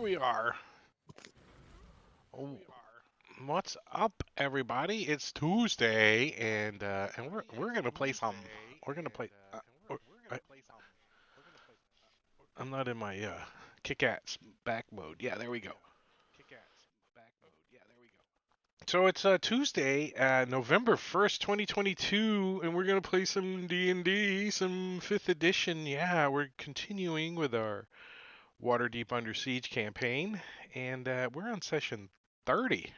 we are. Oh, what's up, everybody? It's Tuesday, and we're gonna play some. We're gonna play. I, I'm not in my kick-ass back mode. Yeah, there we go. So it's Tuesday, November 1st, 2022, and we're gonna play some D&D, some 5th edition. Yeah, we're continuing with our Waterdeep Under Siege campaign, and we're on session 30.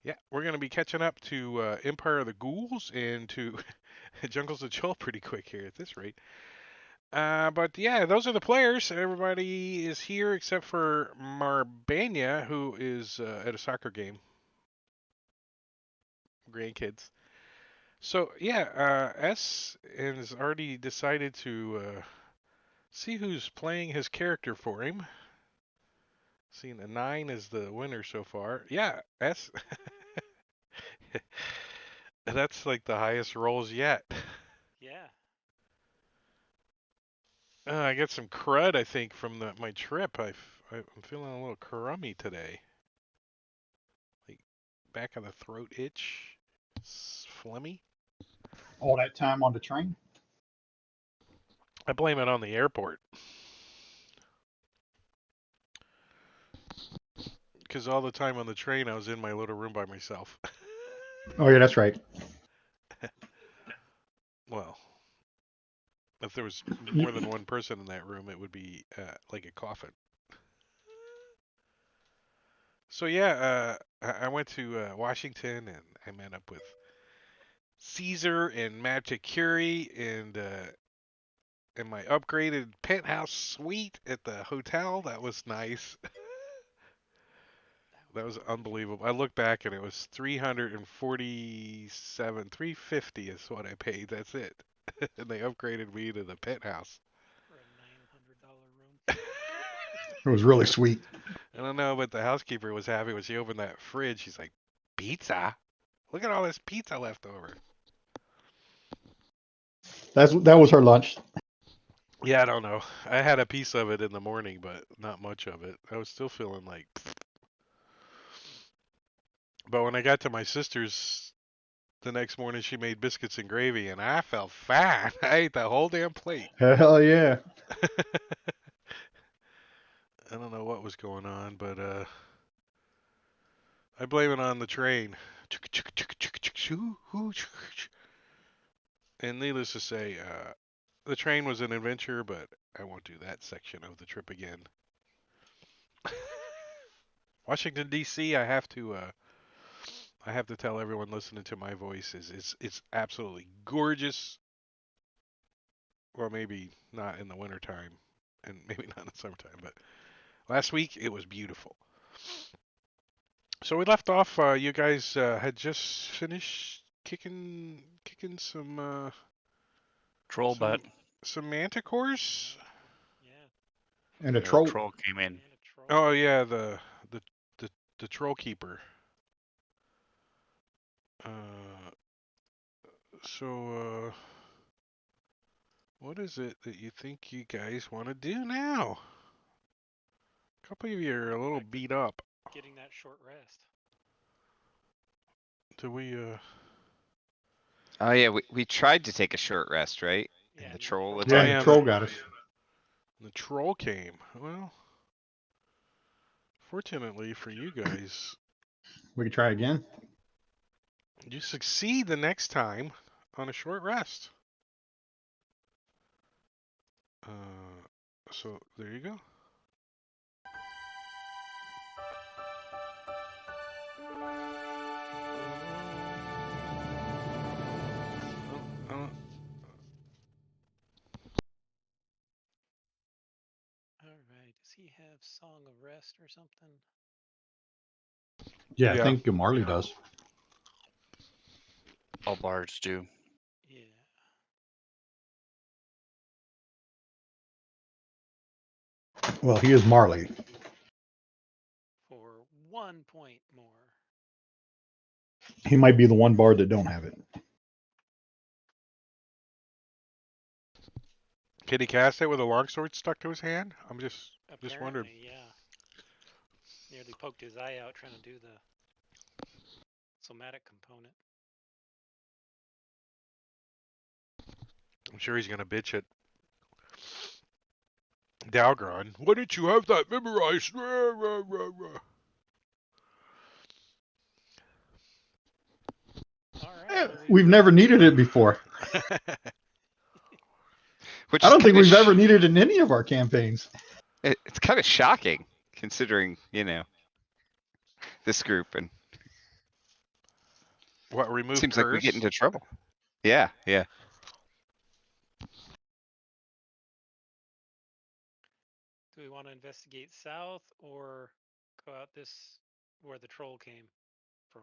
Yeah, we're going to be catching up to Empire of the Ghouls and to Jungles of Chill pretty quick here at this rate. But yeah, those are the players. Everybody is here except for Marbania, who is at a soccer game. Grandkids. So yeah, S has already decided to see who's playing his character for him. Seeing a 9 is the winner so far. Yeah, S. That's like the highest rolls yet. Yeah. I got some crud, I think, from my trip. I'm feeling a little crummy today. Like back of the throat itch, phlegmy. All that time on the train? I blame it on the airport. Because all the time on the train, I was in my little room by myself. Oh, yeah, that's right. Well, if there was more than one person in that room, it would be like a coffin. So yeah, I went to Washington and I met up with Caesar and Magic Curie and my upgraded penthouse suite at the hotel. That was nice. That was unbelievable. I look back and it was 347, 350 is what I paid. That's it. And they upgraded me to the penthouse. For a $900 room. It was really sweet. I don't know, but the housekeeper was happy when she opened that fridge. She's like, "Pizza? Look at all this pizza left over." That was her lunch. Yeah, I don't know. I had a piece of it in the morning, but not much of it. I was still feeling like. But when I got to my sister's the next morning, she made biscuits and gravy, and I felt fine. I ate the whole damn plate. Hell yeah. I don't know what was going on, but I blame it on the train. And needless to say, the train was an adventure, but I won't do that section of the trip again. Washington D.C. I have to tell everyone listening to my voice it's absolutely gorgeous. Well, maybe not in the wintertime, and maybe not in the summertime, but last week it was beautiful. So we left off. You guys had just finished kicking Troll butt. some manticores. Yeah. And a Yeah, troll. troll came in. And a troll. Oh yeah, the the troll keeper. Uh, so what is it that you think you guys want to do now? A couple of you are a little beat up. Getting that short rest. Do we Oh yeah, we tried to take a short rest, right? Yeah, And the and troll Yeah, attacked. the yeah, troll got us. the troll came. Well, fortunately for you guys, We could try again. you succeed the next time on a short rest. So there you go. Alright, does he have Song of Rest or something? Yeah, Yeah. I think Marley does. All bards do. Yeah. Well, he is Marley. For 1 point more. He might be the one bard that don't have it. Can he cast it with a longsword stuck to his hand? I'm just wondering. Apparently, yeah. Nearly poked his eye out trying to do the somatic component. I'm sure he's gonna bitch at Dalgron. Why didn't you have that memorized? Rah, rah, rah, rah. All right. Well, We've never needed it before. Which I is don't think kind of we've ever needed it in any of our campaigns. it's kind of shocking considering, you know, this group, and What, remove seems like we get curse? into trouble. Yeah, yeah. do we want to investigate south or go out this where the troll came from?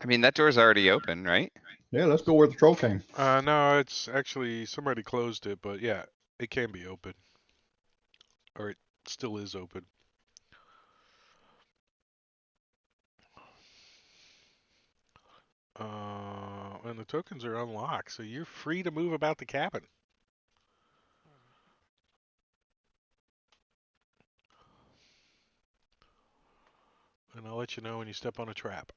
I mean, that door's already open, right? Yeah, let's go where the troll came. No, it's actually somebody closed it, but yeah, it can be open. Or it still is open. And the tokens are unlocked, so you're free to move about the cabin. All right. And I'll let you know when you step on a trap.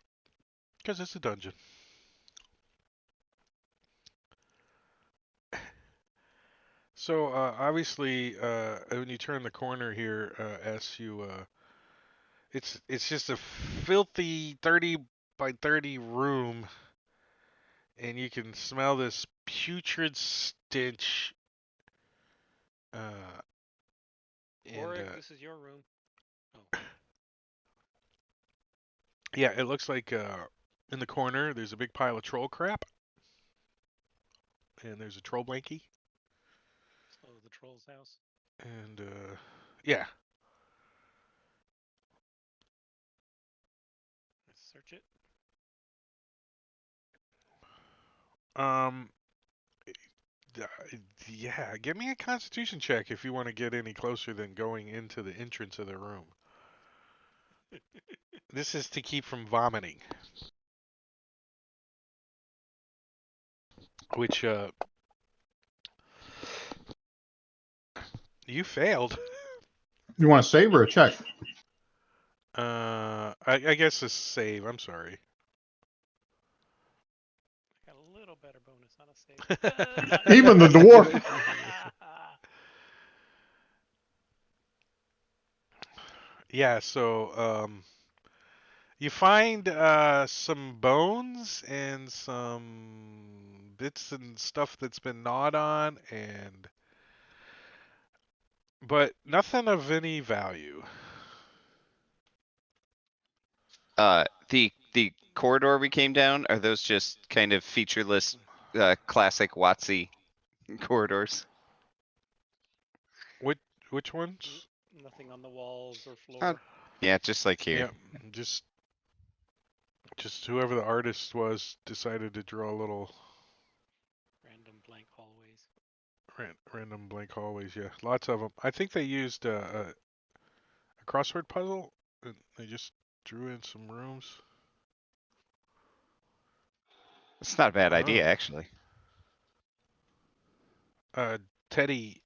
Because it's a dungeon. So, obviously, when you turn the corner here, it's just a filthy 30 by 30 room, and you can smell this putrid stench. Uh, and Oric, this is your room. yeah, it looks like in the corner there's a big pile of troll crap, and there's a troll blankie, So the troll's house. and yeah. Let's search it. Um, uh, yeah, give me a Constitution check if you want to get any closer than going into the entrance of the room. This is to keep from vomiting, which you failed. You want to save or a check? I guess a save. I'm sorry. I got a little better bonus on a save. Not Even the good. dwarf. Yeah, so you find some bones and some bits and stuff that's been gnawed on, and but nothing of any value. The corridor we came down, are those just kind of featureless, classic WotC corridors? Which ones? Nothing on the walls or Uh, floor. yeah, just like here. Yep, just whoever the artist was decided to draw a little Random blank hallways. random blank hallways. Yeah, lots of them. I think they used a crossword puzzle, and they just drew in some rooms. It's not a bad Oh. idea, actually. Teddy,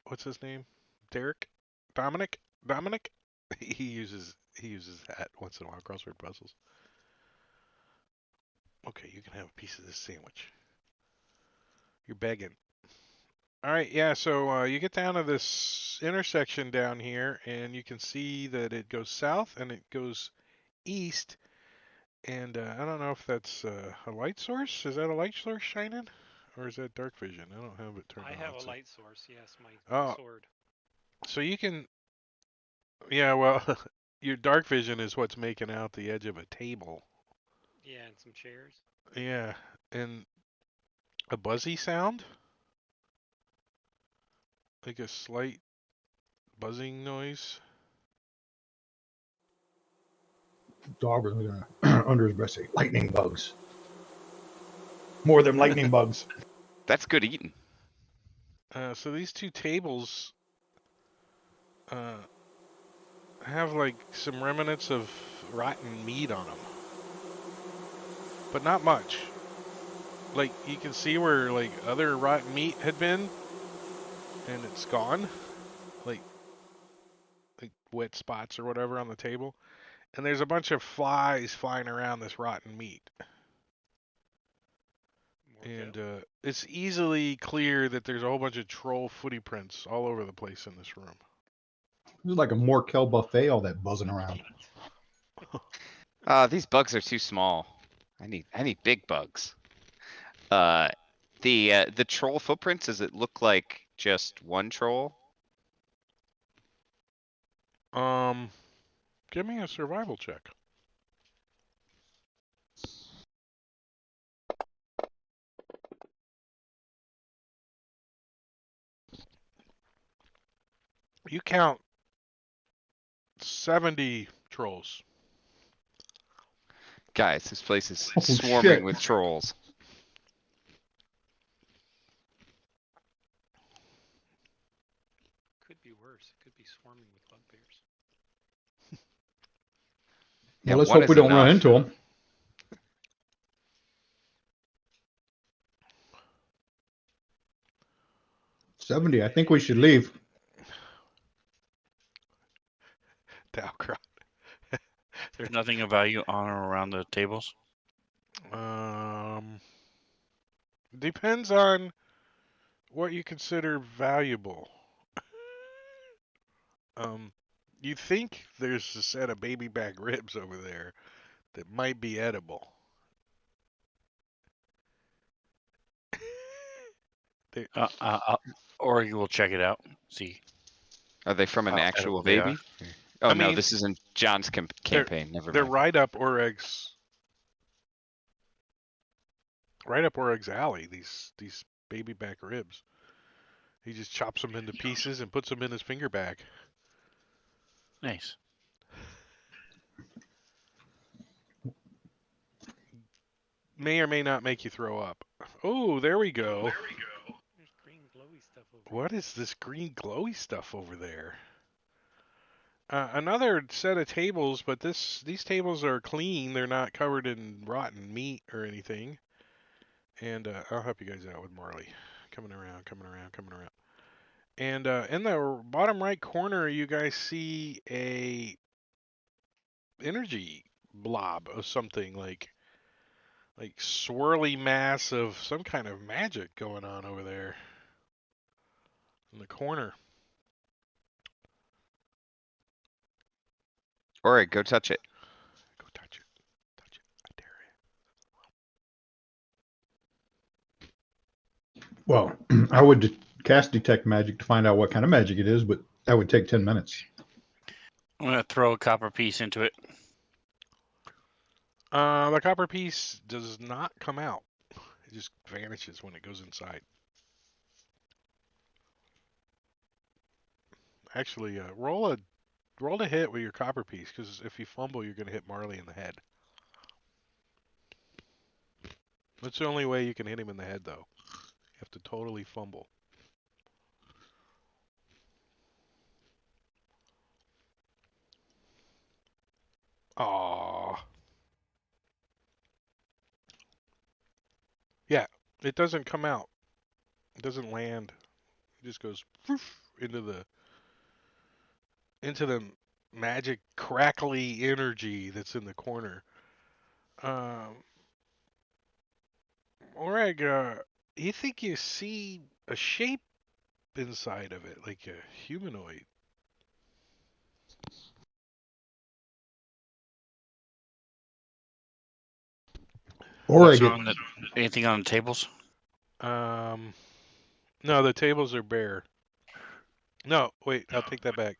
what's his name? Derek? Dominic? Dominic? He uses that once in a while, crossword puzzles. Okay, you can have a piece of this sandwich. You're begging. All right, yeah, so you get down to this intersection down here, and you can see that it goes south and it goes east. And I don't know if that's a light source. Is that a light source shining? Or is that dark vision? I don't have it turned I on. have a Let's see. light source. Yes, my Oh, sword. so you can. Yeah, well, your dark vision is what's making out the edge of a table. Yeah, and some chairs. Yeah, and a buzzy sound? Like a slight buzzing noise? Dog was gonna under his breath say, "Lightning bugs." More than lightning bugs. That's good eating. So these two tables uh, have like some remnants of rotten meat on them, but not much. Like you can see where like other rotten meat had been, and it's gone. Like wet spots or whatever on the table, and there's a bunch of flies flying around this rotten meat. And it's easily clear that there's a whole bunch of troll footy prints all over the place in this room. There's like a Morkel buffet, all that buzzing around. These bugs are too small. I need big bugs. The troll footprints, does it look like just one troll? Give me a survival check. You count 70 trolls. Guys, this place is Oh, swarming shit. with trolls. Could be worse. It could be swarming with bugbears. Yeah, Well, let's one hope we is don't run enough. into them. 70. I think we should leave. Dalcroft. There's nothing of value on or around the tables. Depends on what you consider valuable. You think there's a set of baby back ribs over there that might be edible. They, Or you will check it out. See. Are they from an How actual edible they are. baby? Oh I no, mean, this isn't John's campaign. Never they're mind. right up Oreg's alley. These baby back ribs. He just chops them into pieces and puts them in his finger bag. Nice. May or may not make you throw up. Oh, there we go. There's green glowy stuff over What is this green glowy stuff over there? Another set of tables, but these tables are clean. They're not covered in rotten meat or anything. And I'll help you guys out with Marley. Coming around. And in the bottom right corner, you guys see a energy blob of something like swirly mass of some kind of magic going on over there in the corner. Alright, go touch it. Go touch it. Touch it. I dare you. Well, I would cast detect magic to find out what kind of magic it is, but that would take 10 minutes. I'm gonna throw a copper piece into it. The copper piece does not come out. It just vanishes when it goes inside. Actually, roll a hit with your copper piece, because if you fumble, you're going to hit Marley in the head. That's the only way you can hit him in the head, though. You have to totally fumble. Aww. Yeah, it doesn't come out. It doesn't land. It just goes poof into the magic crackly energy that's in the corner. Oreg, you think you see a shape inside of it, like a humanoid. Or I What's get on the anything on the tables? No, the tables are bare. No, wait, I'll take that back.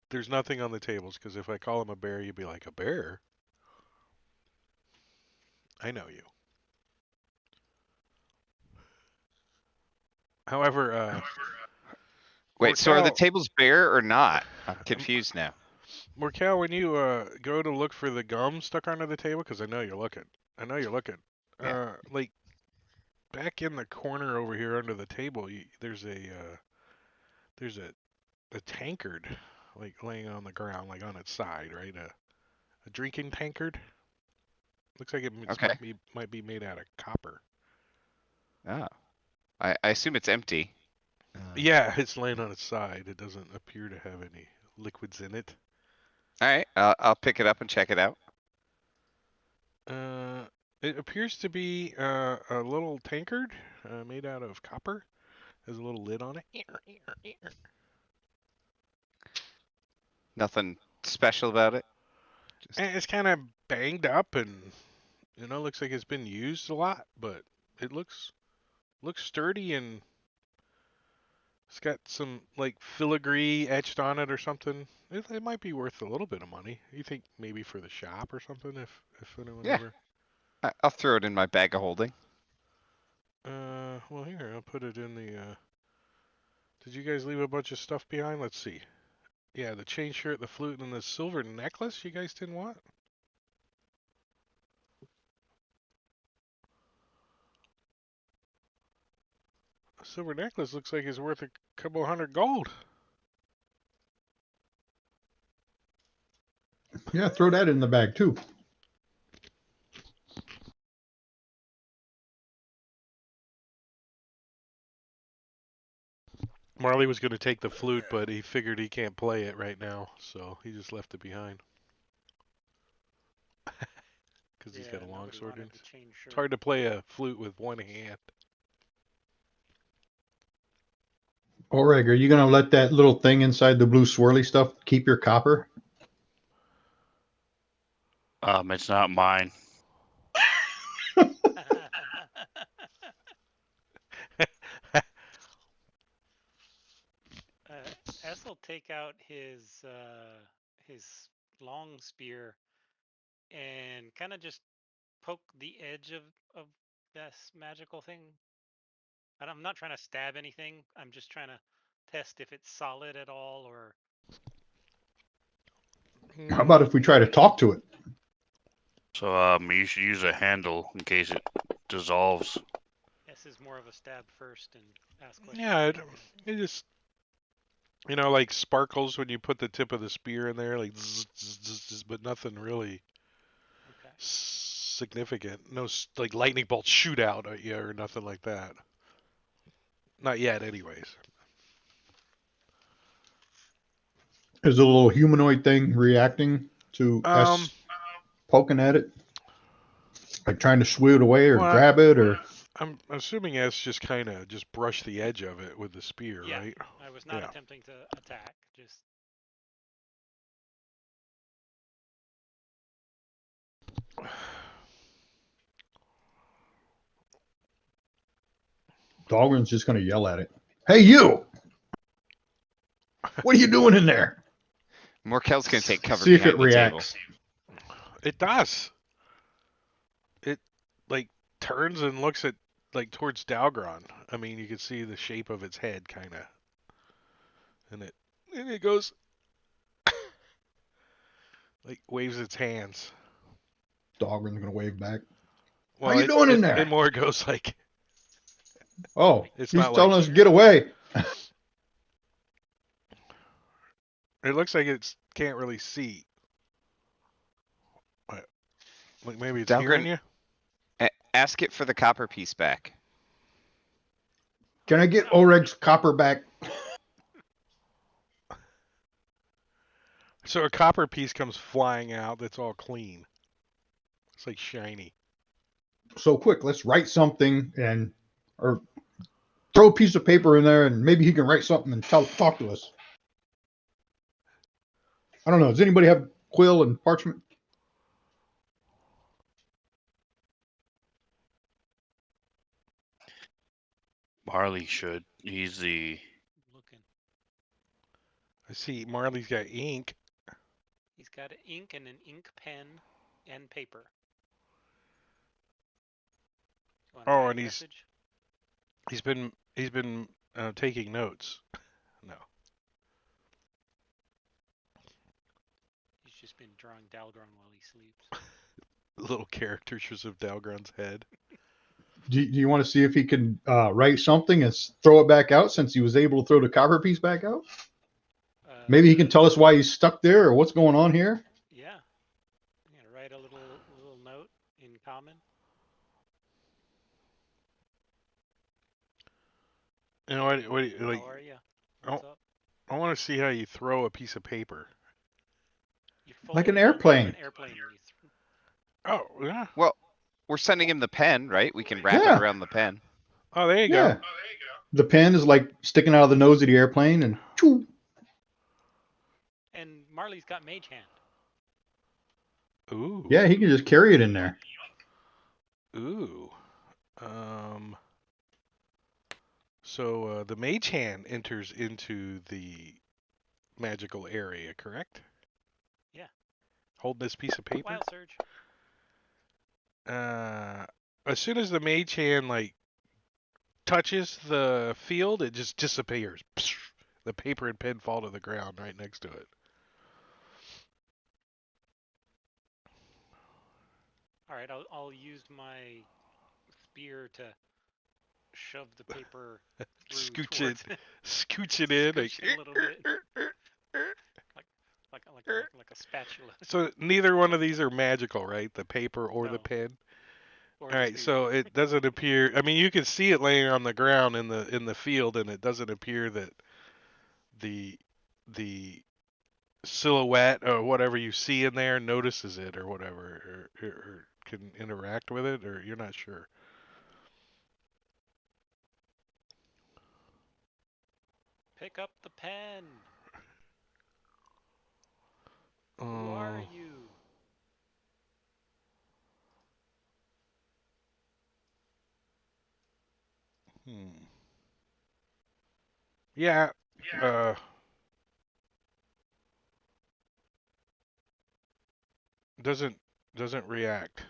There's nothing on the tables, because if I call him a bear, you'd be like, a bear? I know you. However, Wait, so are the Morcal, tables bare or not? I'm confused now. Morcal, when you go to look for the gum stuck under the table, because I know you're looking. Yeah. Like back in the corner over here under the table, there's a tankard, like laying on the ground, like on its side, right? A drinking tankard. Looks like it Okay. might be made out of copper. Oh. I assume it's empty. Yeah, it's laying on its side. It doesn't appear to have any liquids in it. All right, I'll pick it up and check it out. Uh, it appears to be a little tankard made out of copper. Has a little lid on it. Nothing special about it. Just And it's kind of banged up and looks like it's been used a lot, but it looks sturdy and it's got some like filigree etched on it or something. It might be worth a little bit of money. You think maybe for the shop or something if anyone yeah, ever. I'll throw it in my bag of holding. Well here I'll put it in the. Did you guys leave a bunch of stuff behind? Let's see. Yeah, the chain shirt, the flute, and the silver necklace. You guys didn't want? A silver necklace looks like it's worth a couple hundred gold. Yeah, throw that in the bag too. Marley was going to take the flute, but he figured he can't play it right now, so he just left it behind. Because he's Yeah, got a long nobody sword. wanted And the chain it's shirt. hard to play a flute with one hand. Oreg, are you gonna let that little thing inside the blue swirly stuff keep your copper? It's not mine. S will take out his long spear and kind of just poke the edge of this magical thing. And I'm not trying to stab anything. I'm just trying to test if it's solid at all or How about Hmm. if we try to talk to it? So you should use a handle in case it dissolves. S is more of a stab first and ask questions Yeah, later. it just like sparkles when you put the tip of the spear in there, like zzz, zzz, zzz, zzz, but nothing really Okay. significant. No like lightning bolts shoot out at you or nothing like that. Not yet, anyways. Is the little humanoid thing reacting to Um, S poking at it? Like trying to swing it away or well, grab it or I'm assuming S just kind of just brushed the edge of it with the spear, Yeah, right? I was not Yeah. attempting to attack. Just Dahlgren's just gonna yell at it. Hey you! What are you doing in there? Morkel's gonna take cover See if it behind the table. reacts. It does. It like turns and looks at like towards Dalgron. I mean, you can see the shape of its head, kind of, and it goes like waves its hands. Dahlgren's gonna wave back. How Well, you it doing in it it there? more goes like Oh, it's he's not telling like us to get away. it looks like it can't really see. Like maybe it's hearing Dalgren, you. ask it for the copper piece back. Can I get Oreg's copper back? So a copper piece comes flying out that's all clean. It's like shiny. So quick, let's write something and or throw a piece of paper in there and maybe he can write something and talk to us. I don't know. Does anybody have quill and parchment? Marley should. He's the. looking. I see Marley's got ink. He's got ink and an ink pen and paper. You want to Oh, write a and he's message? he's been he's been taking notes. No. He's just been drawing Dalgron while he sleeps. Little caricatures of Dalgron's head. Do you want to see if he can write something and throw it back out since he was able to throw the copper piece back out? Maybe he can tell us why he's stuck there or what's going on here. Yeah. I'm gonna write a little note in common. You know what? What like? How are you? Oh, What's up? I want to see how you throw a piece of paper. You Like fold an it down like airplane. an airplane. Oh, yeah. Well, we're sending him the pen, right? We can wrap it Yeah. around the pen. Oh, there you Yeah. go. The pen is like sticking out of the nose of the airplane, and choo. And Marley's got mage hand. Ooh. Yeah, he can just carry it in there. Ooh. So the mage hand enters into the magical area, correct? Yeah. Hold this piece of paper. Wild surge. As soon as the mage hand like touches the field, it just disappears. The paper and pen fall to the ground right next to it. All right, I'll use my spear to shove the paper through Scooch it, towards it. scooch it in. Scooch it a little bit. Like a spatula. So neither one of these are magical, right? The paper or the No. pen. Or All the right, spear. so it doesn't appear. I mean, you can see it laying on the ground in the field, and it doesn't appear that the the silhouette or whatever you see in there notices it or whatever, or can interact with it, or you're not sure. Pick up the pen. Who are Uh, you? hmm. Yeah. Uh, doesn't doesn't react.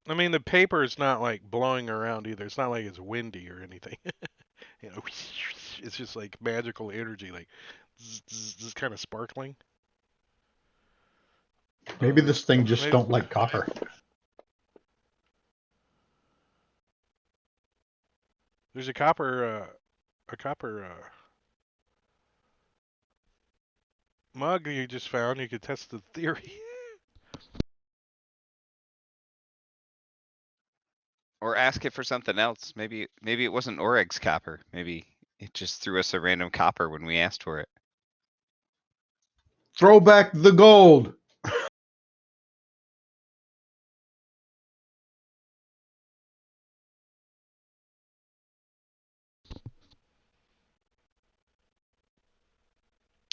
I mean, the paper is not like blowing around either. It's not like it's windy or anything. You know, it's just like magical energy, like just kind of sparkling. Maybe this thing just Maybe don't like copper. there's a copper mug you just found. You could test the theory. Or ask it for something else. Maybe it wasn't Oreg's copper. Maybe it just threw us a random copper when we asked for it. Throw back the gold.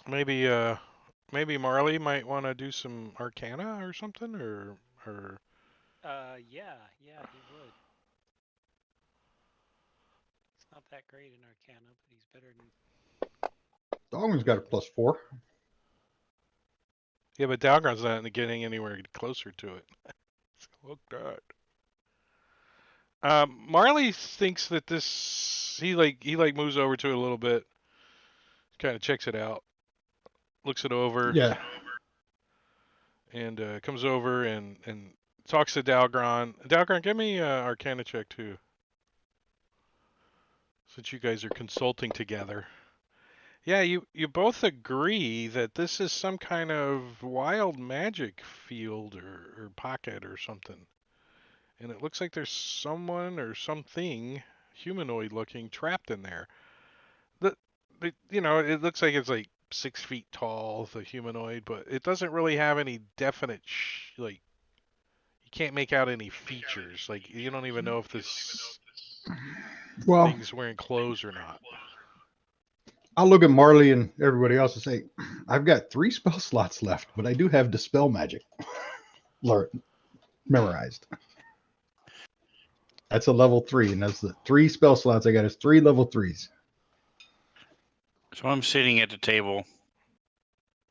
Maybe maybe Marley might want to do some Arcana or something, or Yeah, he would. He's not that great in Arcana, but he's better than. Dogman's got a +4. yeah, but Dalgron's not getting anywhere closer to it. Look that. Marley thinks that this he moves over to it a little bit, kind of checks it out, looks it over, Yeah. and comes over and talks to Dalgron. Dalgron, give me Arcana check too, since you guys are consulting together. Yeah, you both agree that this is some kind of wild magic field or pocket or something. And it looks like there's someone or something humanoid looking trapped in there. The, it looks like it's like 6 feet tall, the humanoid, but it doesn't really have any definite like you can't make out any features. Like you don't even know if this Well, thing's wearing clothes or not. I'll look at Marley and everybody else and say, I've got 3 spell slots left, but I do have Dispel Magic memorized. That's a level 3, and that's the 3 spell slots I got is 3 level 3s. So I'm sitting at the table.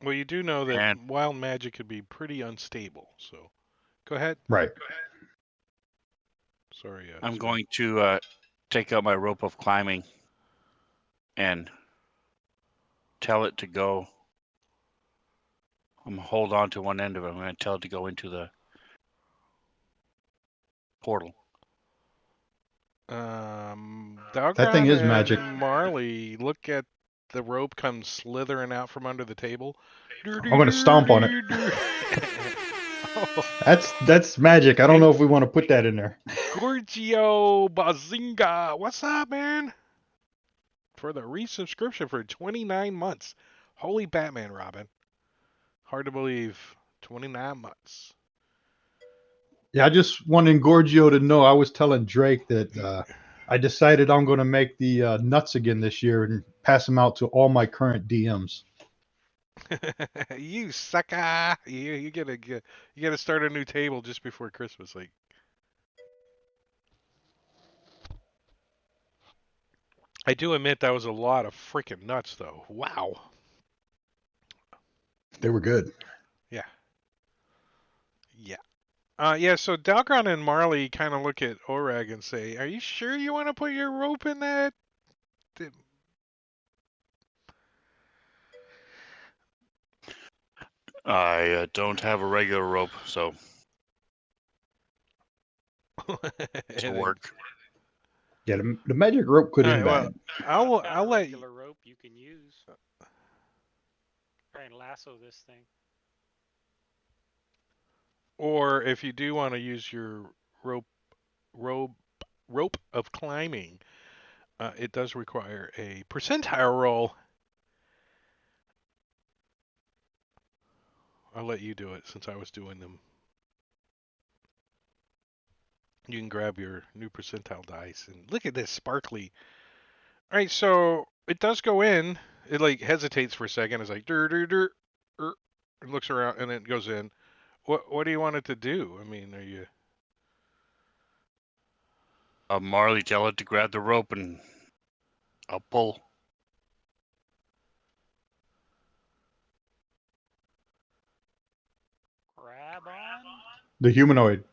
Well, you do know that And wild magic could be pretty unstable. So, go ahead. Right. Sorry. I'm Sven. going to take out my rope of climbing and tell it to go. I'm gonna hold on to one end of it. I'm going to tell it to go into the portal. That thing Dalgron is and magic. Marley look at the rope come slithering out from under the table. I'm going to stomp on it. Oh, That's magic. I don't know and if we want to put that in there. Gorgio Bazinga, what's up, man? For the resubscription for 29 months. Holy Batman, Robin. Hard to believe. 29 months. Yeah, I just wanted Gorgio to know. I was telling Drake that I decided I'm going to make the nuts again this year and pass them out to all my current DMs. You sucker! You gotta start a new table just before Christmas. Like, I do admit that was a lot of freaking nuts, though. Wow. They were good. Yeah. Yeah. Yeah. So Dalgron and Marley kind of look at Orag and say, "Are you sure you want to put your rope in that?" I don't have a regular rope, so this will And then, work. Yeah, the magic rope could all end right. Well, bad. I've got I'll a let regular rope you can use. Try and lasso this thing. or if you do want to use your rope rope rope of climbing, it does require a percentile roll. I'll let you do it since I was doing them. You can grab your new percentile dice and look at this sparkly. All right, so it does go in. It like hesitates for a second. It's like dur dur dur. It looks around and then it goes in. What do you want it to do? I mean, are you? Marley, tell it to grab the rope and I'll pull. Grab on. The humanoid.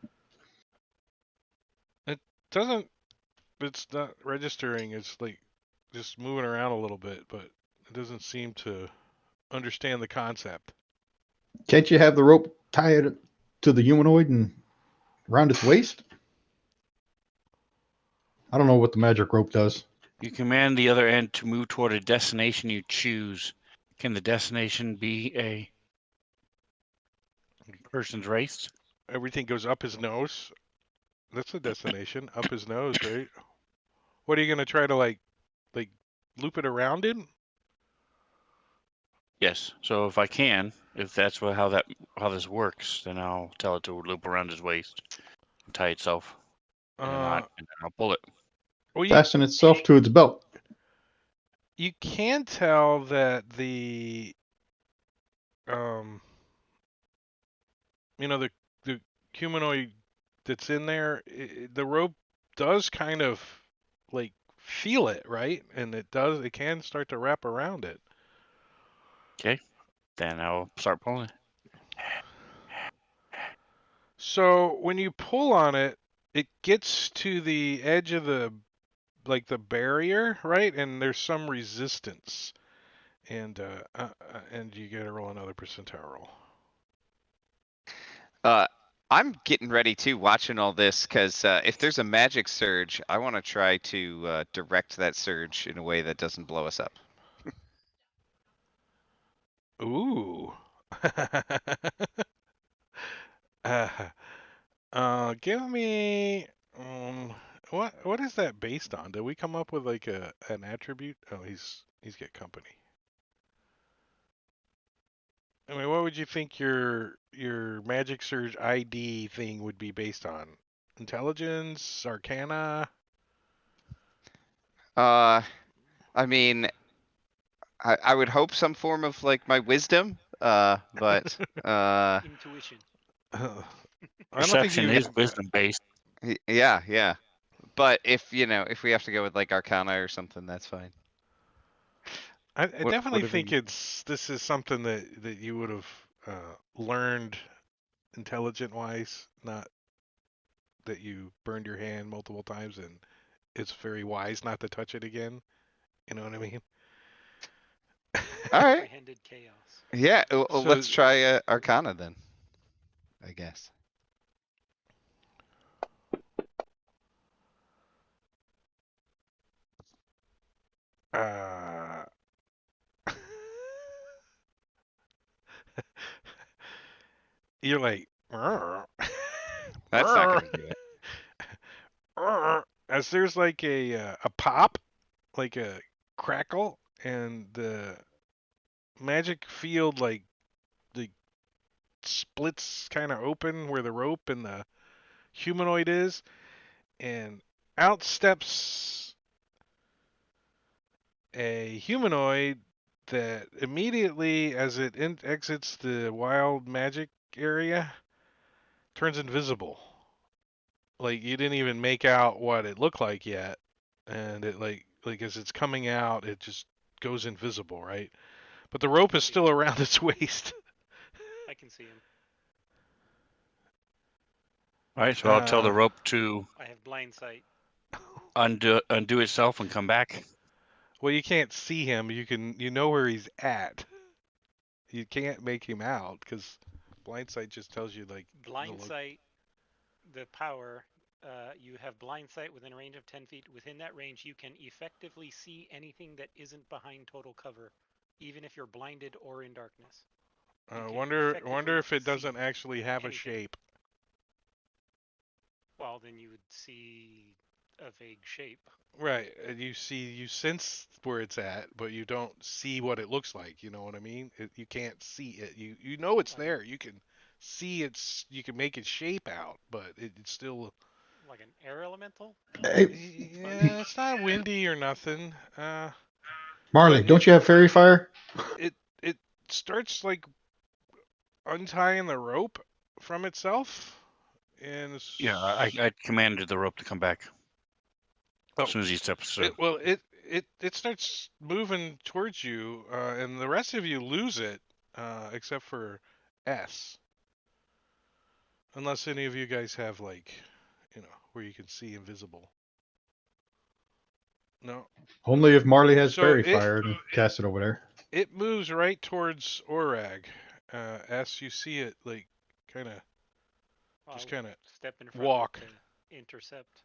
It doesn't. It's not registering. It's like just moving around a little bit, but it doesn't seem to understand the concept. Can't you have the rope tied to the humanoid and around its waist? I don't know what the magic rope does. You command the other end to move toward a destination you choose. Can the destination be a person's race? Everything goes up his nose. That's the destination. Up his nose, right? What are you gonna try to like loop it around in? Yes. So if I can, if that's how this works, then I'll tell it to loop around his waist and tie itself in a Uh, knot, and then I'll pull it. well, Fasten itself to its belt. you can tell that the um the humanoid that's in there, the rope does kind of like feel it, right? And it can start to wrap around it. Okay. Then I'll start pulling. So when you pull on it, it gets to the edge of the barrier, right? And there's some resistance. And you gotta roll another percentile roll. Uh, I'm getting ready too, watching all this, because if there's a magic surge, I want to try to direct that surge in a way that doesn't blow us up. Ooh. uh, Give me what is that based on? Did we come up with like an attribute? Oh, he's got company. I mean, what would you think your Magic Surge ID thing would be based on? Intelligence, Arcana? Uh, I mean, I would hope some form of like my wisdom. But Intuition. I don't think Perception you. is wisdom based. yeah, yeah. But if we have to go with like Arcana or something, that's fine. I definitely Whatever think you. this is something that you would have learned intelligent wise, not that you burned your hand multiple times and it's very wise not to touch it again. You know what I mean? All right. Comprehended chaos. Yeah. So Let's try Arcana then, I guess. uh you're like That's not gonna do it. As there's like a pop, like a crackle, and the magic field like the splits kind of open where the rope and the humanoid is, and out steps a humanoid that immediately, as it exits the wild magic area, turns invisible. Like you didn't even make out what it looked like yet, and it like as it's coming out, it just goes invisible, right? But the rope is See still him. around its waist. I can see him. All right, so I'll tell the rope to I have blind sight. undo itself and come back. Well, you can't see him. You know where he's at. You can't make him out because blind sight just tells you like the Blind look. sight, the power. You have blind sight within a range of 10 feet. Within that range, you can effectively see anything that isn't behind total cover, even if you're blinded or in darkness. You can Wonder effectively if it doesn't see actually have a anything. shape. Well, then you would see a vague shape. Right. You sense where it's at, but you don't see what it looks like. You know what I mean? You can't see it. You know it's Like there. You can see its. You can make its shape out, but it's still. like an air elemental? Hey, Yeah, it's not windy or nothing. Marley, But don't you have fairy fire? it starts like untying the rope from itself, and Yeah, I commanded the rope to come back as oh, soon as he steps. it starts moving towards you, and the rest of you lose it, except for S. Unless any of you guys have like, where you can see invisible. No. Only if Marley has So fairy fire and cast it over there. it moves right towards Orag. S, you see it like kind of just I'll kind of step in front of it walk. to intercept.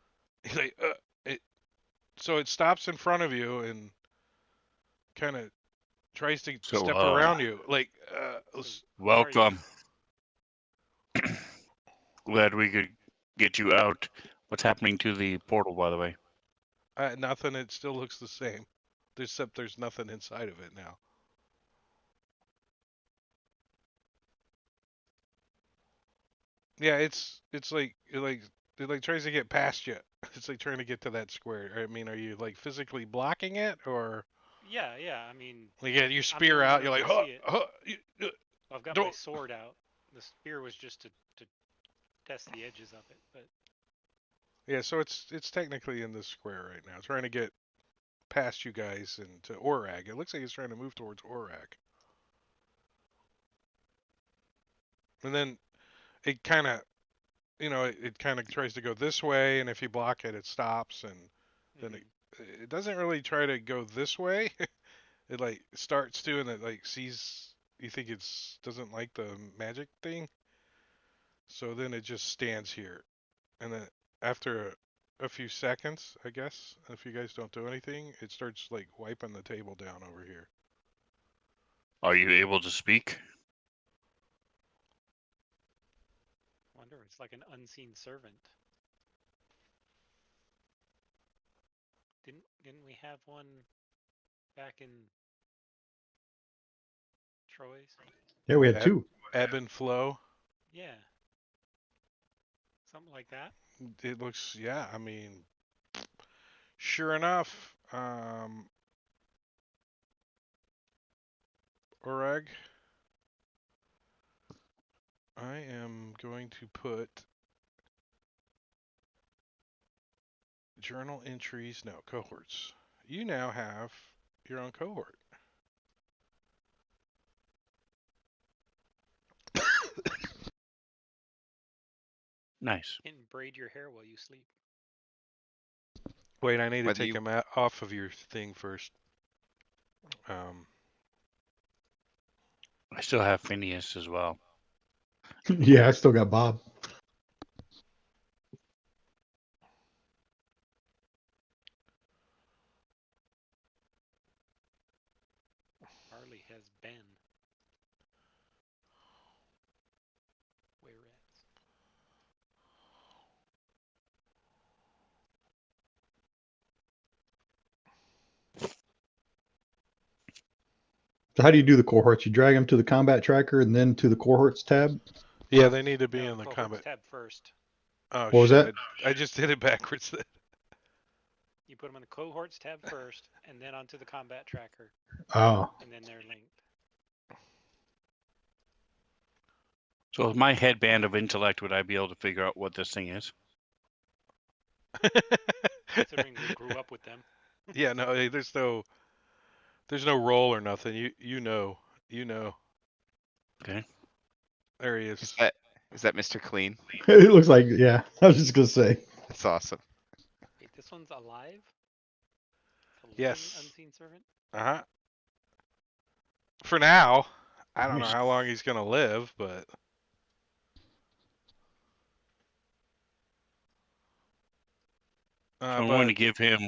Like it. So it stops in front of you and kind of tries to So, step around you. Like So, what are you? welcome. Glad we could get you out. What's happening to the portal, by the way? nothing. It still looks the same, except there's nothing inside of it now. Yeah, it's like it tries to get past you. It's like trying to get to that square. I mean, are you like physically blocking it, or Yeah. I mean, like you get your I'm the spear only one out? who You're like, can huh, see it. huh, I've got my don't. sword out. The spear was just to test the edges of it, but Yeah, so it's technically in this square right now, trying to get past you guys and to Orag. It looks like it's trying to move towards Orag, and then it kind of it kind of tries to go this way, and if you block it, it stops, and then hmm it doesn't really try to go this way. It like starts to, and it like sees you think it's doesn't like the magic thing, so then it just stands here, and then after a few seconds, I guess, if you guys don't do anything, it starts like wiping the table down over here. Are you able to speak? wonder it's like an unseen servant. Didn't we have one back in Troy's? Yeah, we had Ebb, two. ebb and flow. Yeah, something like that. It looks, yeah. I mean, sure enough, Oreg, I am going to put journal entries, no, cohorts. You now have your own cohort. Nice. And braid your hair while you sleep. Wait, I need to Whether take you them off of your thing first. Um, I still have Phineas as well. Yeah, I still got Bob. Harley has Ben. Whereas So how do you do the cohorts? You drag them to the combat tracker and then to the cohorts tab? Yeah, they need to be No, in the cohorts combat. tab first. Oh What was shit! that? I just did it backwards. You put them in the cohorts tab first, and then onto the combat tracker, Oh, and then they're linked. So with my headband of intellect, would I be able to figure out what this thing is? Considering we grew up with them. Yeah, no, there's no roll or nothing. You know, Okay. there he Is is. that Mr. Clean? it looks like, yeah, I was just going to say. That's awesome. Wait, this one's alive? The living Yes. unseen servant? Uh huh. For now, I don't know Nice. how long he's gonna live, but So I'm going to give him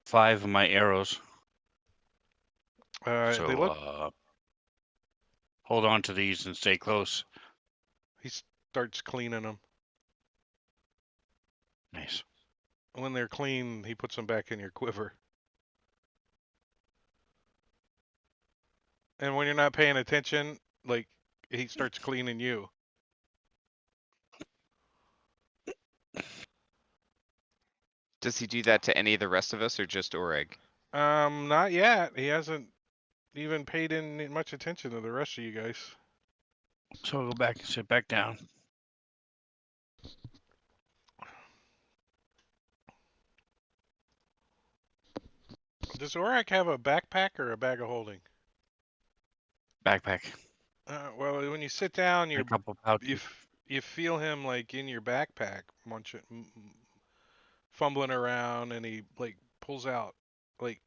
5 of my arrows. they So look. hold on to these and stay close. He starts cleaning them. Nice. When they're clean, he puts them back in your quiver. And when you're not paying attention, like he starts cleaning you. Does he do that to any of the rest of us or just Oreg? Not yet. He hasn't even paid in much attention to the rest of you guys. So I'll go back and sit back down. Does Orak have a backpack or a bag of holding? Backpack. Well, when you sit down, A couple pouches. you feel him like in your backpack, fumbling around, and he like pulls out like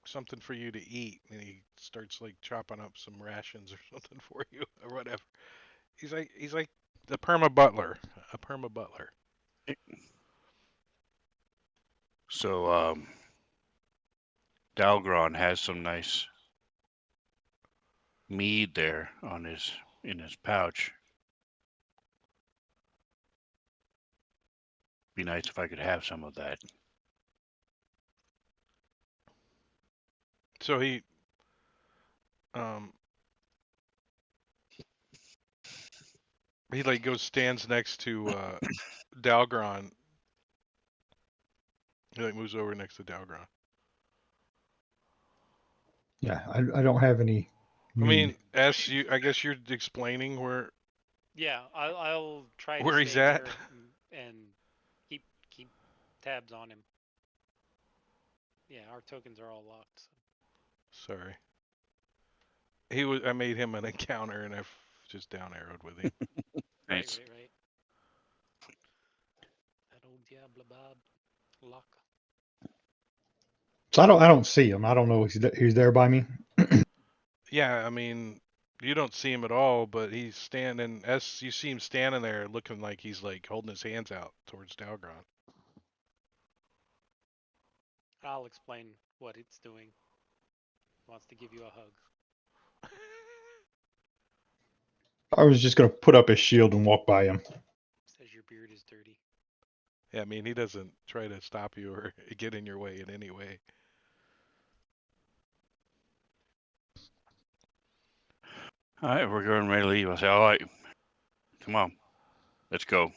something for you to eat, and he starts like chopping up some rations or something for you or whatever. He's like the perma butler, a perma butler. So Dalgron has some nice mead there in his pouch. Be nice if I could have some of that. So um he like goes stands next to Dalgron. He like moves over next to Dalgron. Yeah, I don't have any I mead. mean, I guess you're explaining Yeah, I'll try to where he's stay at. here and keep tabs on him. Yeah, our tokens are all locked. So. Sorry. I made him an encounter and I've just down arrowed with him. Nice. Right. That old Diablo Bob lock. So I don't see him. I don't know if he's there by me. Yeah, I mean, you don't see him at all, but he's standing. As you see him standing there, looking like he's like holding his hands out towards Dalgron. I'll explain what it's doing. It wants to give you a hug. I was just going to put up his shield and walk by him. Says your beard is dirty. Yeah, I mean, he doesn't try to stop you or get in your way in any way. All right, we're going ready to leave. I say, all right, come on, let's go.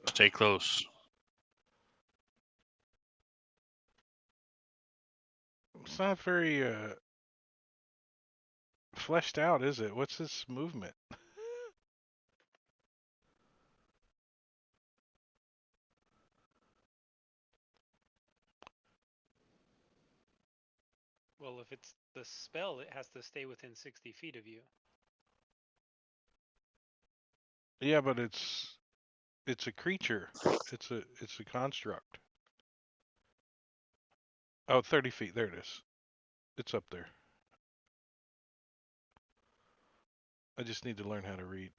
Stay close. It's not very fleshed out, is it? What's this movement? Well, if it's the spell, it has to stay within 60 feet of you. Yeah, but it's a creature. It's a construct. Oh, 30 feet. There it is. It's up there. I just need to learn how to read.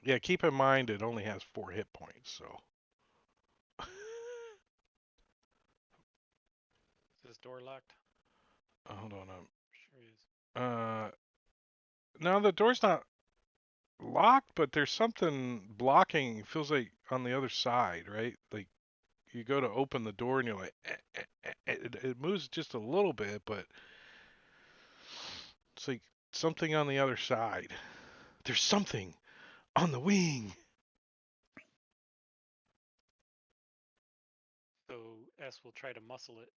Yeah, keep in mind it only has 4 hit points, so. Is this door locked? Hold on. Sure is. No, the door's not locked, but there's something blocking. Feels like on the other side, right? Like you go to open the door and you're like, it moves just a little bit, but it's like something on the other side. There's something on the wing. So S will try to muscle it.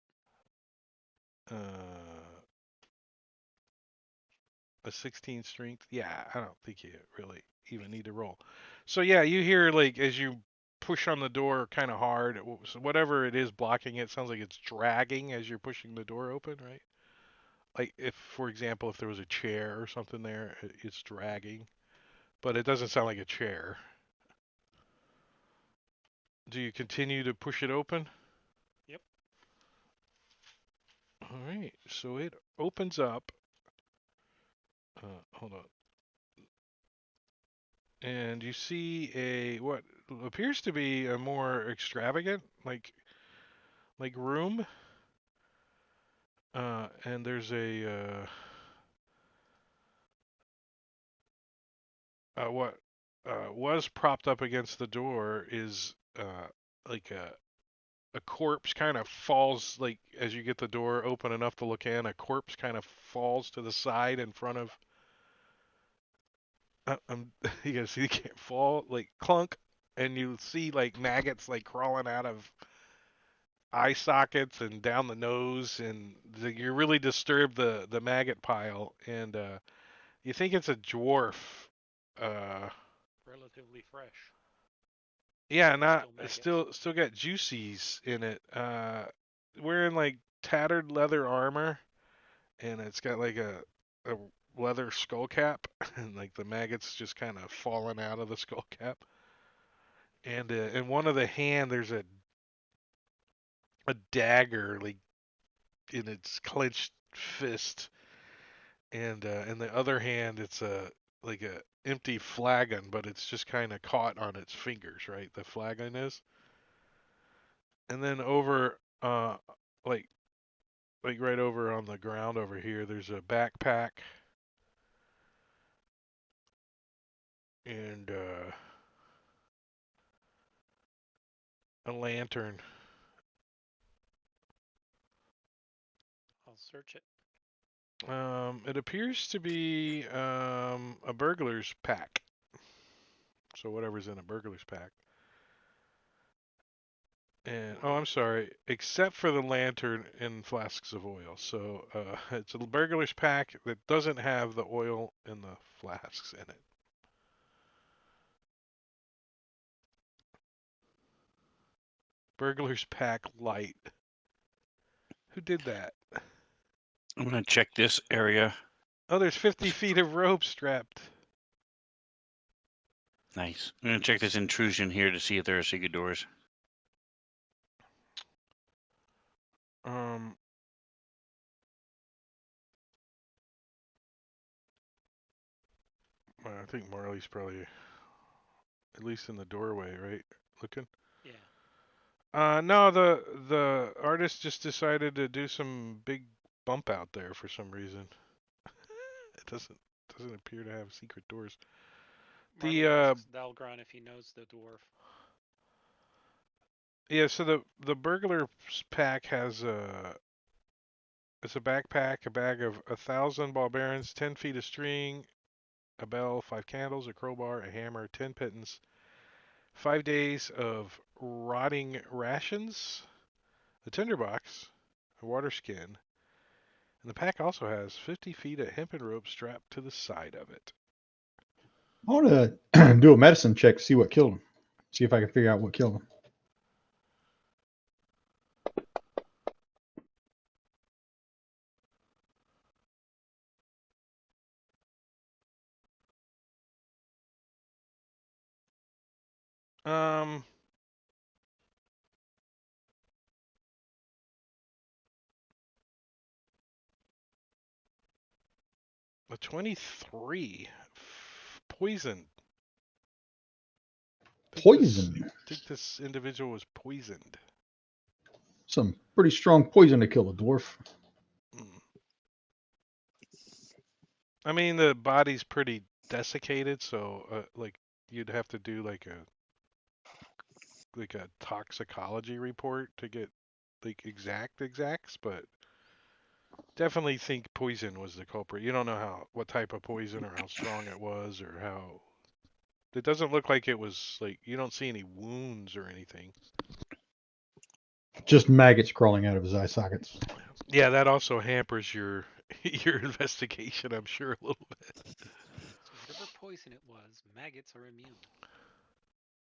A 16 strength. Yeah, I don't think you really even need to roll. So yeah, you hear like as you push on the door kind of hard, so whatever it is blocking it sounds like it's dragging as you're pushing the door open, right? Like if, for example, if there was a chair or something there, it's dragging, but it doesn't sound like a chair. Do you continue to push it open? Yep. All right, so it opens up. Hold on. And you see a what appears to be a more extravagant like room. And there's what was propped up against the door is like a corpse kind of falls like as you get the door open enough to look in. A corpse kind of falls to the side in front of. You guys see, it can't fall like clunk, and you see like maggots like crawling out of eye sockets and down the nose, and you really disturb the maggot pile, and you think it's a dwarf. Uh, Relatively fresh. yeah, not Still maggots. still got juices in it. Wearing like tattered leather armor, and it's got like a leather skull cap, and like the maggots just kind of falling out of the skull cap. And in one of the hand, there's a dagger like in its clenched fist, and in the other hand it's a like a empty flagon, but it's just kind of caught on its fingers, right? The flagon is, and then over like right over on the ground over here, there's a backpack and a lantern. I'll search it. It appears to be a burglar's pack. So whatever's in a burglar's pack. And oh, I'm sorry, except for the lantern and flasks of oil. So it's a burglar's pack that doesn't have the oil and the flasks in it. Burglar's pack light. Who did that? I'm gonna check this area. Oh, there's 50 feet of rope strapped. Nice. I'm gonna check this intrusion here to see if there are secret doors. Um, I think Marley's probably at least in the doorway, right? Looking. Yeah. No, the artist just decided to do some big bump out there for some reason. It doesn't appear to have secret doors. Marley asks Dalgron if he knows the dwarf. Yeah, so the burglar's pack has it's a backpack, a bag of 1,000 ball bearings, 10 feet of string, a bell, 5 candles, a crowbar, a hammer, 10 pittance, 5 days of rotting rations, a tinderbox, a water skin, and the pack also has 50 feet of hempen rope strapped to the side of it. I want to do a medicine check to see what killed him. See if I can figure out what killed him. Um, a 23. Poison. Poison. I think this individual was poisoned. Some pretty strong poison to kill a dwarf. I mean, the body's pretty desiccated, so like you'd have to do like a like a toxicology report to get like exacts, but definitely think poison was the culprit. You don't know what type of poison or how strong it was or how. It doesn't look like it was like you don't see any wounds or anything. Just maggots crawling out of his eye sockets. Yeah, that also hampers your your investigation, I'm sure, a little bit, So whatever poison it was, maggots are immune.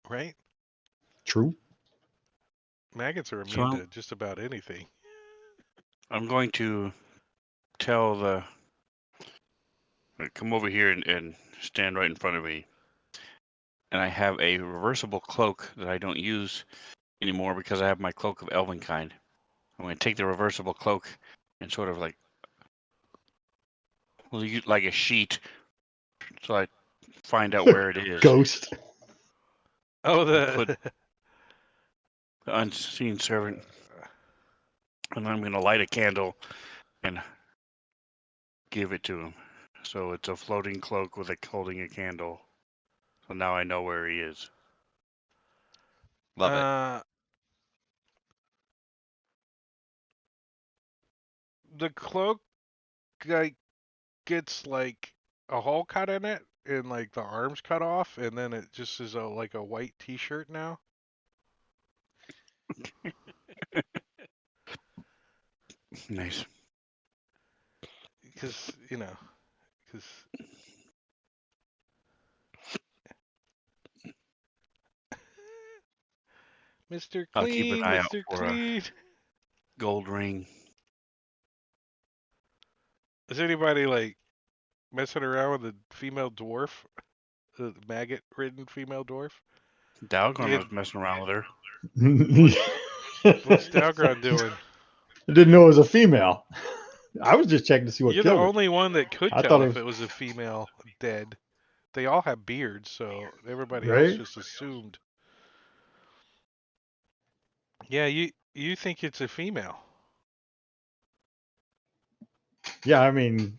right? True. Maggots are So immune to just about anything. I'm going to tell the come over here and stand right in front of me. And I have a reversible cloak that I don't use anymore because I have my cloak of Elvenkind. I'm going to take the reversible cloak and sort of like a sheet, so I find out where it is Ghost. Oh, and put the the unseen servant. And I'm going to light a candle and give it to him. So it's a floating cloak with holding a candle. So now I know where he is. Love it. The cloak like gets like a hole cut in it and like the arms cut off and then it just is like a white t-shirt now. Nice. Because because Mr. I'll keep an Clean, eye out Mr. for a Clean. gold ring. Is anybody like messing around with the female dwarf, the maggot-ridden female dwarf? Dalgon Did was messing around with her. what's Dalgron doing? I didn't know it was a female. I was just checking to see what You're the killed her. only one that could I thought tell it if was it was a female dead. They all have beards, so everybody else right. just assumed. Yeah, you think it's a female. Yeah, I mean,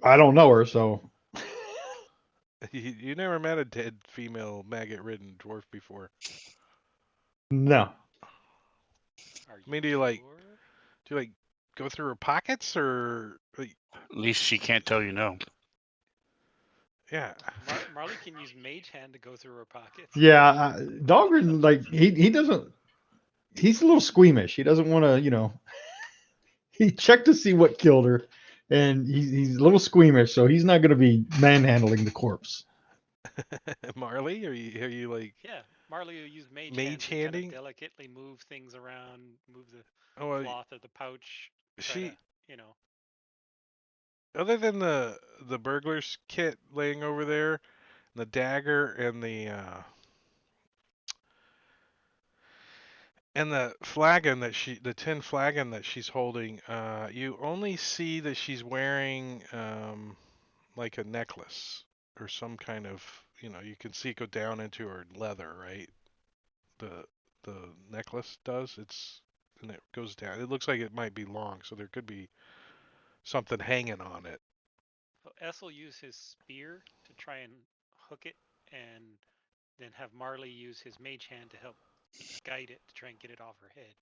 I don't know her, so You never met a dead female maggot-ridden dwarf before. no. Are I mean, you sure? do you like go through her pockets or like, At least she can't tell you no. yeah? Marley can use Mage Hand to go through her pockets. Yeah, Dahlgren, like he doesn't. He's a little squeamish. He doesn't want to, He checked to see what killed her, and he's a little squeamish, so he's not going to be manhandling the corpse. Marley, are you like Yeah, Marley will use Mage Hand mage to kind of handing? delicately move things around, move the Oh, well, cloth or the pouch, try to, she you know. other than the burglar's kit laying over there, the dagger and the flagon the tin flagon that she's holding, you only see that she's wearing like a necklace or some kind of, you can see it go down into her leather, right? The the necklace does. And it goes down. It looks like it might be long, so there could be something hanging on it. So S will use his spear to try and hook it, and then have Marley use his Mage Hand to help guide it to try and get it off her head.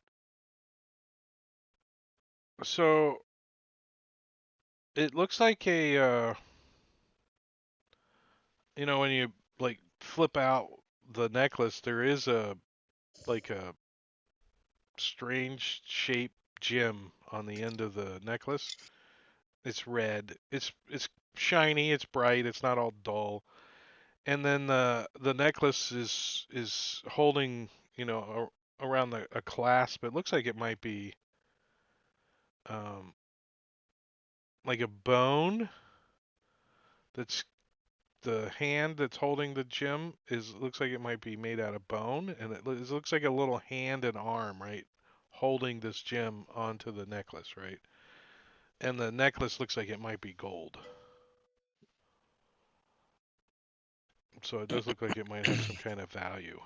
So it looks like when you like flip out the necklace, there is a strange shaped gem on the end of the necklace. It's red. It's shiny. It's bright. It's not all dull. And then the necklace is holding, around a clasp. It looks like it might be um, like a bone. That's the hand that's holding the gem looks like it might be made out of bone, and it looks like a little hand and arm, right, holding this gem onto the necklace, right? And the necklace looks like it might be gold. So it does look like it might have some kind of value.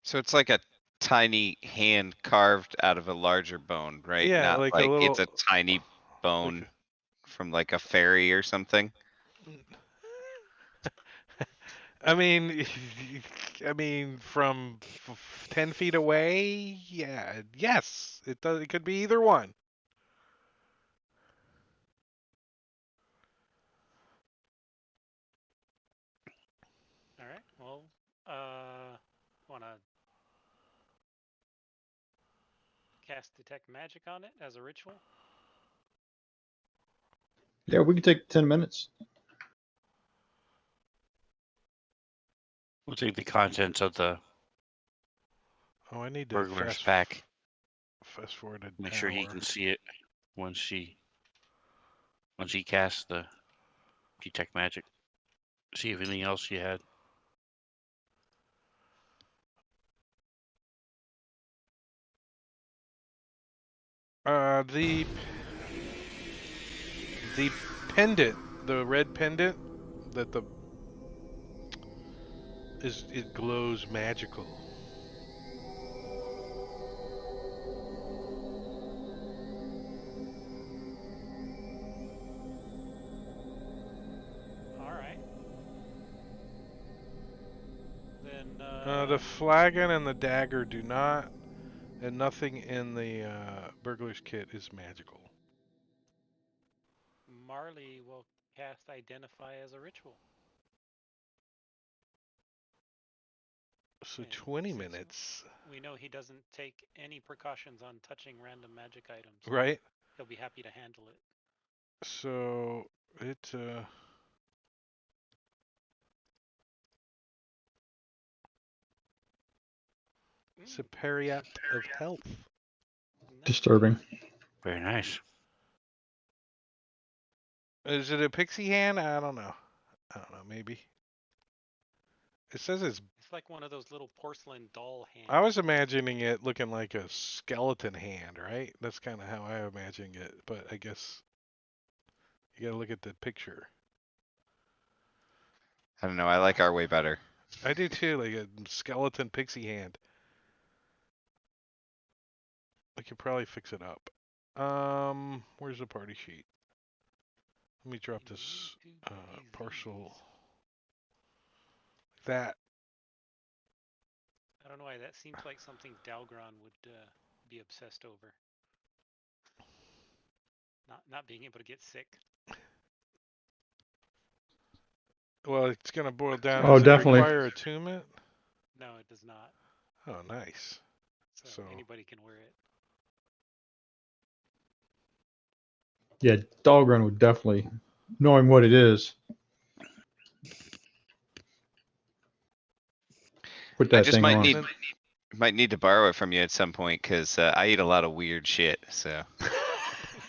So it's like a tiny hand carved out of a larger bone, right? Yeah, Not like a like it's a little, tiny like bone from like a fairy or something. I mean, from 10 feet away, yeah, yes, it does. It could be either one. All right. Well, wanna cast detect magic on it as a ritual? Yeah, we can take 10 minutes. We'll take the contents of the Oh, I need to burglar's pack. fast forward an Make sure he hour. can see it once he casts the detect magic. See if anything else you had. The pendant, the red pendant that the is it glows magical. All right. Then The flagon and the dagger do not, and nothing in the burglar's kit is magical. Marley will cast identify as a ritual. So And 20 since minutes, we know he doesn't take any precautions on touching random magic items, right? he'll be happy to handle it. So it Superiat of Health. Nice. Disturbing. Very nice. Is it a pixie hand? I don't know. Maybe. It says it's. It's like one of those little porcelain doll hands. I was imagining it looking like a skeleton hand, right? That's kind of how I imagine it. But I guess you gotta look at the picture. I don't know. I like our way better. I do too, like a skeleton pixie hand. I could probably fix it up. Where's the party sheet? Let me drop this partial. That. I don't know why that seems like something Dalgron would be obsessed over. Not being able to get sick. Well, it's gonna boil down. Oh, Does it definitely. require attunement? No, it does not. Oh, nice. So anybody can wear it. Yeah, Dahlgren would definitely, knowing what it is, put I that just thing might on. need to borrow it from you at some point because I eat a lot of weird shit. So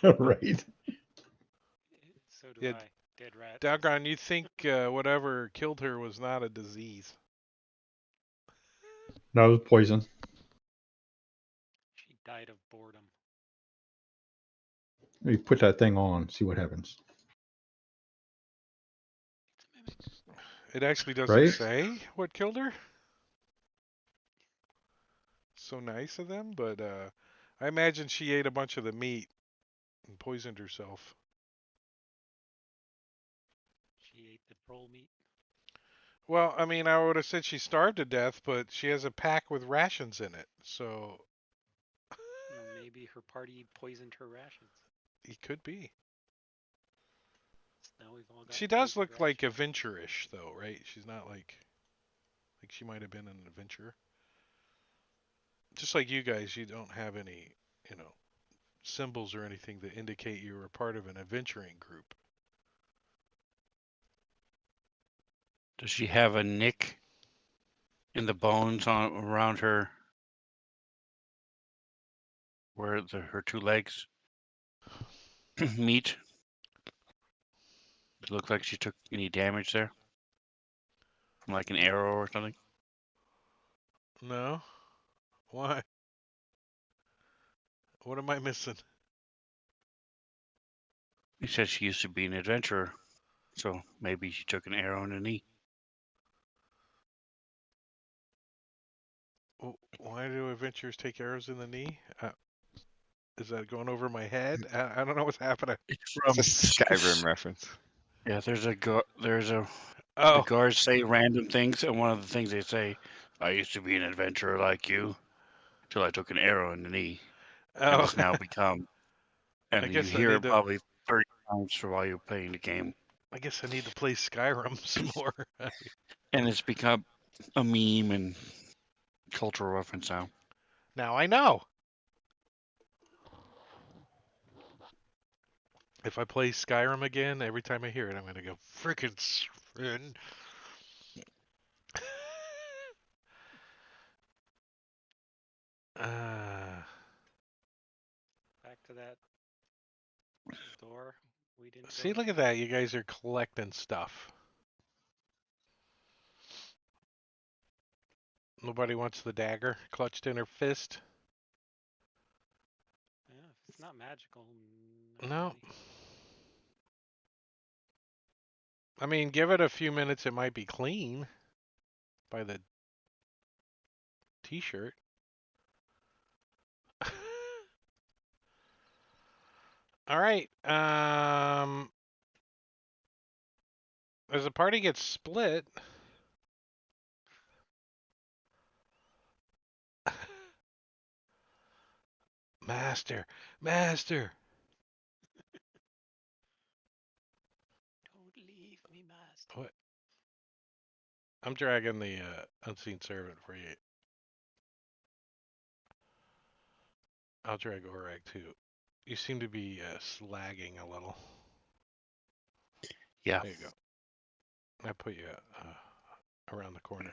Right. So do Yeah, I. Dead rats. Dalgron, you think whatever killed her was not a disease? No, it was poison. She died of boredom. You put that thing on, see what happens. It's a mimic. It actually doesn't Right? say what killed her. So nice of them, but I imagine she ate a bunch of the meat and poisoned herself. She ate the troll meat. Well, I mean, I would have said she starved to death, but she has a pack with rations in it, so Maybe her party poisoned her rations. it could be. So now we've all got She does poisoned look like rations. adventure-ish, though, right? She's not like she might have been an adventurer. Just like you guys, you don't have any, symbols or anything that indicate you were part of an adventuring group. Does she have a nick in the bones around her, where her two legs meet? Does it look like she took any damage there from like an arrow or something? No? Why? What am I missing? He said she used to be an adventurer, so maybe she took an arrow in the knee. Why do adventurers take arrows in the knee? Is that going over my head? I don't know what's happening. It's it's from a Skyrim reference. Yeah, there's a The Oh, guards say random things, and one of the things they say, "I used to be an adventurer like you, till I took an arrow in the knee, and oh. it's now become." I And you guess I hear need it to. probably 30 times for while you're playing the game, I guess I need to play Skyrim some more. and it's become a meme and cultural reference now. Now I know. If I play Skyrim again, every time I hear it, I'm gonna go frickin' Sven. uh, Back to that door we didn't go See, look at through. that. You guys are collecting stuff. Nobody wants the dagger clutched in her fist. Yeah, if it's not magical, not No. really. I mean, give it a few minutes, it might be clean by the t-shirt. All right. As the party gets split, Master, Master. Don't leave me, master. What? I'm dragging the unseen servant for you. I'll drag Orag too. You seem to be slagging a little. Yeah. There you go. I put you around the corner.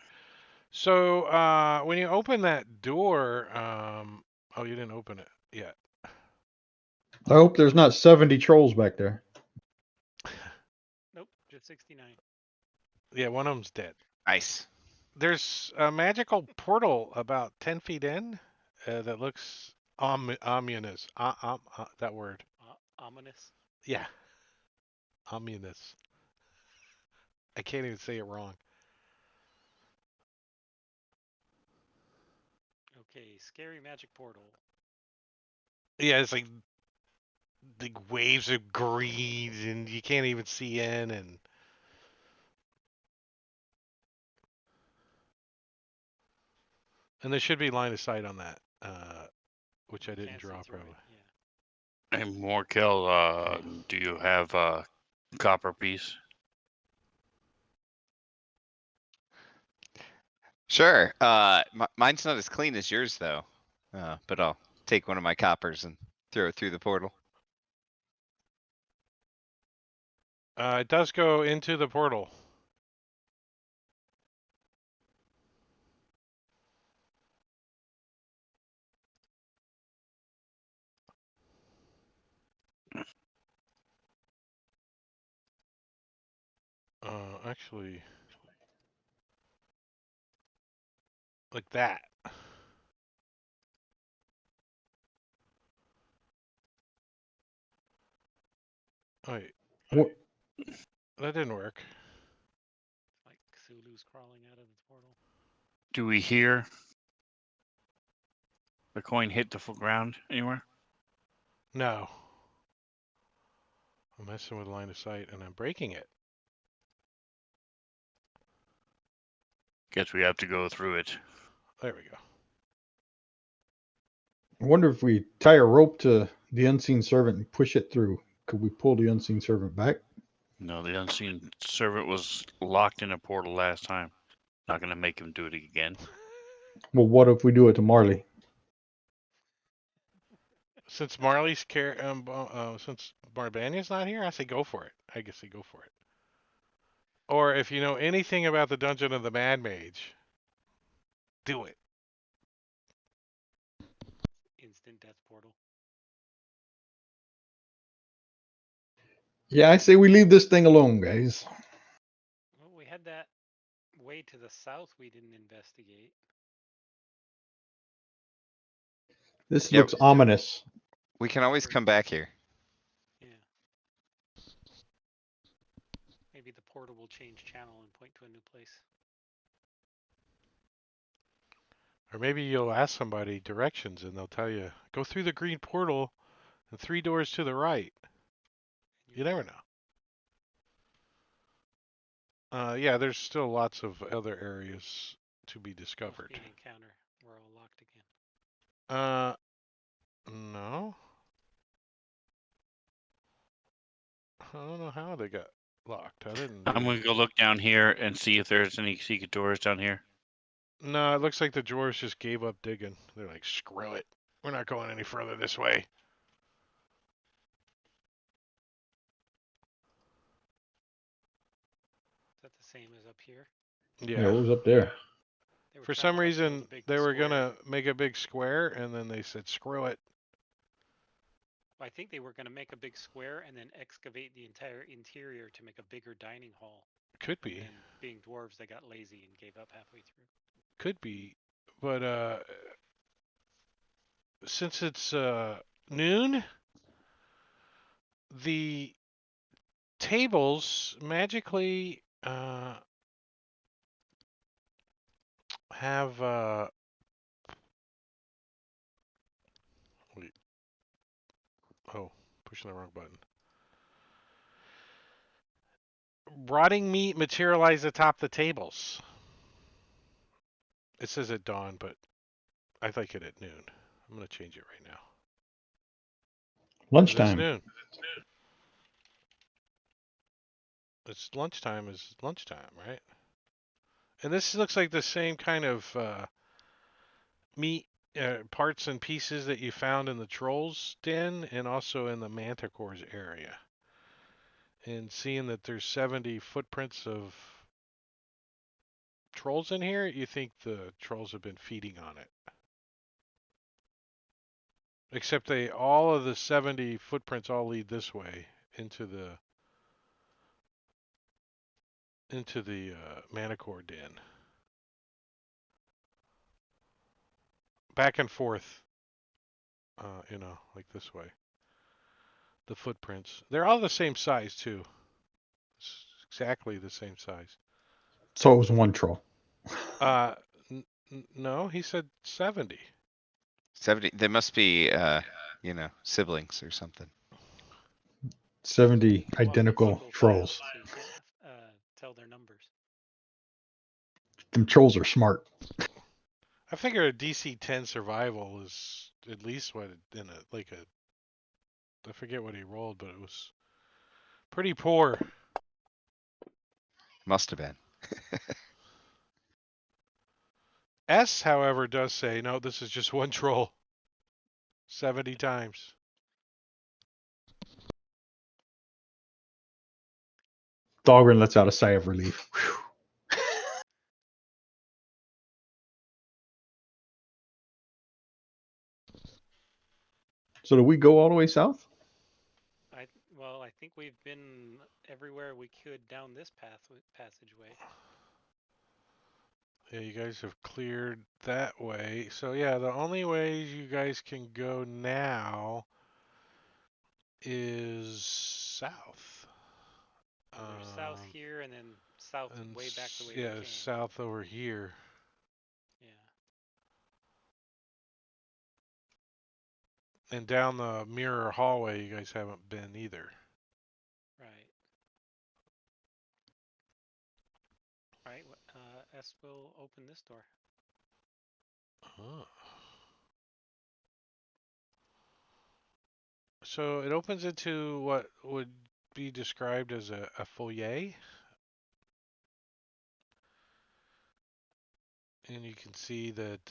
So when you open that door, oh, you didn't open it yet. I hope there's not 70 trolls back there. Nope, just 69. Yeah, one of them's dead. Nice. There's a magical portal about 10 feet in that looks ominous. That word. Ominous. Yeah, ominous. I can't even say it wrong. Okay, scary magic portal. Yeah, it's like the waves of green and you can't even see in and there should be line of sight on that, which I You didn't can't see draw through probably. it. Yeah. And Morkel, do you have a copper piece? Sure. Mine's not as clean as yours though. But I'll take one of my coppers and throw it through the portal. It does go into the portal. Actually, like that. Oh, wait, What? that didn't work. It's like Cthulhu's crawling out of the portal. Do we hear the coin hit the ground anywhere? No. I'm messing with line of sight and I'm breaking it. Guess we have to go through it. There we go. I wonder if we tie a rope to the unseen servant and push it through. Could we pull the unseen servant back? No, the unseen servant was locked in a portal last time. Not gonna make him do it again. Well, what if we do it to Marley? Since since Barbanian's not here, I say go for it. I guess say go for it. Or if you know anything about the Dungeon of the Mad Mage, do it. Instant death portal. Yeah, I say we leave this thing alone, guys. Well, we had that way to the south we didn't investigate. This Yep. looks ominous. We can always come back here. Yeah. Maybe the portal will change channel and point to a new place. Or maybe you'll ask somebody directions and they'll tell you, go through the green portal and 3 doors to the right. And You never know. Yeah, there's still lots of other areas to be Must discovered. be an encounter. We're all locked again. Uh, no. I don't know how they got locked. I didn't do I'm gonna go look down here and see if there's any secret doors down here. No, it looks like the drawers just gave up digging. They're like, screw it. We're not going any further this way. Is that the same as up here? Yeah, Yeah. what was up there? They were For trying some to build reason, a big they were going square. to make a big square, and then they said, screw it. I think they were going to make a big square and then excavate the entire interior to make a bigger dining hall. Could And be. then, being dwarves, they got lazy and gave up halfway through. Could be. But since it's noon, the tables magically have wait, oh, pushing the wrong button. Rotting meat materialized atop the tables. It says at dawn, but I like it at noon. I'm gonna change it right now. It is Lunchtime. noon. It's lunchtime is lunchtime, right? And this looks like the same kind of meat parts and pieces that you found in the trolls den and also in the manticore's area. And seeing that there's 70 footprints of trolls in here, you think the trolls have been feeding on it. Except all of the 70 footprints all lead this way into the Manicore den. Back and forth, like this way. The footprints. They're all the same size too. It's exactly the same size. So it was one troll. Uh, no, he said 70. 70. They must be, siblings or something. 70 Well, they're identical single trolls. files, so you can't tell their numbers. Them trolls are smart. I figure a DC 10 survival is at least what in a like a I forget what he rolled, but it was pretty poor. Must have been. S, however, does say no. This is just one troll. 70 times. Dahlgren lets out a sigh of relief. Whew. So do we go all the way south? I think we've been everywhere we could down this passageway. Yeah, you guys have cleared that way. So yeah, the only way you guys can go now is south. So there's south here and then south And way back the way we yeah, came. south over here. Yeah. And down the mirror hallway, you guys haven't been either. Right. Right. S will open this door. Oh. So it opens into what would be described as a foyer. And you can see that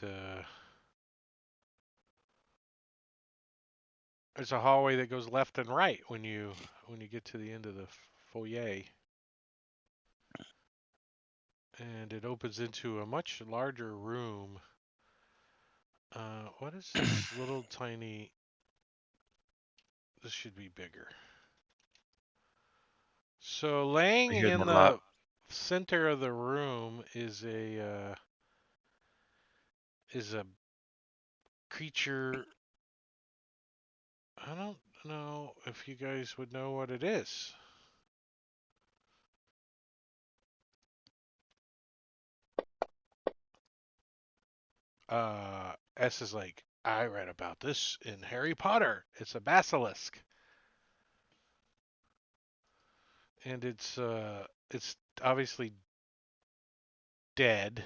there's a hallway that goes left and right when you get to the end of the foyer. And it opens into a much larger room. What is this little tiny? This should be bigger. So laying I hear in that a lot. the center of the room is a creature. I don't know if you guys would know what it is. S is like, I read about this in Harry Potter. It's a basilisk. And it's obviously dead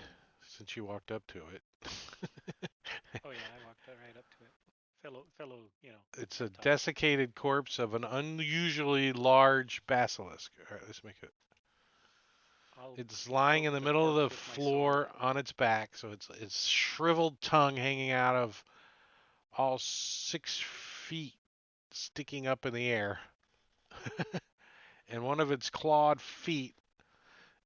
since you walked up to it. Oh yeah, I walked right up to it. Fellow, It's a reptile. desiccated corpse of an unusually large basilisk. All right, let's make it. I'll It's lying in poke the the middle of the corpse with my sword. floor on its back, so its shriveled tongue hanging out of all 6 feet, sticking up in the air, and one of its clawed feet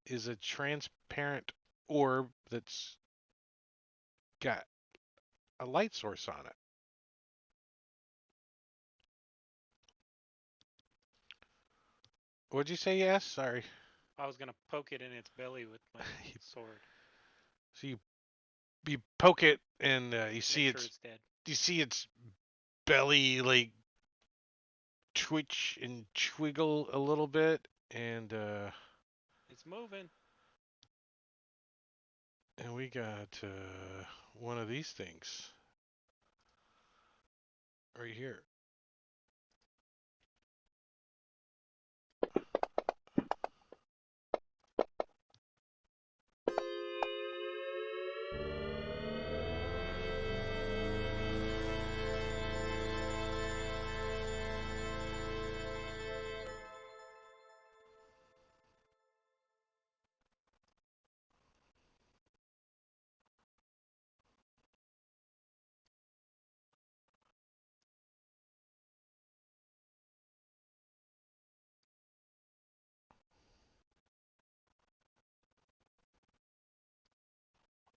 is a transparent orb that's got a light source on it. What'd you say? Yes. Sorry. I was gonna poke it in its belly with my sword. So you poke it and Make sure it's dead. you see its belly like twitch and twiggle a little bit, and It's moving. we got one of these things right here.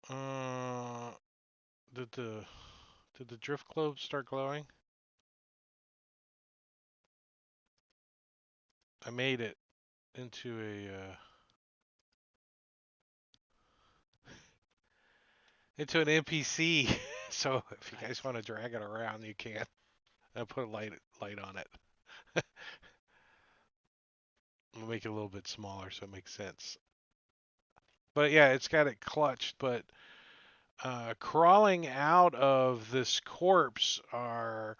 Uh, did the drift globe start glowing? I made it into an NPC. So if you guys Nice. want to drag it around, you can. I put a light on it. I'll make it a little bit smaller so it makes sense. But yeah, it's got it clutched. But crawling out of this corpse are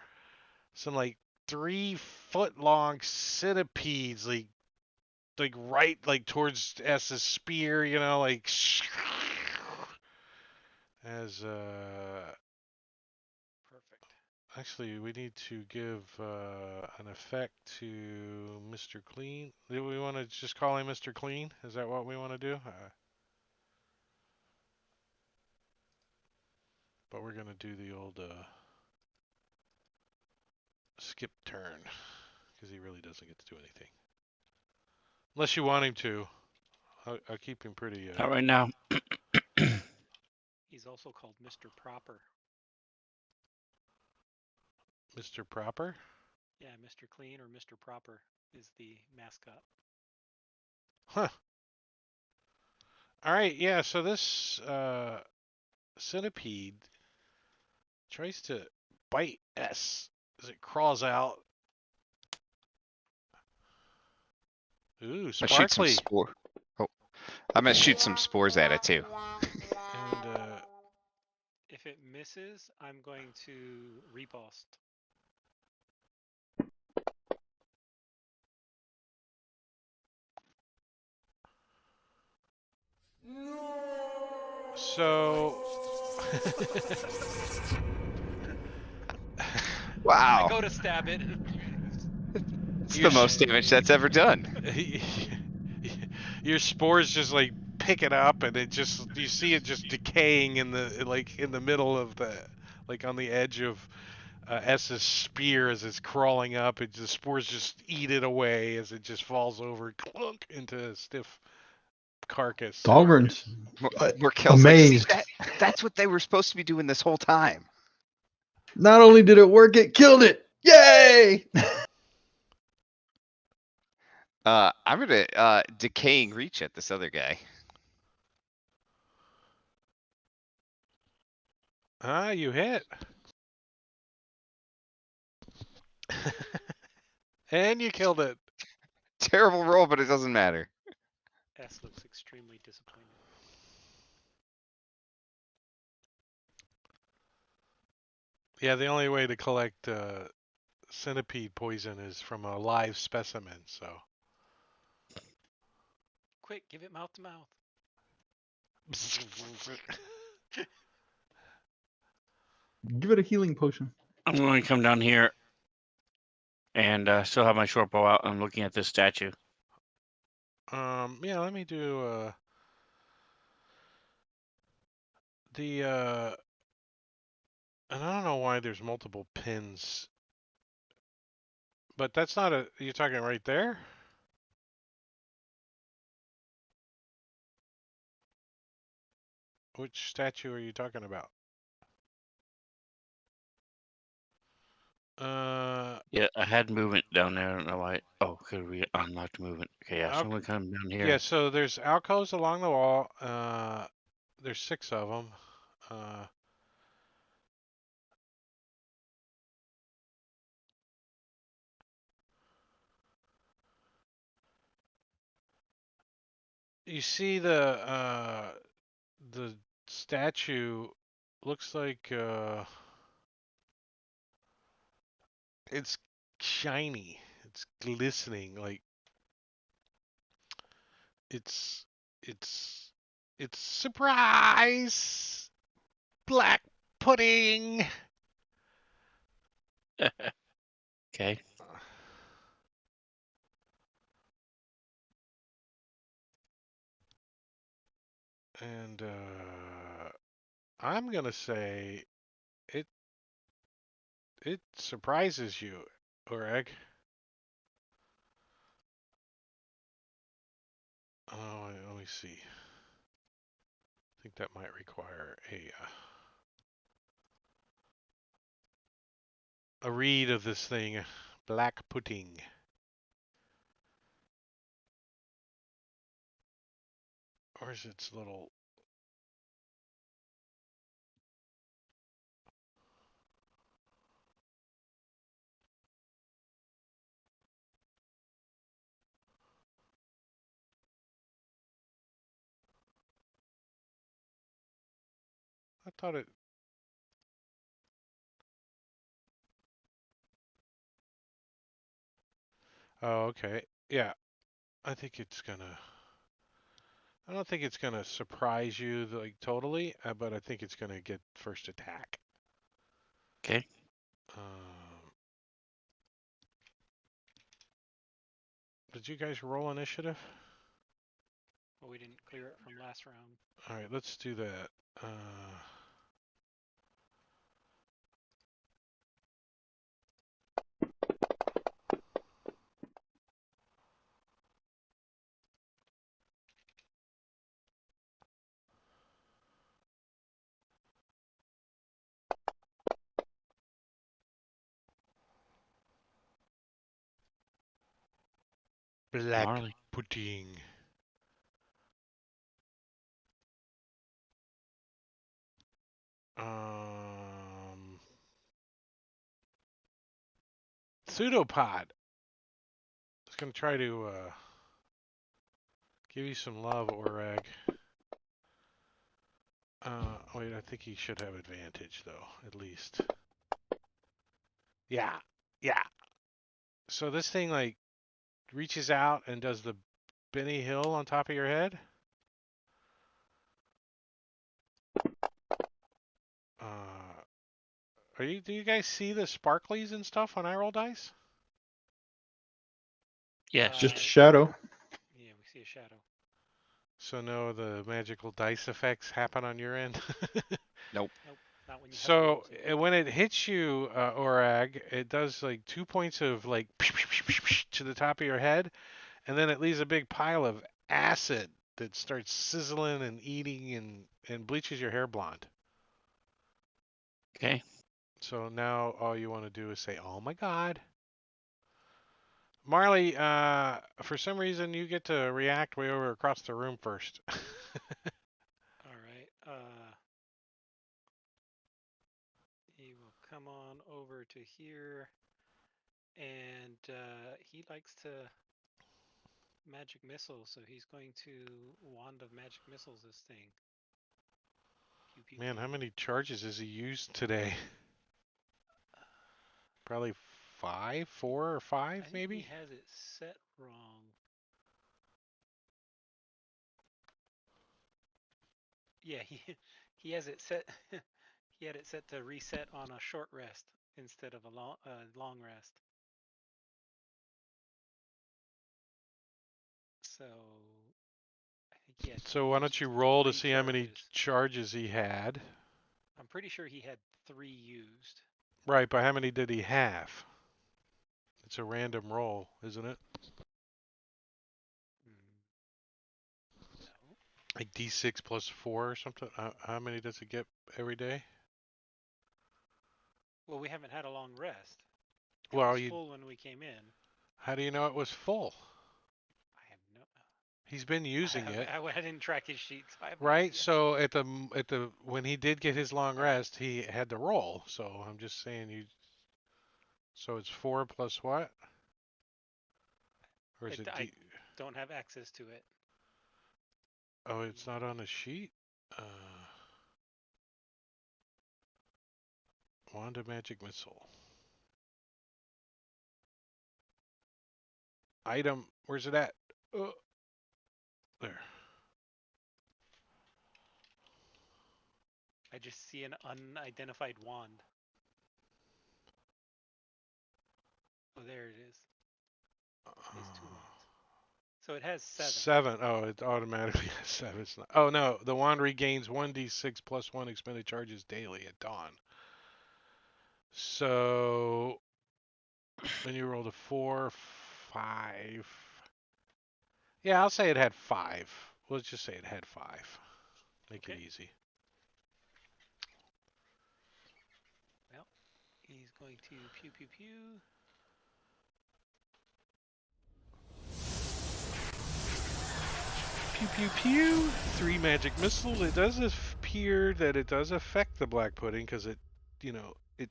some like 3 foot long centipedes, like right like towards S's spear, like as Perfect. actually we need to give an effect to Mr. Clean. Do we want to just call him Mr. Clean? Is that what we want to do? But we're gonna do the old skip turn because he really doesn't get to do anything unless you want him to. I'll keep him pretty. Not right now. He's also called Mr. Proper. Mr. Proper. Yeah, Mr. Clean or Mr. Proper is the mascot. Huh. All right. Yeah. So this centipede tries to bite S as it crawls out. Ooh, I shoot some sparkly. spore. Oh, I'm gonna shoot some spores at it too. And If it misses, I'm going to riposte. so I Wow, go to stab it. it's your the most damage that's ever done. your spores just like pick it up, and you see it just decaying in the middle of like on the edge of S's spear as it's crawling up. The spores just eat it away as it just falls over, clunk into a stiff carcass. Dahlgren's Morkel's like, see amazed. that? That's what they were supposed to be doing this whole time. Not only did it work, it killed it. Yay! I'm gonna decaying reach at this other guy. Ah, you hit. And you killed it. Terrible roll, but it doesn't matter. S looks extremely disappointed. Yeah, the only way to collect centipede poison is from a live specimen, so. Quick, give it mouth to mouth. Give it a healing potion. I'm going to come down here and still have my short bow out. I'm looking at this statue. Yeah, let me do the and I don't know why there's multiple pins, but that's not a. You're talking right there. Which statue are you talking about? Yeah, I had movement down there. I don't know why. Oh, could we unlock movement? Okay, yeah. So I'm Okay. going to come down here. Yeah, so there's alcoves along the wall. There's 6 of them. You see the statue looks like it's shiny. It's glistening like it's it's it's surprise black pudding. Okay. And I'm gonna say it it surprises you, Oreg. Oh, let me see. I think that might require a read of this thing. Black pudding. Where's its little? I thought it. Oh, okay. Yeah, I think it's gonna. I don't think it's gonna surprise you like totally, but I think it's gonna get first attack. Okay. Um, did you guys roll initiative? Well, we didn't clear it from last round. All right, let's do that. Black Marley. pudding. Um, pseudopod. It's gonna try to give you some love, Orag. Wait, I think he should have advantage though, at least. Yeah, yeah. So this thing like reaches out and does the Benny Hill on top of your head. Do you guys see the sparklies and stuff on I roll dice? Yes. Just a shadow. Yeah, we see a shadow. So no, the magical dice effects happen on your end. Nope. Nope, not when you have So wolves involved. when it hits you, Orag, it does like 2 points of like to the top of your head, and then it leaves a big pile of acid that starts sizzling and eating and bleaches your hair blonde. Okay. So now all you want to do is say, "Oh my God." Marley, for some reason you get to react way over across the room first. All right. He will come on over to here, and he likes to magic missile, so he's going to wand of magic missiles this thing. Pew pew Man, pew. how many charges has he used today? Probably 5, 4 or 5 I think maybe? he has it set wrong. Yeah, he has it set. He had it set to reset on a short rest instead of a long rest. So I think he had So why don't used you roll to 3 see how many charges. charges he had? I'm pretty sure he had 3 used. Right, but how many did he have? It's a random roll, isn't it? Mm, no. Like D6 plus 4 or something? How many does it get every day? Well, we haven't had a long rest. It Well, was you. full when we came in. How do you know it was full? I have no. He's been using it, I didn't track his sheet, so I have no right? idea. So at the when he did get his long All right. rest, he had to roll. So I'm just saying you. So it's 4 plus what? Or is it I D? don't have access to it. Oh, it's not on the sheet. Uh, Wand of Magic Missile. Item. Where's it at? There. I just see an unidentified wand. Oh, there it is. These 2 wands. So it has 7. 7. Oh, it automatically has 7. It's not. Oh no, the wand regains 1d6 plus 1 expended charges daily at dawn. So then you rolled a 4, 5. Yeah, I'll say it had 5. Let's just say it had 5. Make it Okay. easy. Well, he's going to pew pew pew. Pew pew pew. 3 magic missiles. It does appear that it does affect the black pudding because it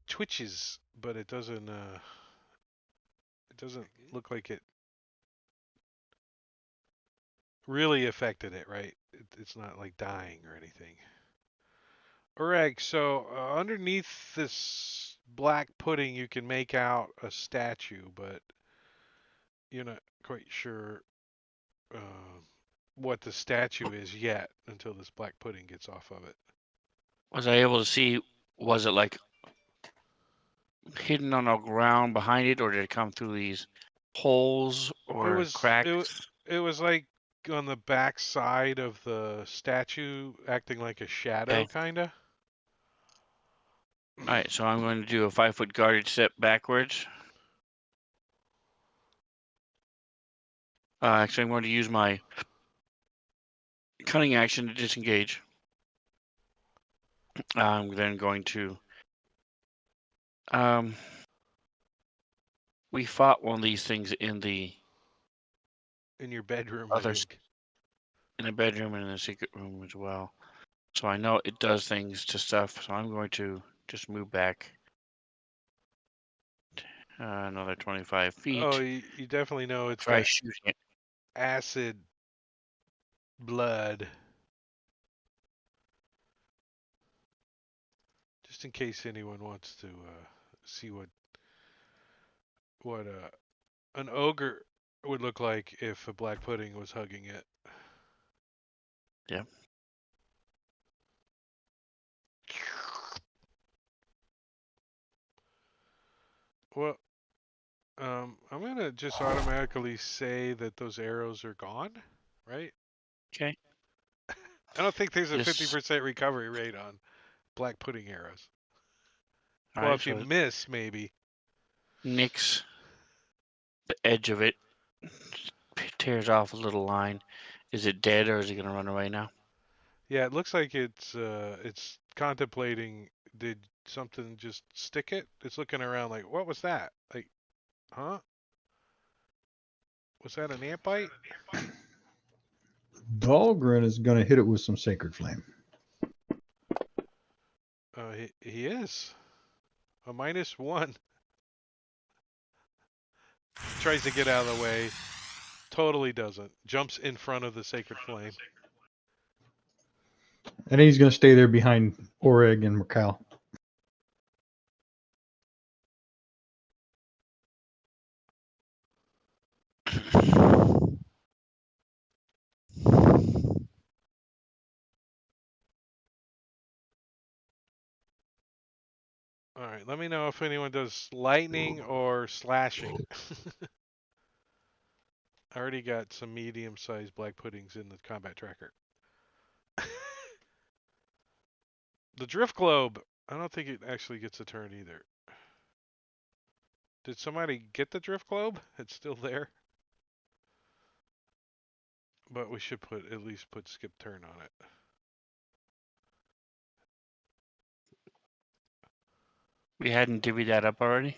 twitches, but it doesn't. It doesn't Very good. look like it really affected it, right? It's not like dying or anything. Alright, so underneath this black pudding, you can make out a statue, but you're not quite sure what the statue is yet until this black pudding gets off of it. Was I able to see? Was it like hidden on the ground behind it, or did it come through these holes It or was it cracks? it was like on the back side of the statue, acting like a shadow, Okay. kinda. All right. So I'm going to do a 5-foot guarded step backwards. Actually, I'm going to use my cunning action to disengage. I'm then going to. We fought one of these things in the In your bedroom, I other think. in the bedroom and in the secret room as well. So I know it does things to stuff. So I'm going to just move back another 25 Oh, feet. you definitely know it's Try got shooting it. acid blood. Just in case anyone wants to see what an ogre would look like if a black pudding was hugging it. Yeah. Well, I'm gonna just automatically say that those arrows are gone, right? Okay. I don't think there's a This. 50% recovery rate on black pudding arrows. All Well, right. if you So miss, maybe. nicks the edge of it, tears off a little line. Is it dead or is it going to run away now? Yeah, it looks like it's contemplating. Did something just stick it? It's looking around like, what was that? Like, huh? Was that an ant bite? Dahlgren is going to hit it with some sacred flame. He is a -1. Tries to get out of the way. Totally doesn't. Jumps in front of the sacred flame. And he's going to stay there behind Oreg and Macau. All right, let me know if anyone does lightning or slashing. I already got some medium-sized black puddings in the combat tracker. The drift globe. I don't think it actually gets a turn either. Did somebody get the drift globe? It's still there. But we should at least put skip turn on it. We hadn't divvied that up already.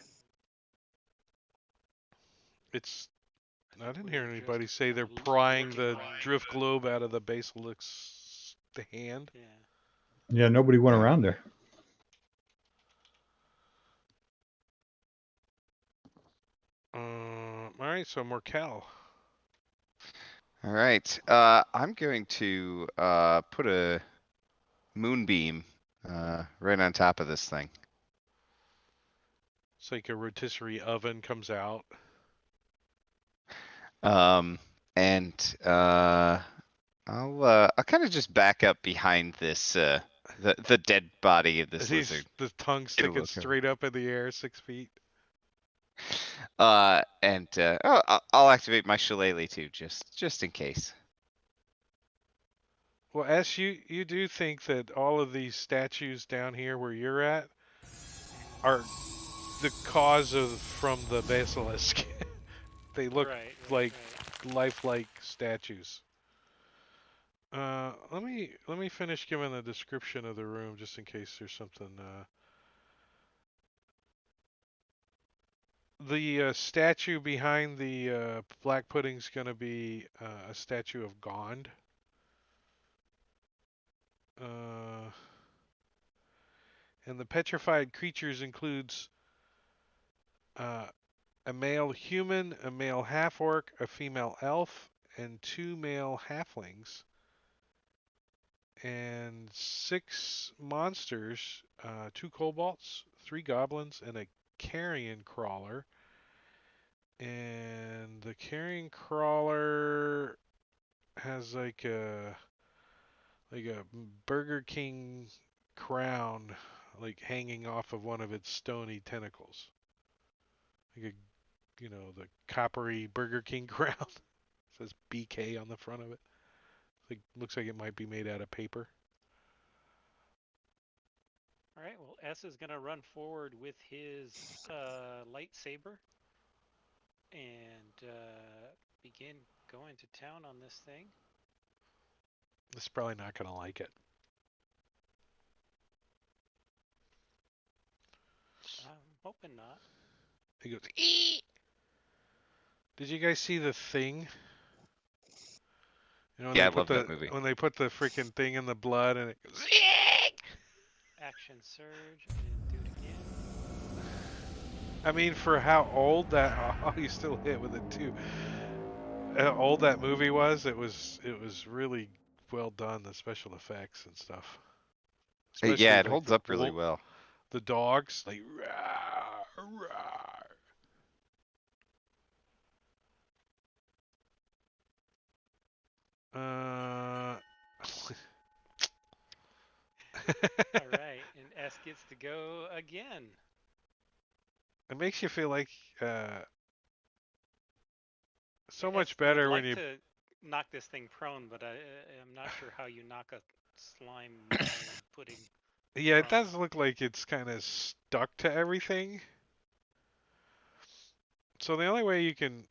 It's. I didn't We hear were anybody just say they're kinda prying looking the around. drift globe out of the basilic's hand. Yeah. Yeah, nobody went around there. All right, so Morkel. All right. I'm going to put a moonbeam right on top of this thing. It's like a rotisserie oven comes out. And I'll kind of just back up behind this the dead body of this lizard. The tongue Get a sticking little cover. straight up in the air, 6 feet. I'll activate my shillelagh too, just in case. Well, S, you do think that all of these statues down here where you're at are the cause of from the basilisk. They look Right. like lifelike statues. Let me finish giving the description of the room just in case there's something. The statue behind the black pudding's gonna be a statue of Gond. Uh, and the petrified creatures includes uh, a male human, a male half-orc, a female elf, and 2 male halflings. And 6 monsters, 2 kobolds, 3 goblins, and a carrion crawler. And the carrion crawler has like a Burger King crown like hanging off of one of its stony tentacles. Like the coppery Burger King crown. It says BK on the front of it. Like looks like it might be made out of paper. All right. Well, S is gonna run forward with his lightsaber and begin going to town on this thing. It's probably not gonna like it. I'm hoping not. It goes. Eee! Did you guys see the thing? When Yeah, they I put love that movie. the freaking thing in the blood and it goes. Action surge and do it again. I mean, for how old that, oh, you still hit with it too. How old that movie was, it was really well done, the special effects and stuff. Yeah, Especially it like holds up really well. the dogs, like rawr, rawr. Uh, All right, and S gets to go again. it makes you feel like so S much would better when like you. to knock this thing prone, but I'm not sure how you knock a slime mold pudding. Yeah, it prone. does look like it's kind of stuck to everything. So the only way you can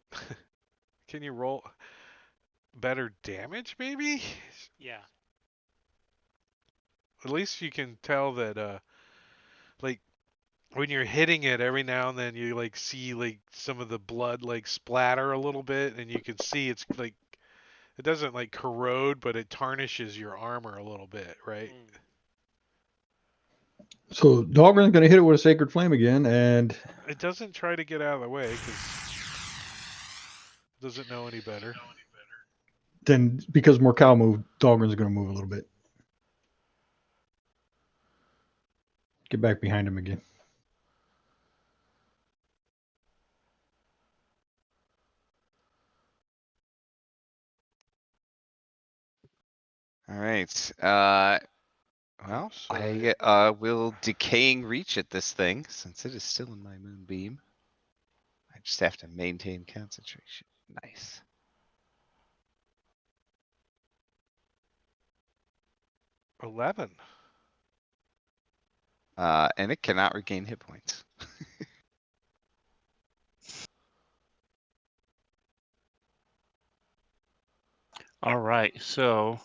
you roll better damage maybe? Yeah. At least you can tell that like when you're hitting it every now and then you like see like some of the blood like splatter a little bit and you can see it's like it doesn't like corrode but it tarnishes your armor a little bit, right? Mm. So Dahlgren's going to hit it with a sacred flame again, and It doesn't try to get out of the way because it doesn't know any better. then because Morcal moved, Dahlgren's going to move a little bit. Get back behind him again. All right. Well, So I will decaying reach at this thing since it is still in my moonbeam. I just have to maintain concentration. Nice. 11. And it cannot regain hit points. All right, so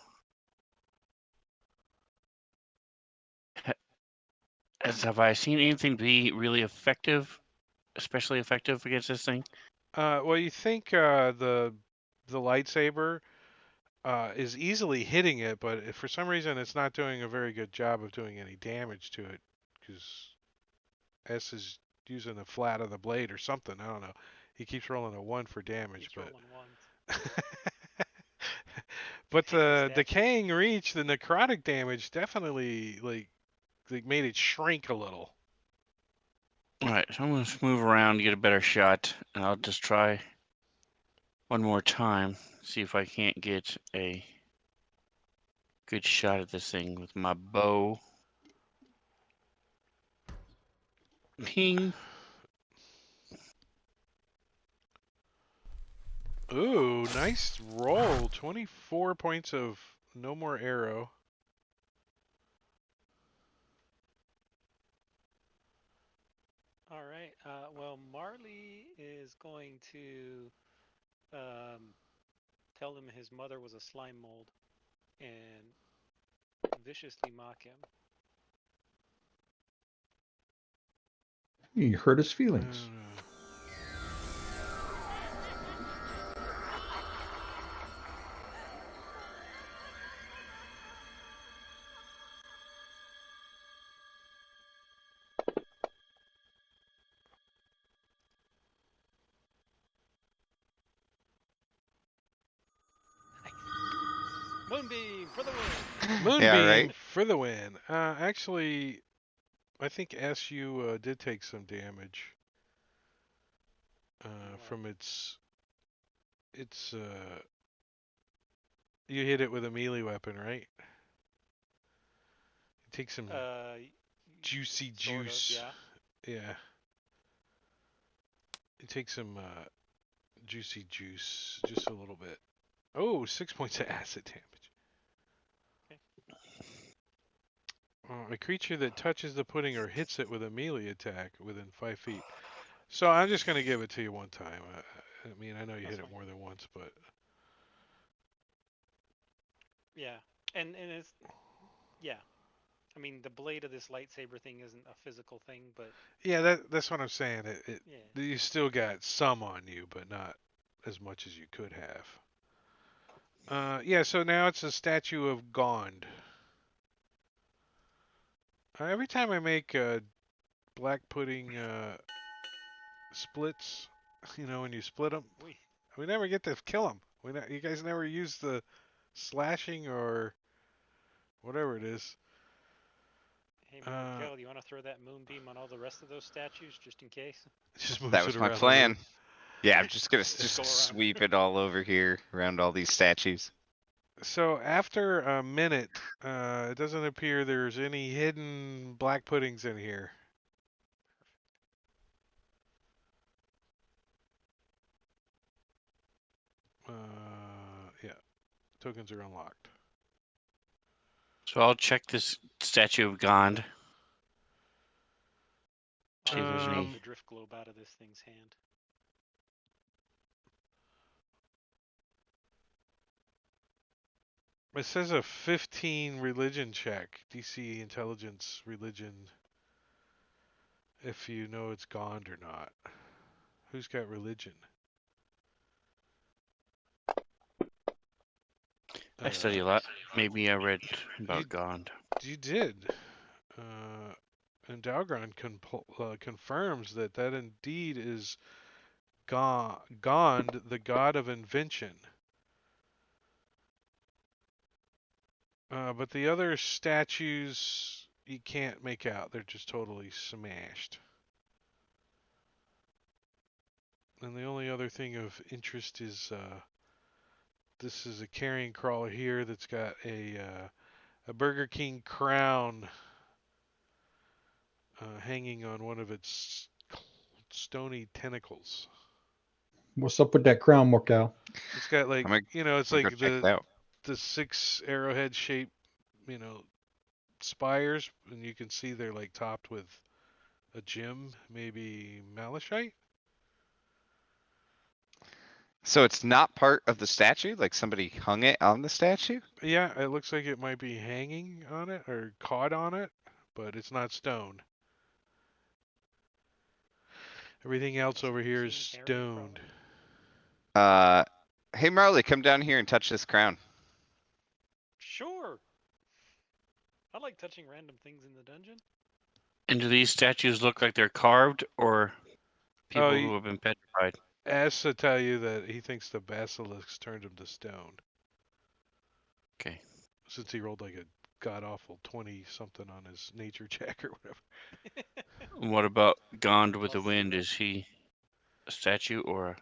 have I seen anything be really effective, especially effective against this thing? Well, you think the lightsaber is easily hitting it, but if for some reason it's not doing a very good job of doing any damage to it, because S is using the flat of the blade or something. I don't know. He keeps rolling a 1 for damage, Keeps but rolling ones. but Hitting the statues. decaying reach, the necrotic damage definitely like made it shrink a little. All right, so I'm going to move around, get a better shot, and I'll just try one more time, see if I can't get a good shot at this thing with my bow. Ping. Ooh, nice roll. 24 points of no more arrow. All right. Well, Marley is going to tell him his mother was a slime mold and viciously mock him. You hurt his I feelings. don't know. Moonbeam for the win. Yeah, right. Moonbeam for the win. Actually, I think SU did take some damage What? from its. You hit it with a melee weapon, right? You take some juicy Sort of, juice. yeah. Yeah. You take some juicy juice, just a little bit. Oh, 6 points of acid damage. Okay. A creature that touches the pudding or hits it with a melee attack within 5 feet. So I'm just going to give it to you one time. I mean, I know you That's hit it fine. more than once, but Yeah, and it's yeah. I mean, the blade of this lightsaber thing isn't a physical thing, but yeah, that's what I'm saying. yeah. You still got some on you, but not as much as you could have. Yeah, so now it's a statue of Gond. Every time I make black pudding splits, when you split them, we never get to kill them. You guys never use the slashing or whatever it is. Hey, Mirakel, do you want to throw that moonbeam on all the rest of those statues just in case? Just That moves it was my around the room. plan. Yeah, I'm just gonna Just just go around. sweep it all over here around all these statues. So after a minute, it doesn't appear there's any hidden black puddings in here. Yeah, tokens are unlocked. So I'll check this statue of Gond. See if there's I'll any. the drift globe out of this thing's hand. It says a 15 religion check, DC intelligence religion, if you know it's Gond or not. Who's got religion? I study a lot. Maybe I read about You Gond. you did. And Dalgron confirms that indeed is Gond, the god of invention. But the other statues you can't make out. They're just totally smashed. And the only other thing of interest is this is a carrion crawler here that's got a a Burger King crown hanging on one of its stony tentacles. What's up with that crown, Morcal? It's got like, I'm gonna, it's I'm gonna go like check it out. the 6 arrowhead shaped, spires, and you can see they're like topped with a gem, maybe malachite. So it's not part of the statue? Like somebody hung it on the statue? Yeah, it looks like it might be hanging on it or caught on it, but it's not stone. Everything else over here is King Harry, stoned. probably. Hey Marley, come down here and touch this crown. Sure. I like touching random things in the dungeon. And do these statues look like they're carved or people Oh, who have been petrified? Ash to tell you that he thinks the basilisk turned him to stone. Okay. Since he rolled like a god awful 20 something on his nature check or whatever. What about Gond with the Plus Wind? 0. Is he a statue or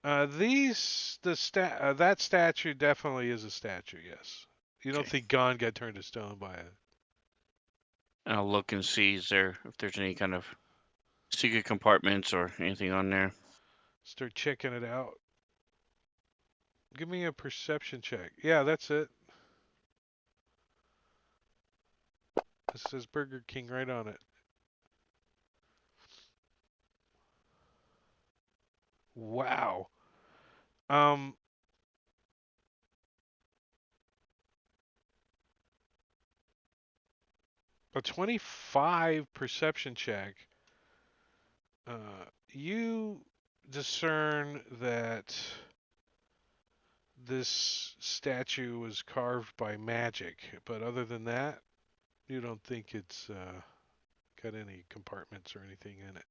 That statue definitely is a statue, yes. You don't Okay. think Gon got turned to stone by it. And I'll look and see if there's any kind of secret compartments or anything on there. Start checking it out. Give me a perception check. Yeah, that's it. It says Burger King right on it. Wow. Um, a 25 perception check. You discern that this statue was carved by magic, but other than that, you don't think it's got any compartments or anything in it.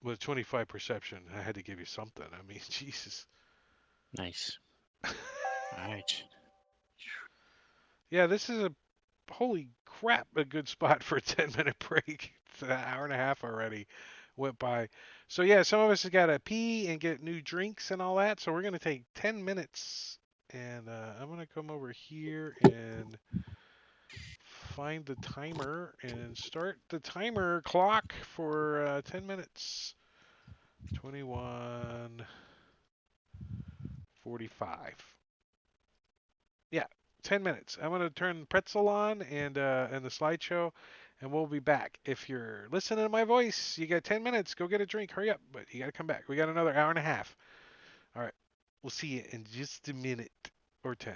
With 25 perception, I had to give you something. I mean, Jesus. Nice. All right. Yeah, this is holy crap, a good spot for a 10-minute break. It's an hour and a half already went by. So yeah, some of us have got to pee and get new drinks and all that. So we're going to take 10 minutes and I'm going to come over here and find the timer and start the timer clock for 10 minutes. 21:45. Yeah, 10 minutes. I'm gonna turn pretzel on and the slideshow, and we'll be back. If you're listening to my voice, you got 10 minutes. Go get a drink. Hurry up, but you gotta come back. We got another hour and a half. All right, we'll see you in just a minute or 10.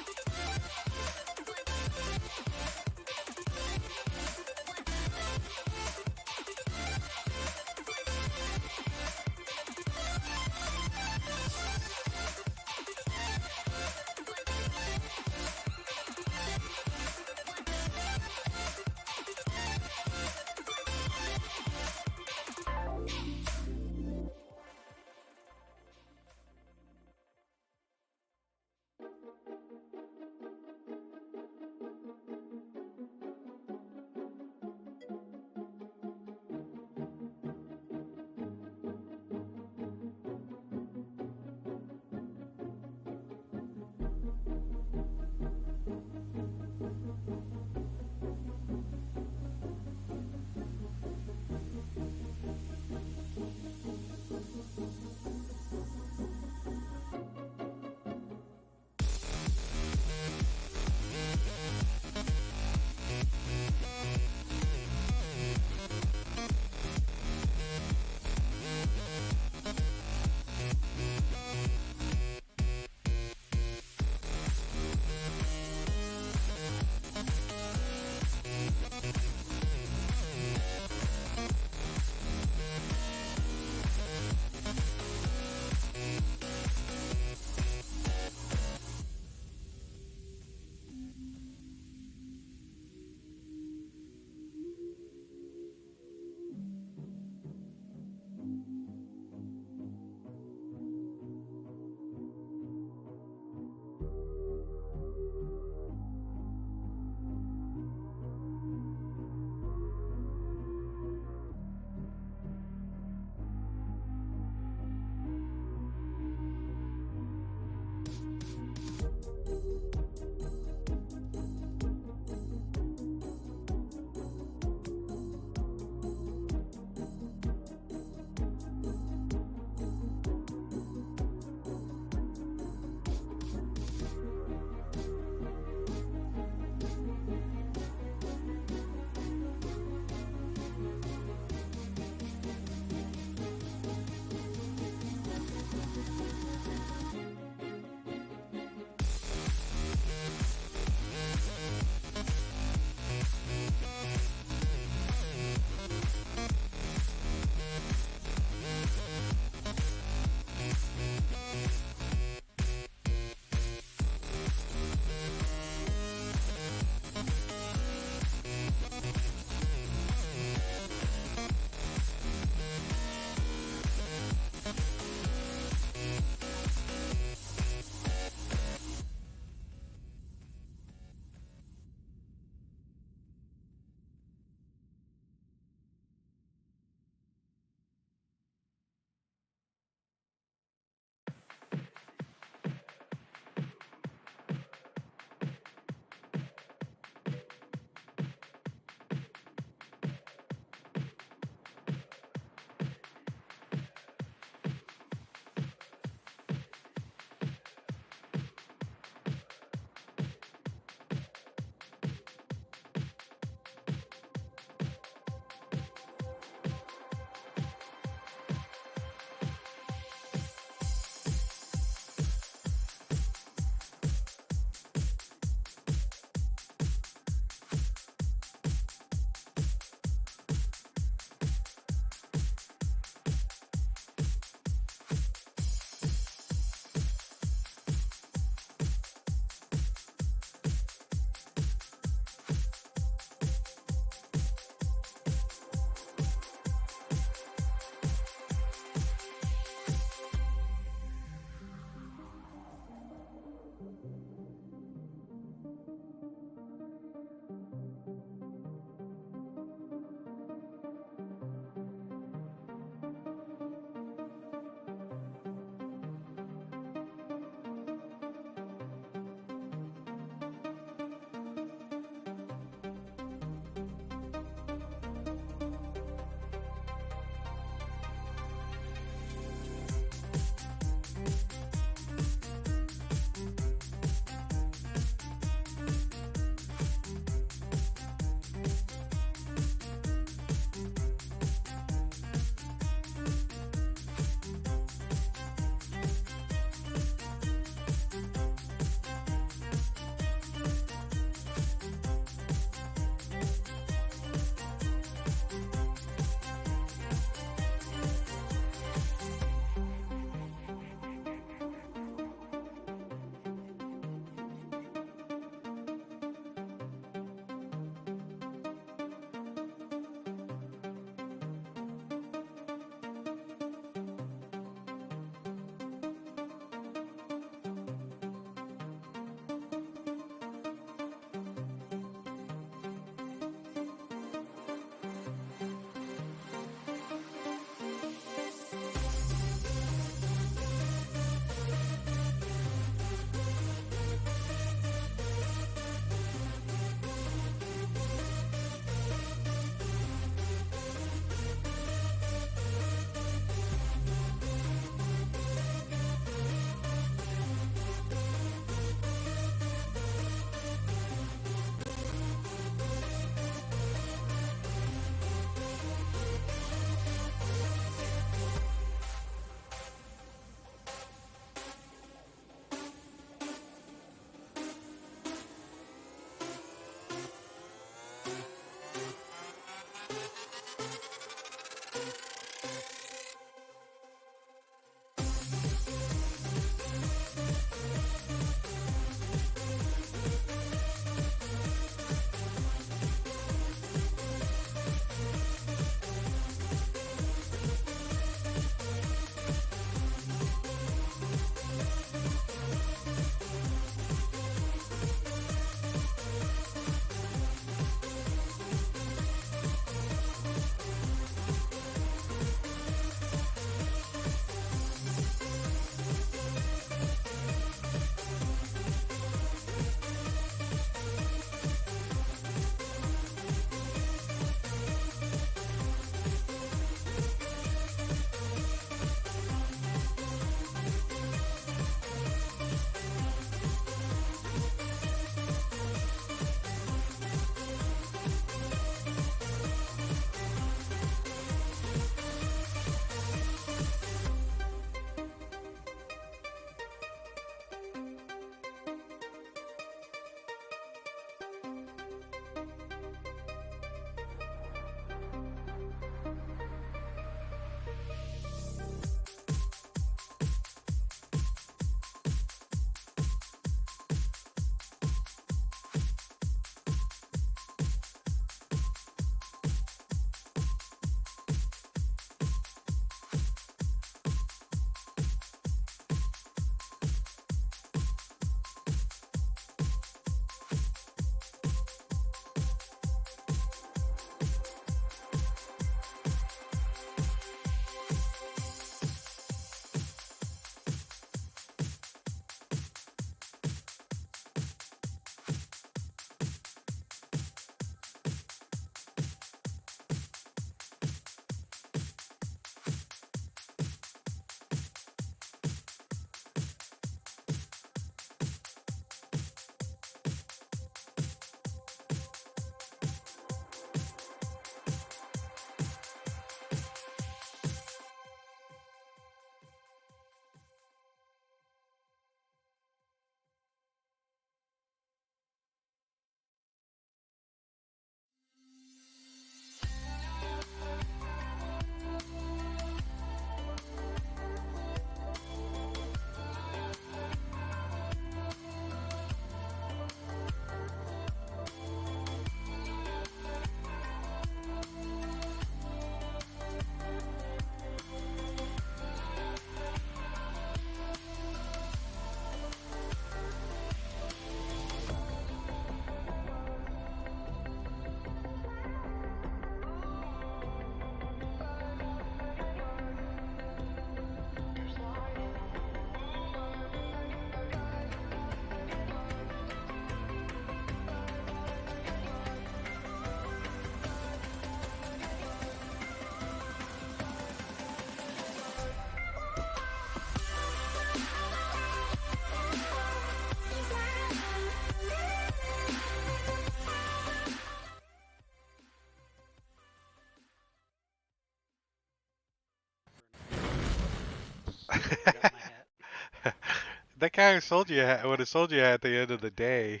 guy who sold you would have sold you at the end of the day.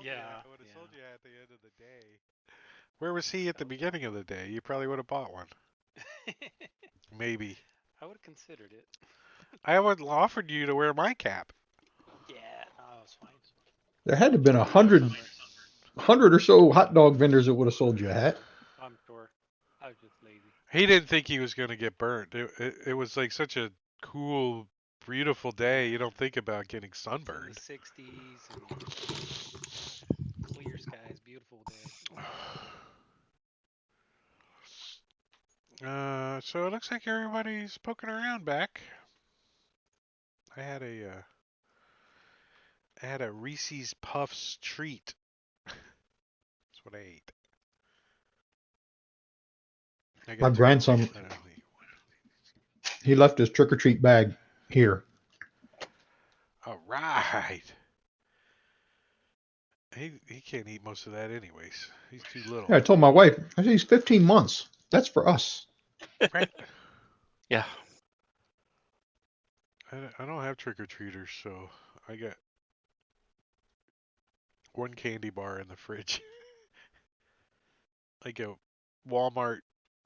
Yeah. Where was he at the beginning of the day? You probably would have bought one. Yeah. Maybe. I would have considered it. I would have offered you to wear my cap. Yeah, no, that was fine. There had to have been Maybe next summer. 100 or so hot dog vendors that would have sold you a hat. I'm sure. I was just lazy. He didn't think he was going to get burnt. It was like such a cool, beautiful day. You don't think about getting It's in the sunburned. 60s and clear skies, beautiful day. So it looks like everybody's poking around back. I had a Reese's Puffs treat. That's what I ate. I My got two. grandson, I don't know. he left his trick or treat bag here. All right. He can't eat most of that anyways. He's too little. Yeah, I told my wife, I said, he's 15 months. That's for us. Right. Yeah. I don't have trick or treaters, so I got one candy bar in the fridge. Like a Walmart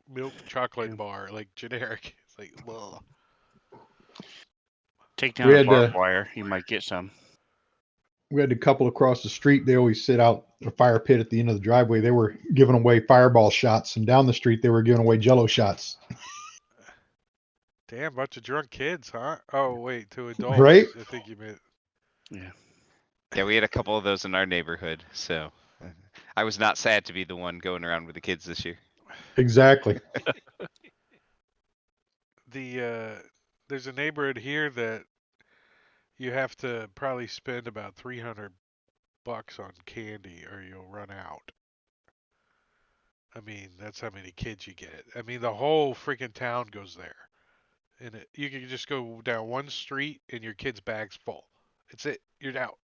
milk chocolate Yeah. bar, like generic. It's like, ugh. Take We down a had barbed wire. You might get some. we had a couple across the street. They always sit out a fire pit at the end of the driveway. They were giving away fireball shots, and down the street they were giving away Jello shots. Damn, bunch of drunk kids, huh? Oh wait, to adults. Right? I think you meant. Yeah. Yeah, we had a couple of those in our neighborhood, so I was not sad to be the one going around with the kids this year. Exactly. There's a neighborhood here that you have to probably spend about $300 on candy or you'll run out. I mean, that's how many kids you get. I mean, the whole freaking town goes there. And you can just go down one street and your kid's bag's full. It's it. You're out.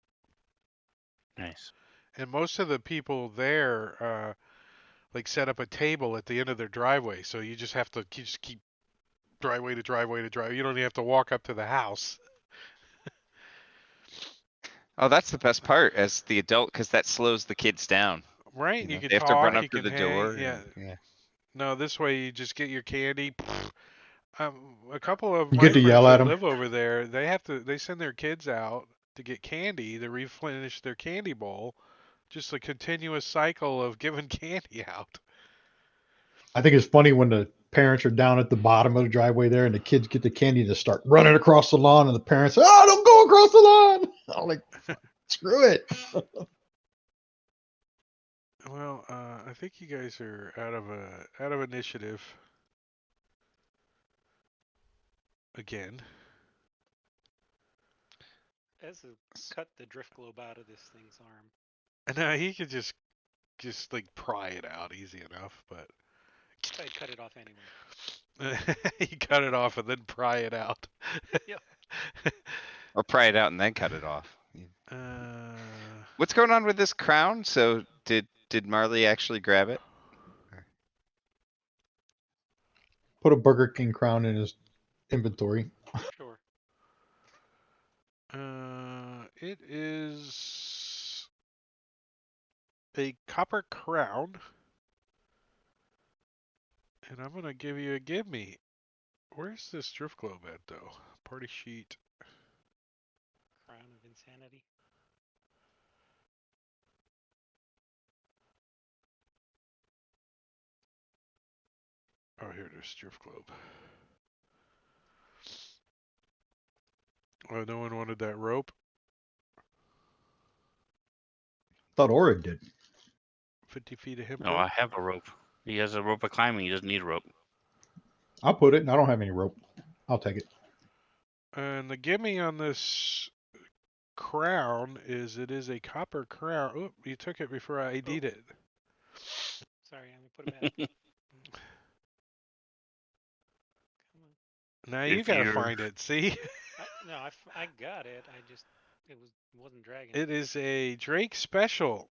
Nice. And most of the people there, like set up a table at the end of their driveway, so you just have to just keep driveway to driveway to driveway. You don't even have to walk up to the house, Oh, that's the best part as the adult, because that slows the kids down. right? You can They have to run talk, up you to can the hang. door. Yeah. Yeah. No, this way you just get your candy. A couple of You my get to friends yell at that them. live over there, they send their kids out to get candy to replenish their candy bowl. Just a continuous cycle of giving candy out. I think it's funny when the parents are down at the bottom of the driveway there and the kids get the candy to start running across the lawn and the parents say, oh, don't go across the lawn. I'm like, screw it. Well, I think you guys are out of initiative again. As a cut the drift globe out of this thing's arm. And now he could just like pry it out easy enough, but I'd cut it off anyway. he cut it off and then pry it out. Yep. Or pry it out and then cut it off. Yeah. uh, What's going on with this crown? So did Marley actually grab it? Put a Burger King crown in his inventory. Sure. it is a copper crown, and I'm gonna give you a gimme. Where's this drift globe at though? Party sheet. Crown of insanity. Oh, here it is, drift globe. Oh, no one wanted that rope. Thought Aura did. 50 feet of hemp No, rope. I have a rope. He has a rope of climbing. He doesn't need a rope. I'll put it. I don't have any rope. I'll take it. And the gimme on this crown is it is a copper crown. Oh, you took it before I ID'd it. Sorry, I'm gonna put it back. Come on. Now you If gotta you're find it. See, No, I got it. I just wasn't dragging. it is a Drake special.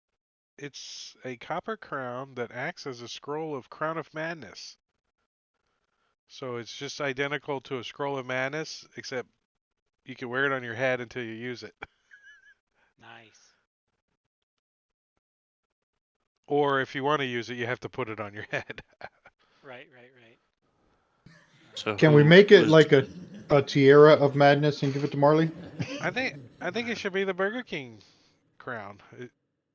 It's a copper crown that acts as a scroll of Crown of Madness. So it's just identical to a scroll of madness, except You can wear it on your head until you use it. Nice. Or if you want to use it, you have to put it on your head. Right. So Can we who make it was like a tiara of madness and give it to Marley? I think it should be the Burger King crown.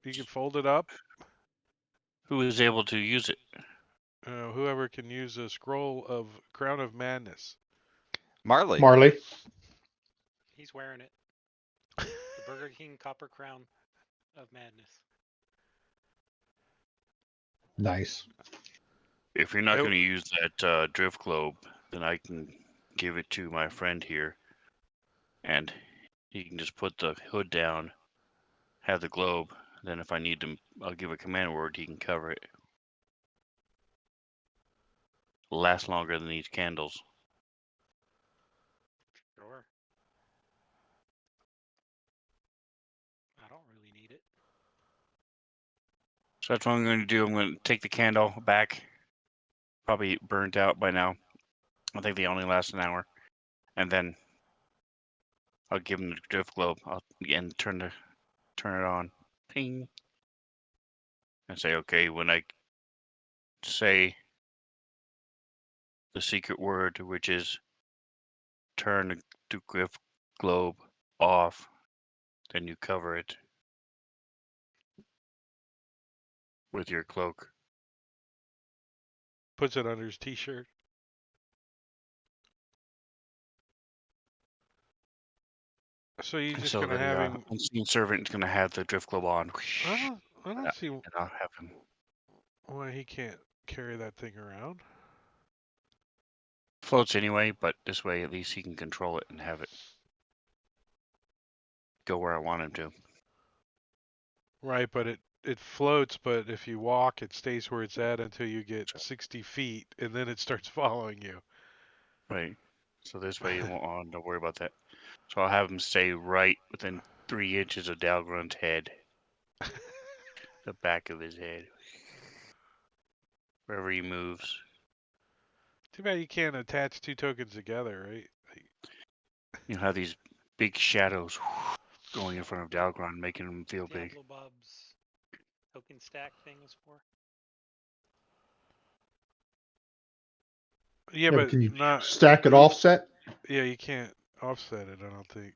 You can fold it up. who was able to use it? Whoever can use a scroll of Crown of Madness. Marley. Marley. He's wearing it. The Burger King Copper Crown of Madness. Nice. If you're not It- going to use that drift globe, then I can give it to my friend here, and he can just put the hood down, have the globe. Then if I need to, I'll give a command word. He can cover it. Last longer than these candles. Sure. I don't really need it. So that's what I'm going to do. I'm going to take the candle back. Probably burnt out by now. I think they only last an hour, and then I'll give him the drift globe. I'll again turn it on, ping, and say, okay, when I say the secret word, which is turn the drift globe off, then you cover it with your cloak. Puts it under his t-shirt. So you're just So gonna have the him. unseen servant is going to have the drift globe on, I don't see and I'll have him. why he can't carry that thing around. Floats anyway, but this way at least he can control it and have it go where I want him to. Right, but it floats. But if you walk, it stays where it's at until you get 60 feet, and then it starts following you. Right. So this way you won't don't worry about that. So I'll have him stay right within 3 inches of Dalgrun's head, the back of his head, wherever he moves. Too bad you can't attach two tokens together, right? You'll have these big shadows going in front of Dalgrun, making him feel big. Diablo Bob's token stack thing is for. Yeah, Yeah, but but can you not. stack it offset? Yeah, you can't offset it. I don't think.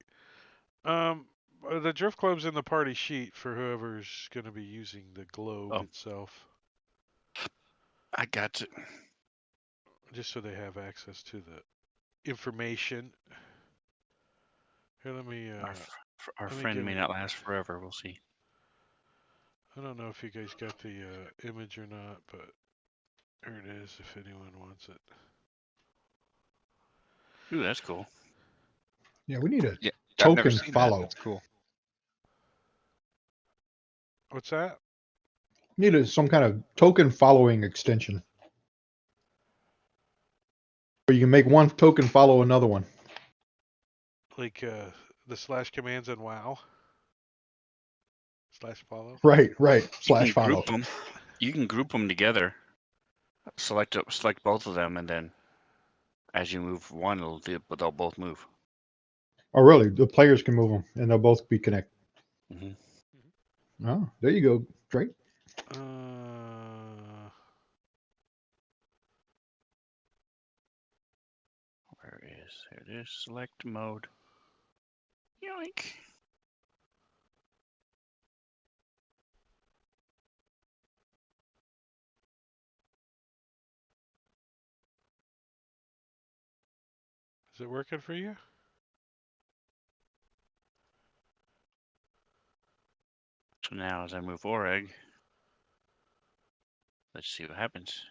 The drift globe's in the party sheet for whoever's going to be using the globe Oh, itself, I got it. just so they have access to the information. Here, Our let me friend get may it. not last forever. We'll see. I don't know if you guys got the image or not, but here it is. If anyone wants it. Ooh, that's cool. Yeah, we need a Yeah, I've never token seen that. follow. That's cool. What's that? Need some kind of token following extension. Where you can make one token follow another one. Like the slash commands in WoW. Slash follow. Right. You Slash can follow. group them. You can group them together. Select both of them, and then as you move one, they'll both move. Oh, really? The players can move them, and they'll both be connected. Hmm. Oh, there you go, Drake. Where there it is. Select mode. Yoink. Is it working for you? So now as I move Oreg, let's see what happens.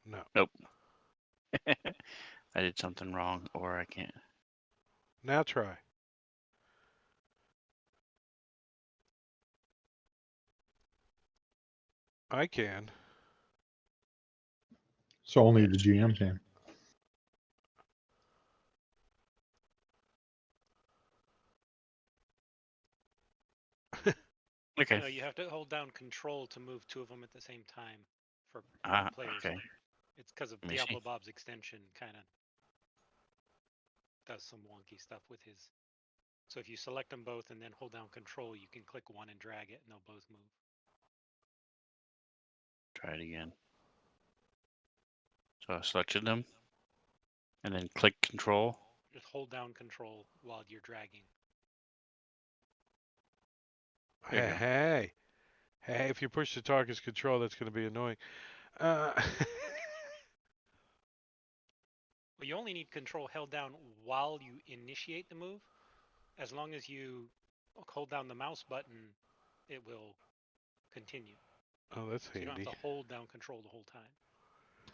No. Nope. I did something wrong, or I can't. Now try. I can. So only Yes. the GM can. Okay. No, you have to hold down control to move two of them at the same time for Ah, players. okay. It's because of Let me see. Diablo Bob's extension kind of does some wonky stuff with his. So if you select them both and then hold down Control, you can click one and drag it, and they'll both move. Try it again. So I selected them, and then click Control. Just hold down Control while you're dragging. There you go. Hey, if you push the talk as control, that's going to be annoying. Well, you only need Control held down while you initiate the move. As long as you hold down the mouse button, it will continue. Oh, that's So you don't handy. have to hold down Control the whole time.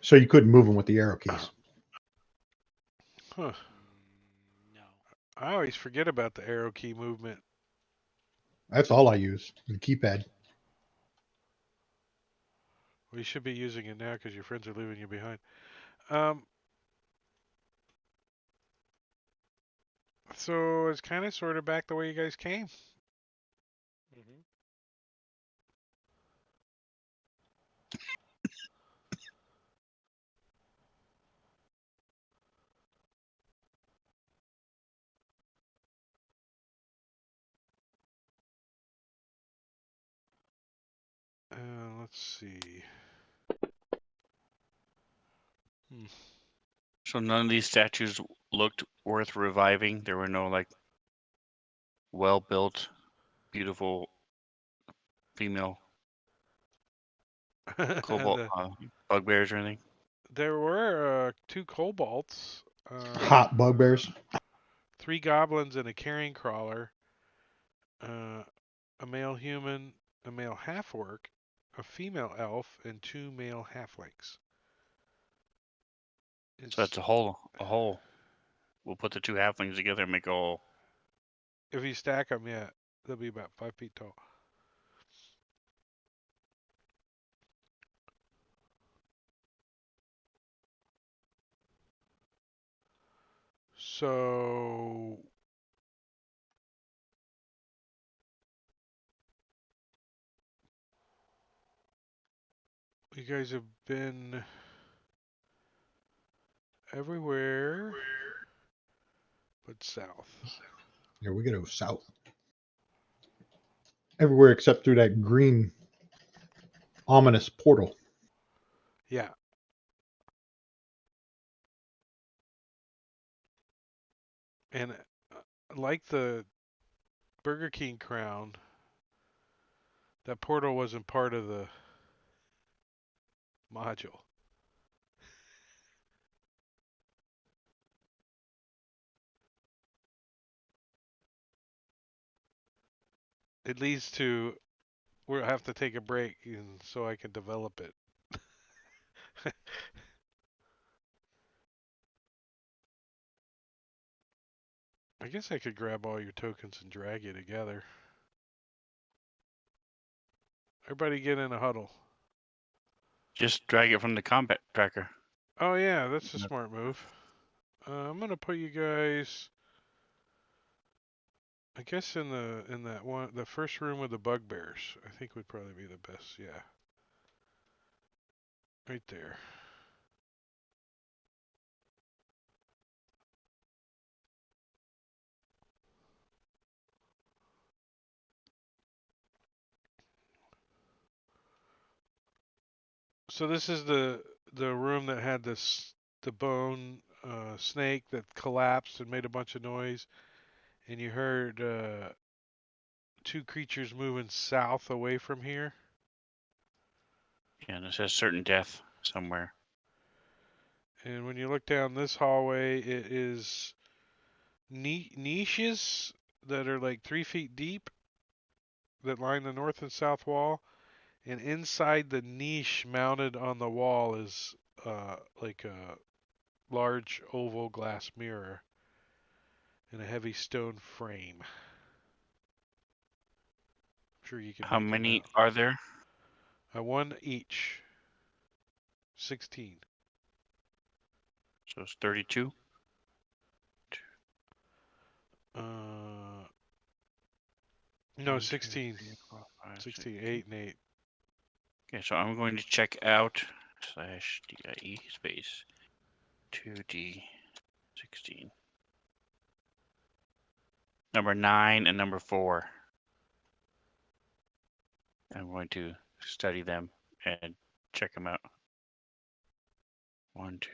So you couldn't move them with the arrow keys. Huh. No. I always forget about the arrow key movement. That's all I use, the keypad. Well, you should be using it now because your friends are leaving you behind. Um, so it's kind of sort of back the way you guys came. Mm-hmm. Let's see. Hmm. So none of these statues looked worth reviving. There were no like well-built, beautiful female cobalt The- bugbears or anything. there were 2 kobolds, Hot bugbears. 3 goblins, and a carrion crawler, uh, a male human, a male half-orc, a female elf, and 2 male halflings. So that's a whole. We'll put the two halflings together and make a whole. If you stack them, yeah, they'll be about 5 feet tall. So you guys have been everywhere but south. Yeah, we gotta go south. Everywhere except through that green ominous portal. Yeah. And like the Burger King crown, that portal wasn't part of the module. It leads to we'll have to take a break so I can develop it. I guess I could grab all your tokens and drag you together. Everybody get in a huddle. Just drag it from the combat tracker. Oh yeah, that's a smart move. I'm gonna put you guys, I guess, in that one, the first room with the bugbears. I think would probably be the best. Yeah, right there. So this is the room that had the bone snake that collapsed and made a bunch of noise, and you heard 2 creatures moving south away from here. Yeah, and it says certain death somewhere. And when you look down this hallway, it is niches that are like 3 feet deep that line the north and south wall. And inside the niche mounted on the wall is like a large oval glass mirror in a heavy stone frame. I'm sure you can How make them many out. are there? 1 each. 16. So it's 32. No, One, two, 16. three, four, five, six, 16. seven. 8 and 8. Okay, so I'm going to check out /DIE space 2D16. Number 9 and number 4. I'm going to study them and check them out. 1, 2.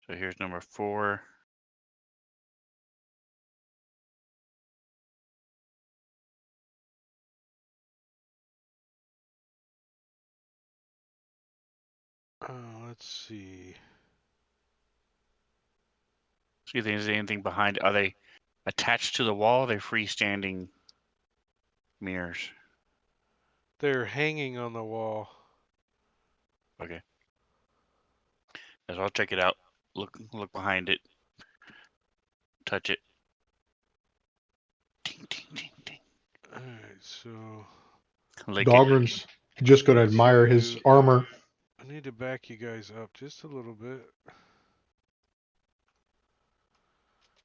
So here's number 4. Let's see. See if there's anything behind. Are they attached to the wall? Or are they freestanding mirrors? They're hanging on the wall. Okay. So I'll check it out. Look behind it. Touch it. Ding, ding, ding, ding. All right, so Lick it. Dahlgren's just going to admire his armor. I need to back you guys up just a little bit.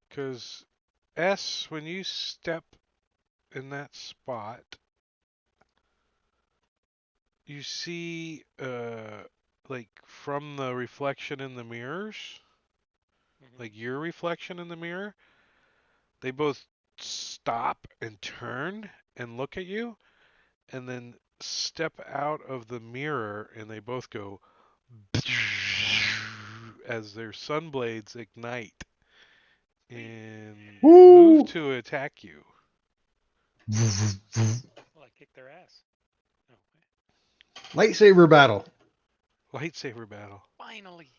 Because S, when you step in that spot, you see, like, from the reflection in the mirrors, like your reflection in the mirror, they both stop and turn and look at you, and then step out of the mirror, and they both go as their sun blades ignite and Woo! move to attack you. Well, I kicked their ass. Oh, Lightsaber battle. Lightsaber battle. finally.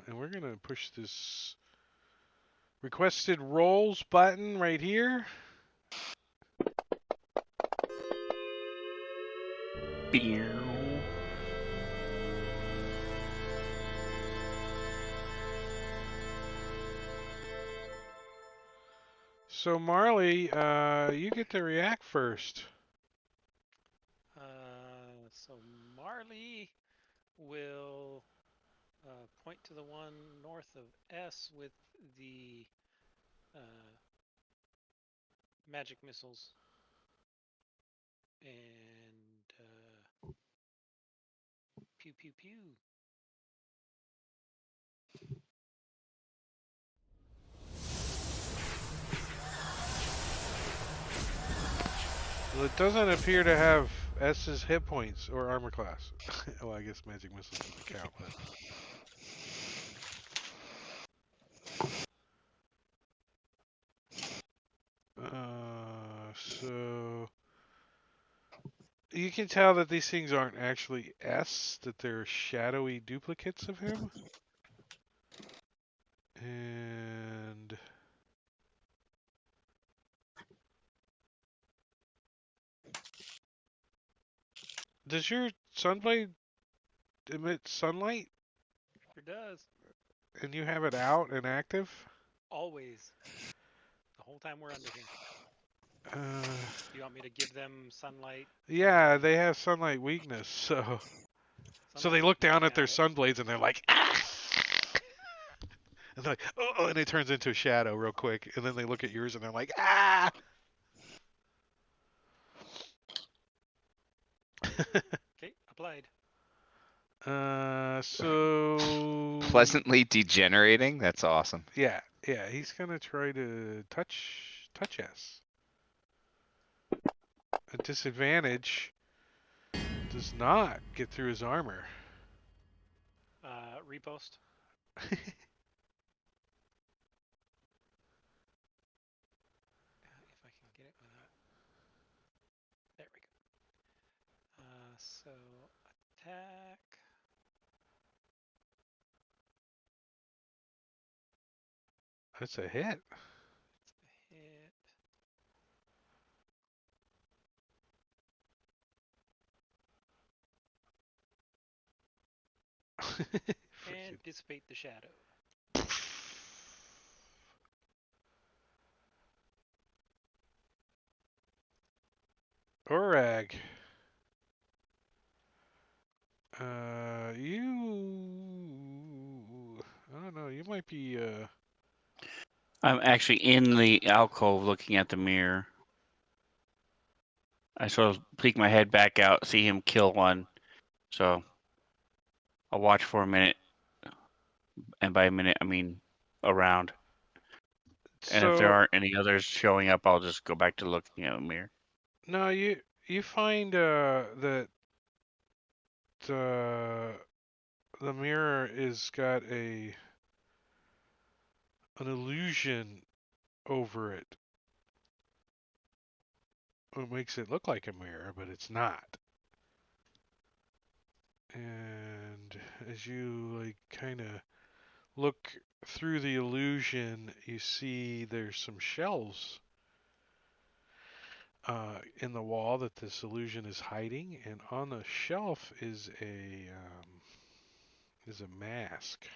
And we're going to push this requested rolls button right here. Pew. So Marley, you get to react first. So Marley will point to the one north of S with the magic missiles and pew pew pew. Well, it doesn't appear to have S's hit points or armor class. Well, I guess magic missiles doesn't count, but. So you can tell that these things aren't actually S, that they're shadowy duplicates of him. And does your sunblade emit sunlight Sure does. and you have it out and active? Always. The whole time we're under here. Do you want me to give them sunlight? Yeah, they have sunlight weakness, so they look down at their Got it. sunblades and they're like, ah! And they're like, oh, and it turns into a shadow real quick, and then they look at yours and they're like, ah! Okay, applied. So Pleasantly degenerating. That's awesome. yeah, he's gonna try to touch S. A disadvantage does not get through his armor. Repost. If I can get it without. There we go. So attack. That's a hit. It's a hit. And dissipate the shadow. Orag. You. I don't know. You might be. I'm actually in the alcove looking at the mirror. I sort of peek my head back out, see him kill one. So I'll watch for a minute, and by a minute I mean a round. And if there So aren't any others showing up, I'll just go back to looking at the mirror. no, you find that the mirror is got an illusion over it. It makes it look like a mirror, but it's not. And as you like kind of look through the illusion, you see there's some shelves in the wall that this illusion is hiding, and on the shelf is a mask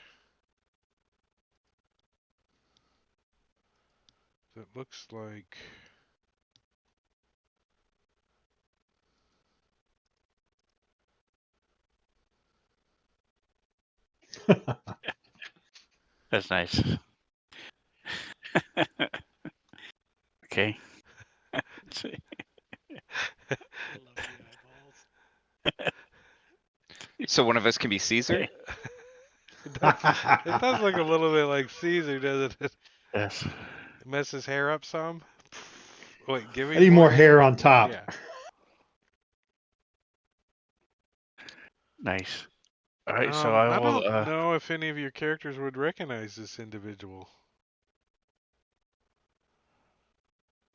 that looks like That's nice. Okay. I love the eyeballs. So one of us can be Caesar? it does. It does look a little bit like Caesar, doesn't it? Yes. Mess his hair up some. Wait, I giving need more more hair on top. Yeah. Nice. All right, so I I will. don't know if any of your characters would recognize this individual.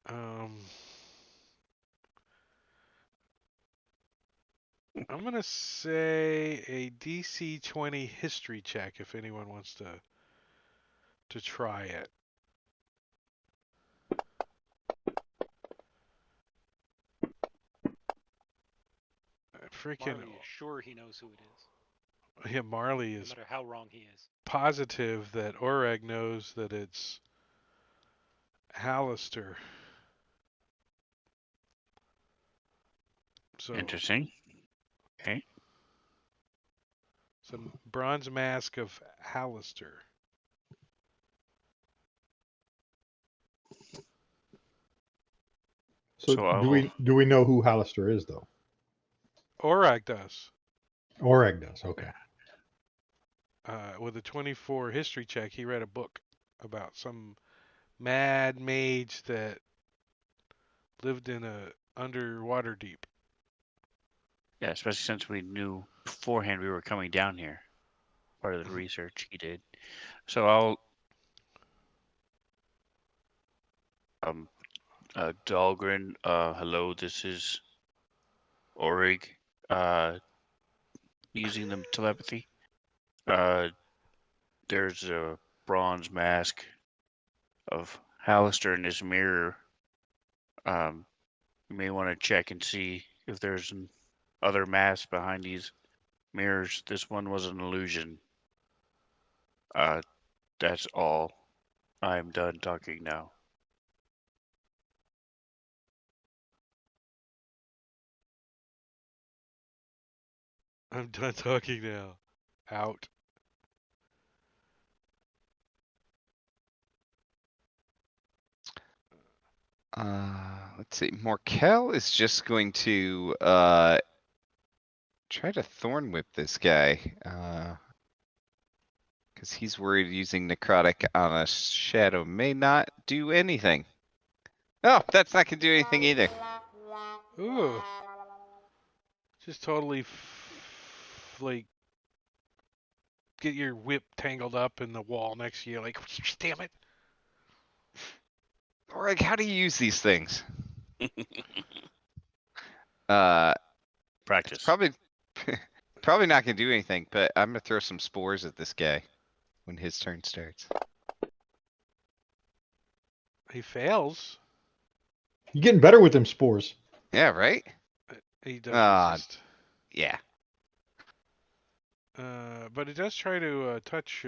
Um, I'm gonna say a DC 20 history check if anyone wants to try it. Freaking Marley is sure he knows who it is, yeah, Marley no is matter how wrong he is. positive that Oreg knows that it's Hallister. So Interesting. Okay. some bronze mask of Hallister. So So I do will. we know who Hallister is though? Oreg does. Oreg does. Okay. With a 24 history check, he read a book about some mad mage that lived in a underwater deep. Yeah, especially since we knew beforehand we were coming down here. Part of the research he did. So I'll. Dahlgren. Hello. This is Orig. Uh, using the telepathy. Uh, there's a bronze mask of Hallister in this mirror. You may want to check and see if there's other mask behind these mirrors. This one was an illusion. Uh, that's all. I'm done talking now. I'm done talking now. Out. Let's see. Morkel is just going to try to thorn whip this guy. Because he's worried using necrotic on a shadow may not do anything. Oh, that's not gonna do anything either. Ooh. Just totally like get your whip tangled up in the wall next to you. Like, damn it. Or like, how do you use these things? It's Practice. probably probably not gonna do anything, but I'm gonna throw some spores at this guy when his turn starts. He fails. You're getting better with them spores. Yeah, right? He does Ah, resist. yeah. But he does try to touch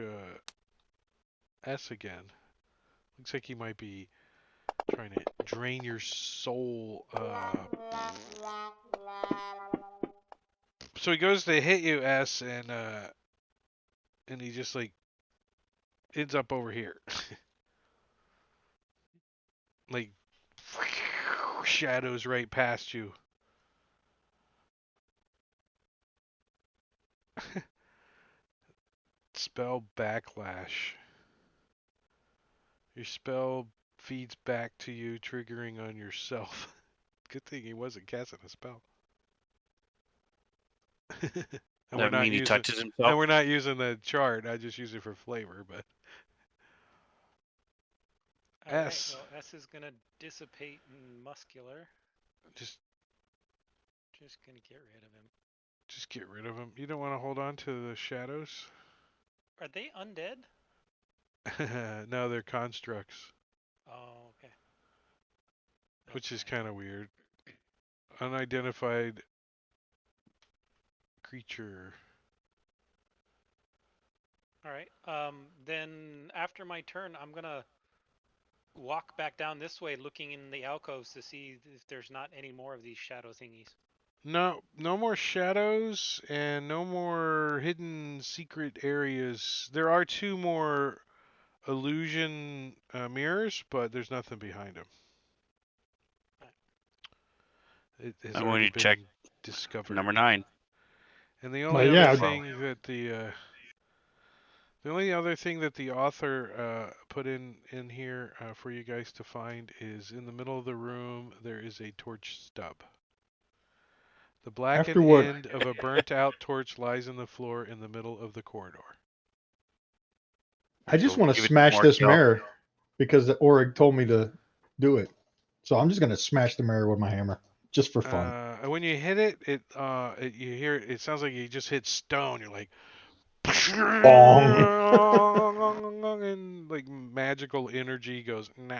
S again. Looks like he might be trying to drain your soul. So he goes to hit you, S, and he just like ends up over here, like shadows right past you. Spell backlash. Your spell feeds back to you, triggering on yourself. Good thing he wasn't casting a spell. and we're That not mean he using touches and himself? we're not using the chart. I just use it for flavor. But All right. S, Well, S is gonna dissipate in muscular. just Just gonna get rid of him. get rid of them. You don't want to hold on to the shadows. Are they undead? No, they're constructs, Oh, okay. which is That's kind of weird. Unidentified creature. fine. All right. Then after my turn, I'm gonna walk back down this way, looking in the alcoves to see if there's not any more of these shadow thingies. No, no more shadows and no more hidden secret areas. There are two more illusion mirrors, but there's nothing behind them. It has I'm going already to check been discovered. number 9. And the Well, only other yeah, thing that the only other thing that the author put in here for you guys to find is in the middle of the room there is a torch stub. The after blackened what end of a burnt out torch lies on the floor in the middle of the corridor. I just So want to give it smash more this kill. mirror because Orig told me to do it. So I'm just gonna smash the mirror with my hammer just for fun. And when you hit it, you hear it. It sounds like you just hit stone. You're like, Bong. and like magical energy goes, nah.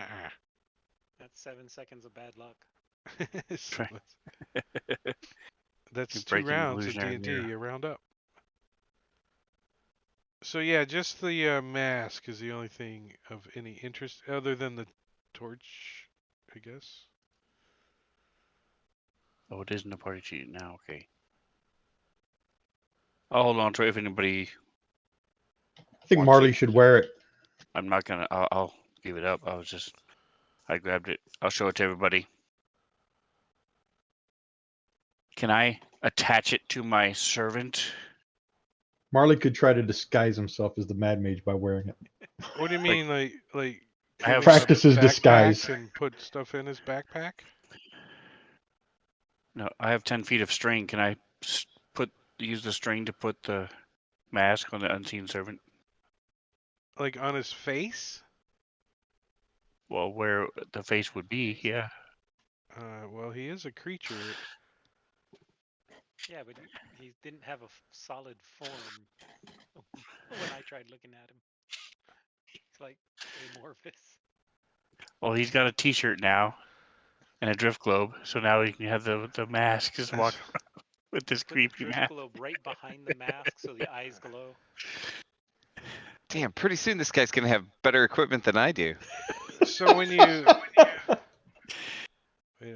That's 7 seconds of bad luck. So Try- that's You're two breaking the rounds of illusionary mirror. D&D. A round up. So yeah, just the mask is the only thing of any interest other than the torch, I guess. Oh, it isn't a party cheat now. Okay. I'll hold on to it if anybody I think wants it. Marley should wear it. I'm not gonna. I'll give it up. I grabbed it. I'll show it to everybody. Can I attach it to my servant? Marley could try to disguise himself as the Mad Mage by wearing it. What do you Like mean, like I give have. him a Practice his disguise. backpack and put stuff in his backpack? No, I have 10 feet of string. Can I put use the string to put the mask on the unseen servant? Like on his face? Well, where the face would be, yeah. Well, he is a creature. Yeah, but he didn't have a solid form when I tried looking at him. It's like amorphous. Well, he's got a T-shirt now and a drift globe, so now he can have the mask. Just walk around with this Put the creepy drift mask. globe right behind the mask so the eyes glow. Damn, pretty soon this guy's gonna have better equipment than I do. So when you wait,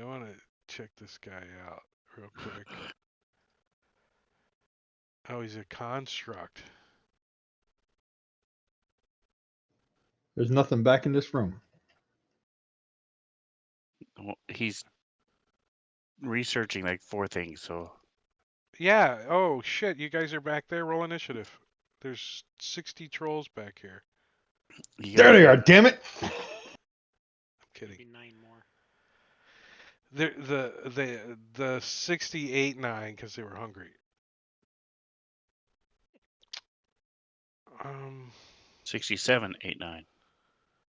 I want to check this guy out real quick. Oh, he's a construct. There's nothing back in this room. Well, he's researching like 4 things, so Yeah. Oh shit, you guys are back there. Roll initiative. There's 60 trolls back here. you There gotta they be. are, damn it! I'm Maybe kidding. 9 more. The 68 9 because they were hungry. Um. 67, 8, 9.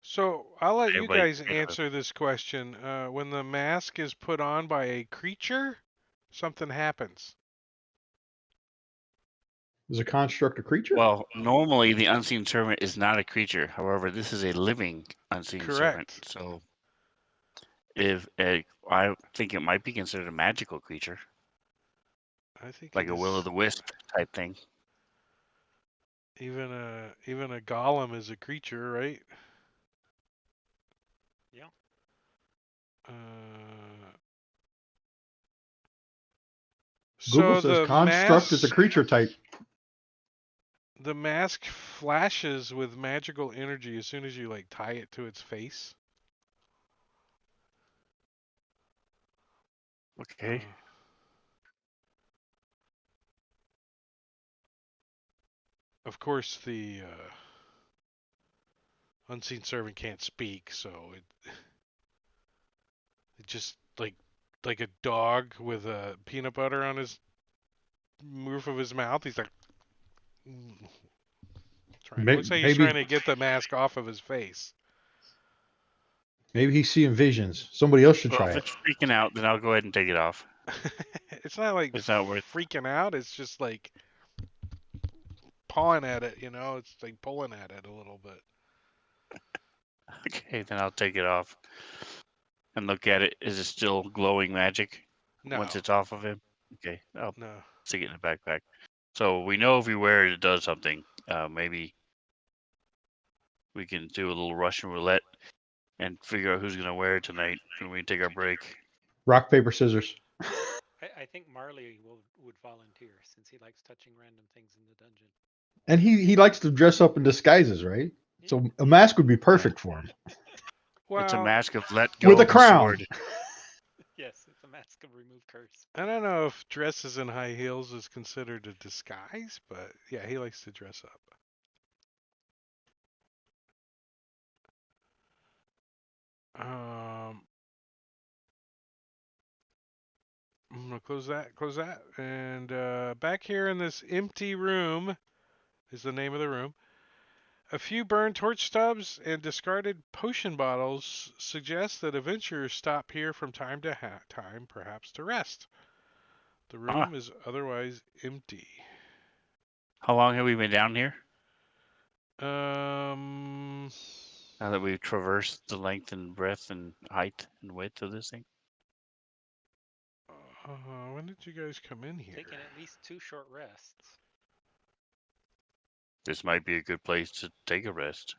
So I'll let you Everybody. guys answer this question. When the mask is put on by a creature, something happens. Is a construct a creature? Well, normally the unseen servant is not a creature. However, this is a living unseen servant. Correct. So, if I think it might be considered a magical creature, I think like it a is. will o' the wisp type thing. Even a golem is a creature, right? Yeah. Google So says construct is a creature type. the mask flashes with magical energy as soon as you like tie it to its face. Okay. of course, the unseen servant can't speak, so it just like a dog with a peanut butter on his roof of his mouth. He's like, mm, trying. Looks like he's trying Maybe to get the mask off of his face. maybe he's seeing visions. Somebody else should Well, try if it. it's freaking out, then I'll go ahead and take it off. It's not like It's not worth. freaking out. It's just like pawing at it. It's like pulling at it a little bit. Okay, then I'll take it off and look at it. Is it still glowing magic once No, it's off of him? Okay, I'll no. stick it in the backpack. So we know if we wear it, it does something. Maybe we can do a little Russian roulette and figure out who's gonna wear it tonight when we take our break. Rock, paper, scissors. I think Marley would volunteer since he likes touching random things in the dungeon. And he likes to dress up in disguises, right? Yeah. So a mask would be perfect for him. It's a Well, mask of let With go a of the crown. sword. Yes, it's a mask of remove curse. I don't know if dresses in high heels is considered a disguise, but yeah, he likes to dress up. Um, I'm gonna close that, and back here in this empty room is the name of the room. A few burned torch stubs and discarded potion bottles suggest that adventurers stop here from time to time, perhaps to rest. The Ah, room is otherwise empty. how long have we been down here? Um, Now that we've traversed the length and breadth and height and width of this thing? when did you guys come in here? Taking at least 2 short rests. This might be a good place to take a rest.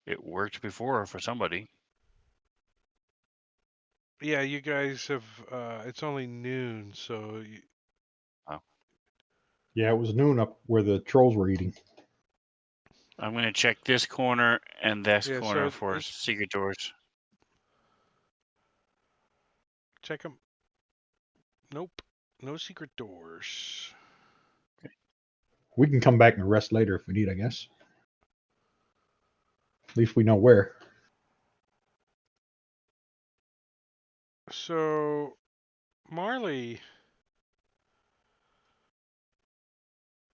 It worked before for somebody. Yeah, you guys have. It's only noon, so Oh. Yeah, it was noon up where the trolls were eating. I'm going to check this corner and this yeah. corner So for let's secret doors. check them. Nope, no secret doors. We can come back and rest later if we need, I guess. At least we know where. So Marley,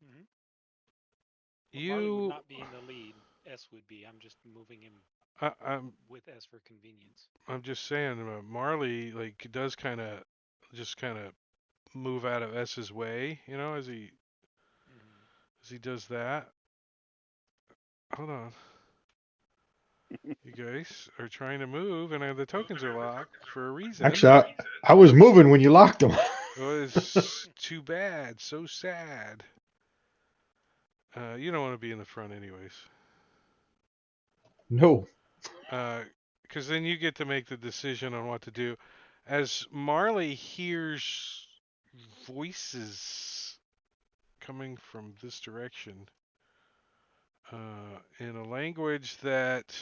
Mm-hmm. Well, Marley would you, not be in the lead. S would be. I'm just moving him I'm with S for convenience. I'm just saying, Marley like does just kind of move out of S's way, Mm-hmm. as he does that. Hold on. You guys are trying to move, and the tokens are locked for a reason. Actually, I was moving when you locked them. It was too bad, so sad. You don't want to be in the front, anyways, No. because then you get to make the decision on what to do. As Marley hears voices coming from this direction, in a language that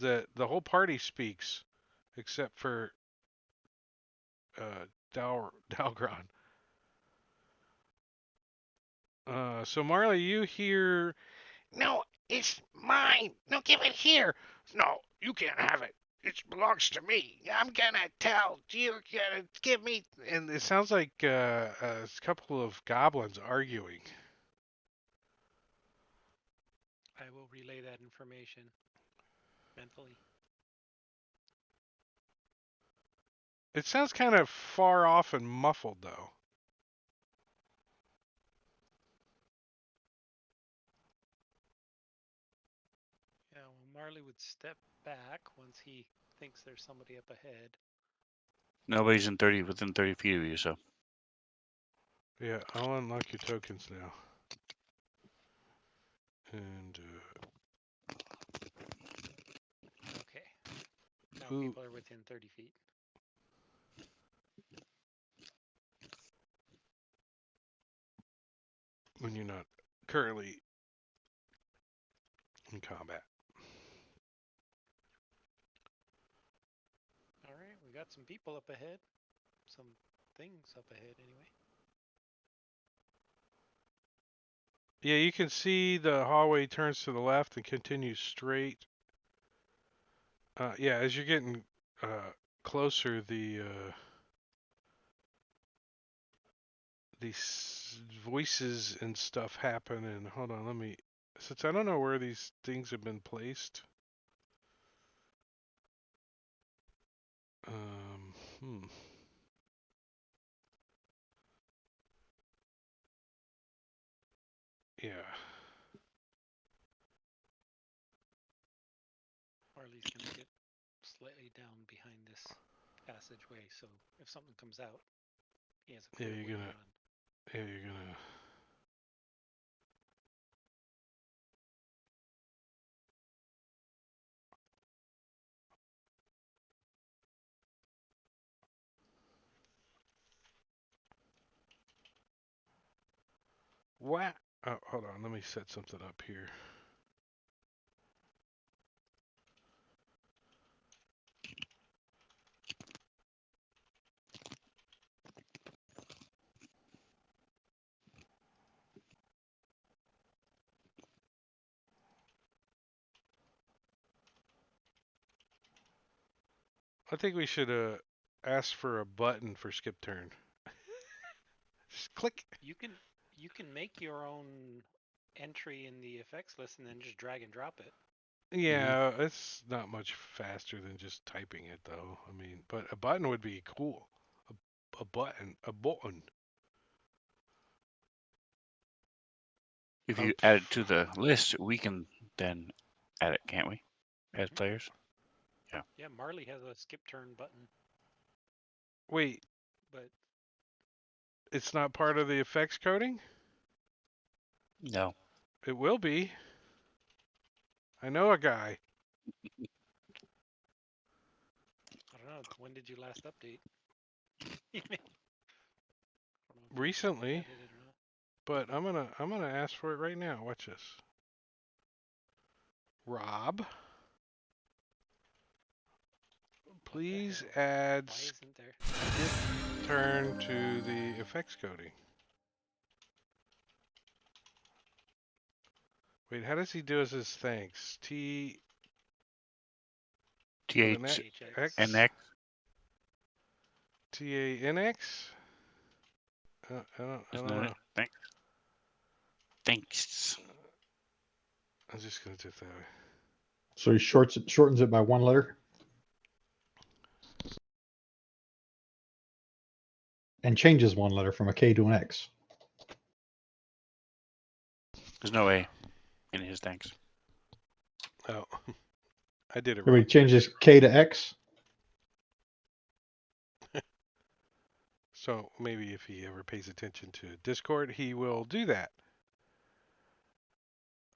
that the whole party speaks, except for Dalgron. So Marley, you hear, "No, it's mine. No, give it here. No, you can't have it. It belongs to me. I'm gonna tell. You're gonna give me." And it sounds like a couple of goblins arguing. I will relay that information mentally. It sounds kind of far off and muffled, though. Yeah, well, Marley would step back once he thinks there's somebody up ahead. Nobody's within 30 feet of you, so. Yeah, I'll unlock your tokens now. And Okay. Now ooh, people are within 30 feet. when you're not currently in combat. got some people up ahead. Some things up ahead, anyway. Yeah, you can see the hallway turns to the left and continues straight. Yeah, as you're getting closer, these voices and stuff happen. And hold on, let me. Since I don't know where these things have been placed. Um, hmm. Yeah. Marley's gonna get slightly down behind this passageway, so if something comes out, he has a Yeah, clear you're way to gonna. run. Yeah, you're gonna. What? Oh, hold on. Let me set something up here. I think we should ask for a button for skip turn. Just click. You can make your own entry in the effects list and then just drag and drop it. Yeah, it's not much faster than just typing it, though. I mean, but a button would be cool. A button. A button. If Um, you add it to the list, we can then add it, can't we? As players? Yeah, Marley has a skip turn button, Wait, but it's not part of the effects coding? No. It will be. I know a guy. I don't know. When did you last update? I don't know if you Recently, added it or not. but I'm gonna ask for it right now. Watch this. Rob, What the please hell? add Why skip isn't there? turn to the effects coding. Wait, how does he do his thanks? T with an TH THX. X NX? TANX? I Isn't don't that it? know. Thanks. Thanks. I'm just gonna do it that way. So he shortens it by one letter and changes one letter from a K to an X. There's no A in his thanks. Oh, I did it So he wrong. changes K to X. So maybe if he ever pays attention to Discord, he will do that.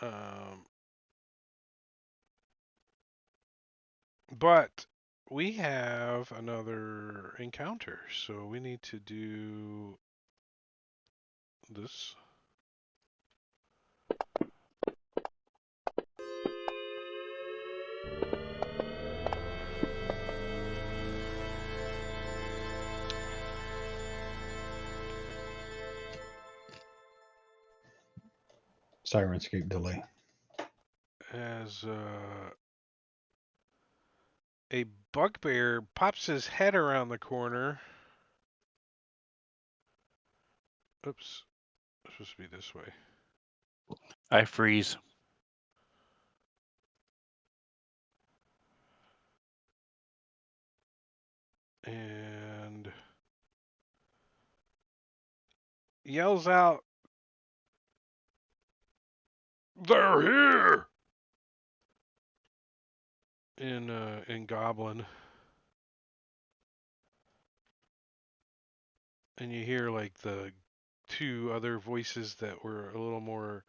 Um, but we have another encounter, so we need to do this. Sirenscape delay. As a bugbear pops his head around the corner. Oops, it's supposed to be this way. I freeze. And yells out, "They're here!" in Goblin. And you hear like the two other voices that were a little more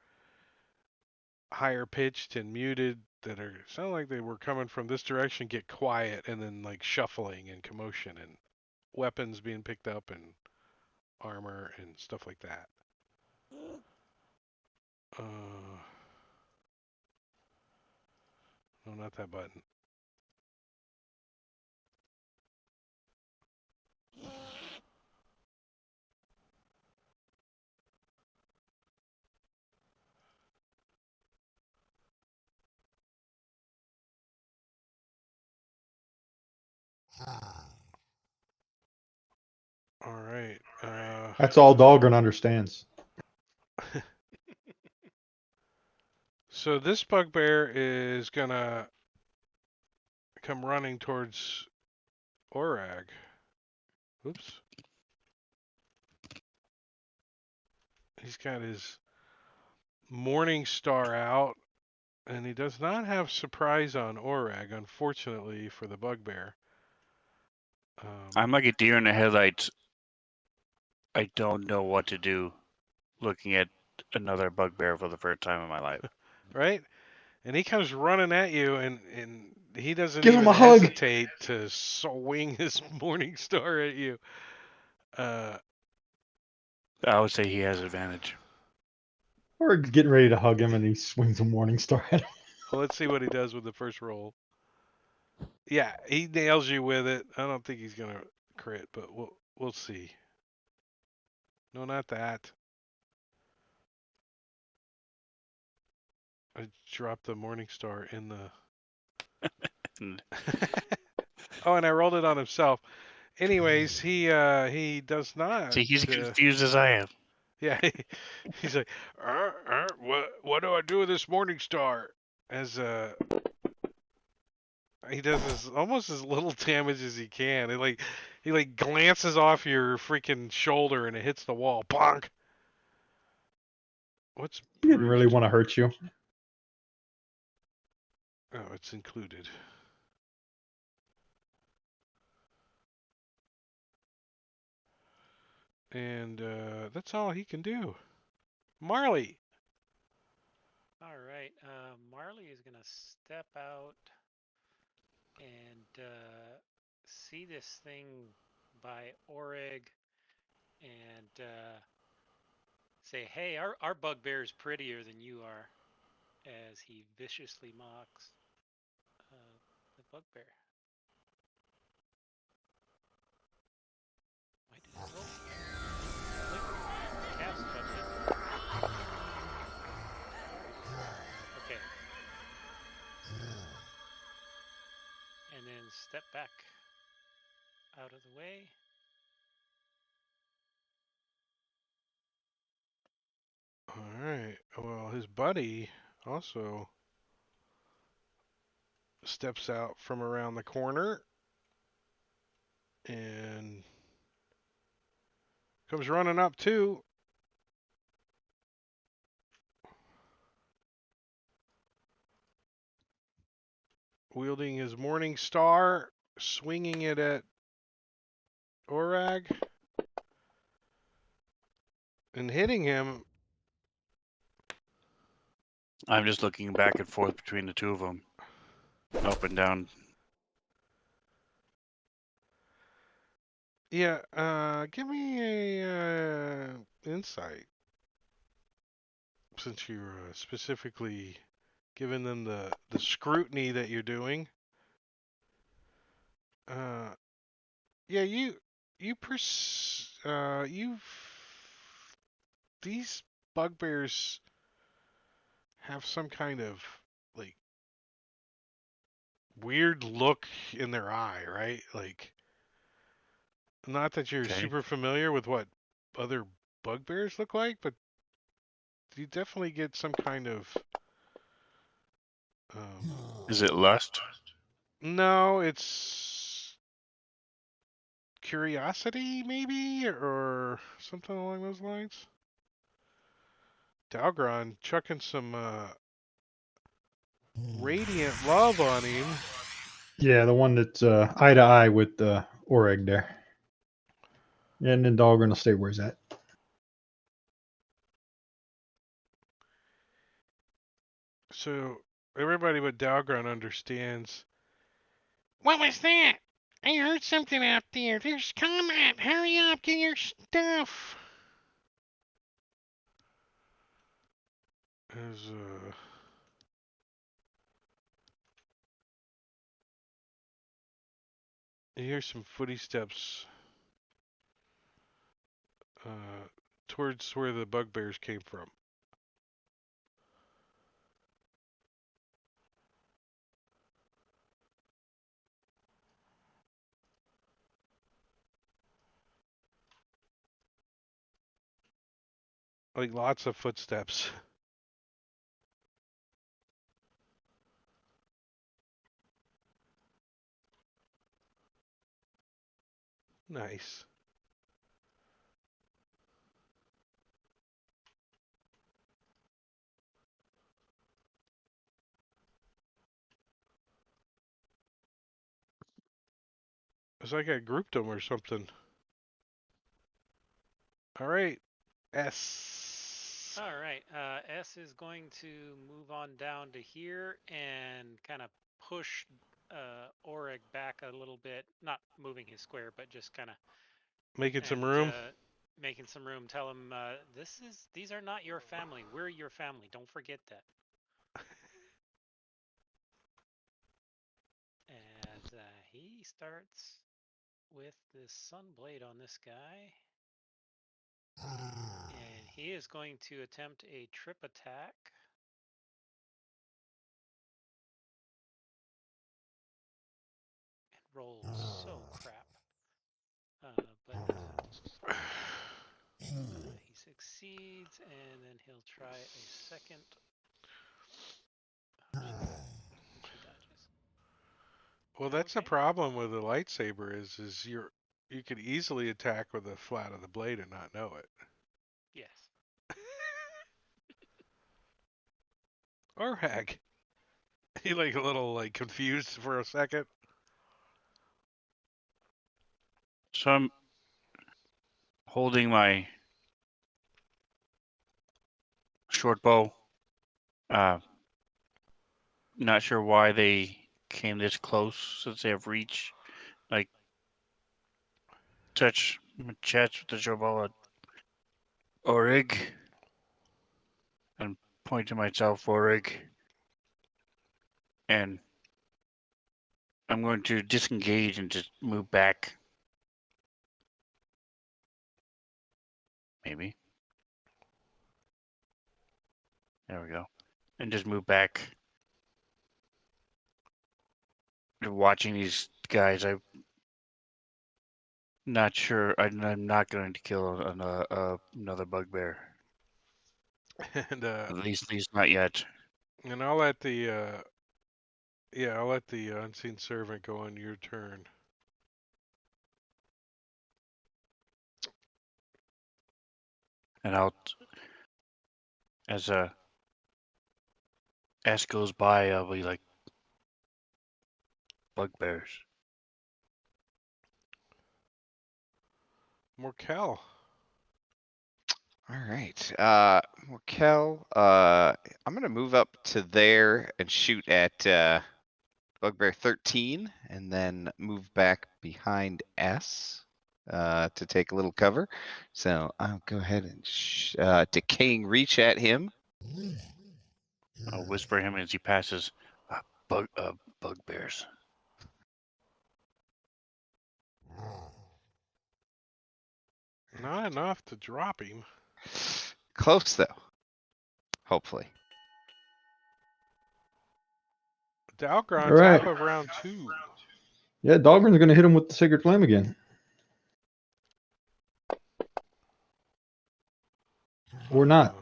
higher pitched and muted that are sound like they were coming from this direction get quiet, and then like shuffling and commotion and weapons being picked up and armor and stuff like that. No, not that button. All right. That's all Dahlgren understands. So this bugbear is gonna come running towards Orag. Oops. He's got his morning star out, and he does not have surprise on Orag, unfortunately for the bugbear. I'm like a deer in the headlights. I don't know what to do looking at another bugbear for the first time in my life. Right? And he comes running at you, and he doesn't Give him even a hug. hesitate to swing his morning star at you. I would say he has advantage. Or getting ready to hug him, and he swings a morning star at him. Well, let's see what he does with the first roll. Yeah, he nails you with it. I don't think he's gonna crit, but we'll see. No, not that. I dropped the morning star in the. Oh, and I rolled it on himself. Anyways, he does not. See, he's confused as I am. Yeah, he's like, what do I do with this morning star? As he does almost as little damage as he can. He glances off your freaking shoulder and it hits the wall. Bonk. What's He didn't really bruised? want to hurt you. Oh, it's included. And that's all he can do. Marley. All right. Marley is gonna step out and see this thing by Oreg and say, "Hey, our bugbear is prettier than you are," as he viciously mocks the bugbear. Why did it? Oh, click cast button. Okay. And then step back out of the way. All right. Well, his buddy also steps out from around the corner and comes running up too, wielding his morning star, swinging it at Orag, and hitting him. I'm just looking back and forth between the two of them, up and down. Yeah, give me a insight, since you're specifically giving them the scrutiny that you're doing. Uh, yeah, you these bugbears have some kind of like weird look in their eye, right? Like, not that you're Okay. super familiar with what other bugbears look like, but you definitely get some kind of um, Is it lust? no, it's curiosity maybe or something along those lines. Dalgron chucking some radiant love on him. Yeah, the one that's eye to eye with Oreg there. And then Dahlgren will stay where he's at. So everybody but Dalgron understands. What was that? I heard something out there. There's combat. Hurry up, get your stuff. As you hear some footsteps uh, towards where the bugbears came from. Like lots of footsteps. Nice. It's like I grouped them or something. All right. S. All right. S is going to move on down to here and kind of push Orig back a little bit. Not moving his square, but just kind of Making some and room. making some room. Tell him these are not your family. We're your family. Don't forget that. And he starts with this sun blade on this guy. And he is going to attempt a trip attack. And roll so crap. But he succeeds, and then he'll try a second. Oh, she dodges. Well, that's the Okay. problem with a lightsaber is you could easily attack with the flat of the blade and not know it. Yes. Or heck. He like a little like confused for a second. So I'm holding my short bow. Not sure why they came this close since they have reach. Like, touch my chest with the short bow at Orig and point to myself, Orig. And I'm going to disengage and just move back. Maybe. There we go. And just move back. Watching these guys, I'm not sure. I'm not going to kill another bugbear. And At least not yet. I'll let the I'll let the unseen servant go on your turn. And as S goes by, I'll be like, bugbears. Morkel. All right. Morkel, I'm gonna move up to there and shoot at Bugbear 13, and then move back behind S to take a little cover. So I'll go ahead and decaying reach at him. I'll whisper him as he passes. Bugbears. Not enough to drop him. Close though. Hopefully. Dalgron, All right. top of round 2. Yeah, Dahlgren's going to hit him with the Sacred Flame again. Or not.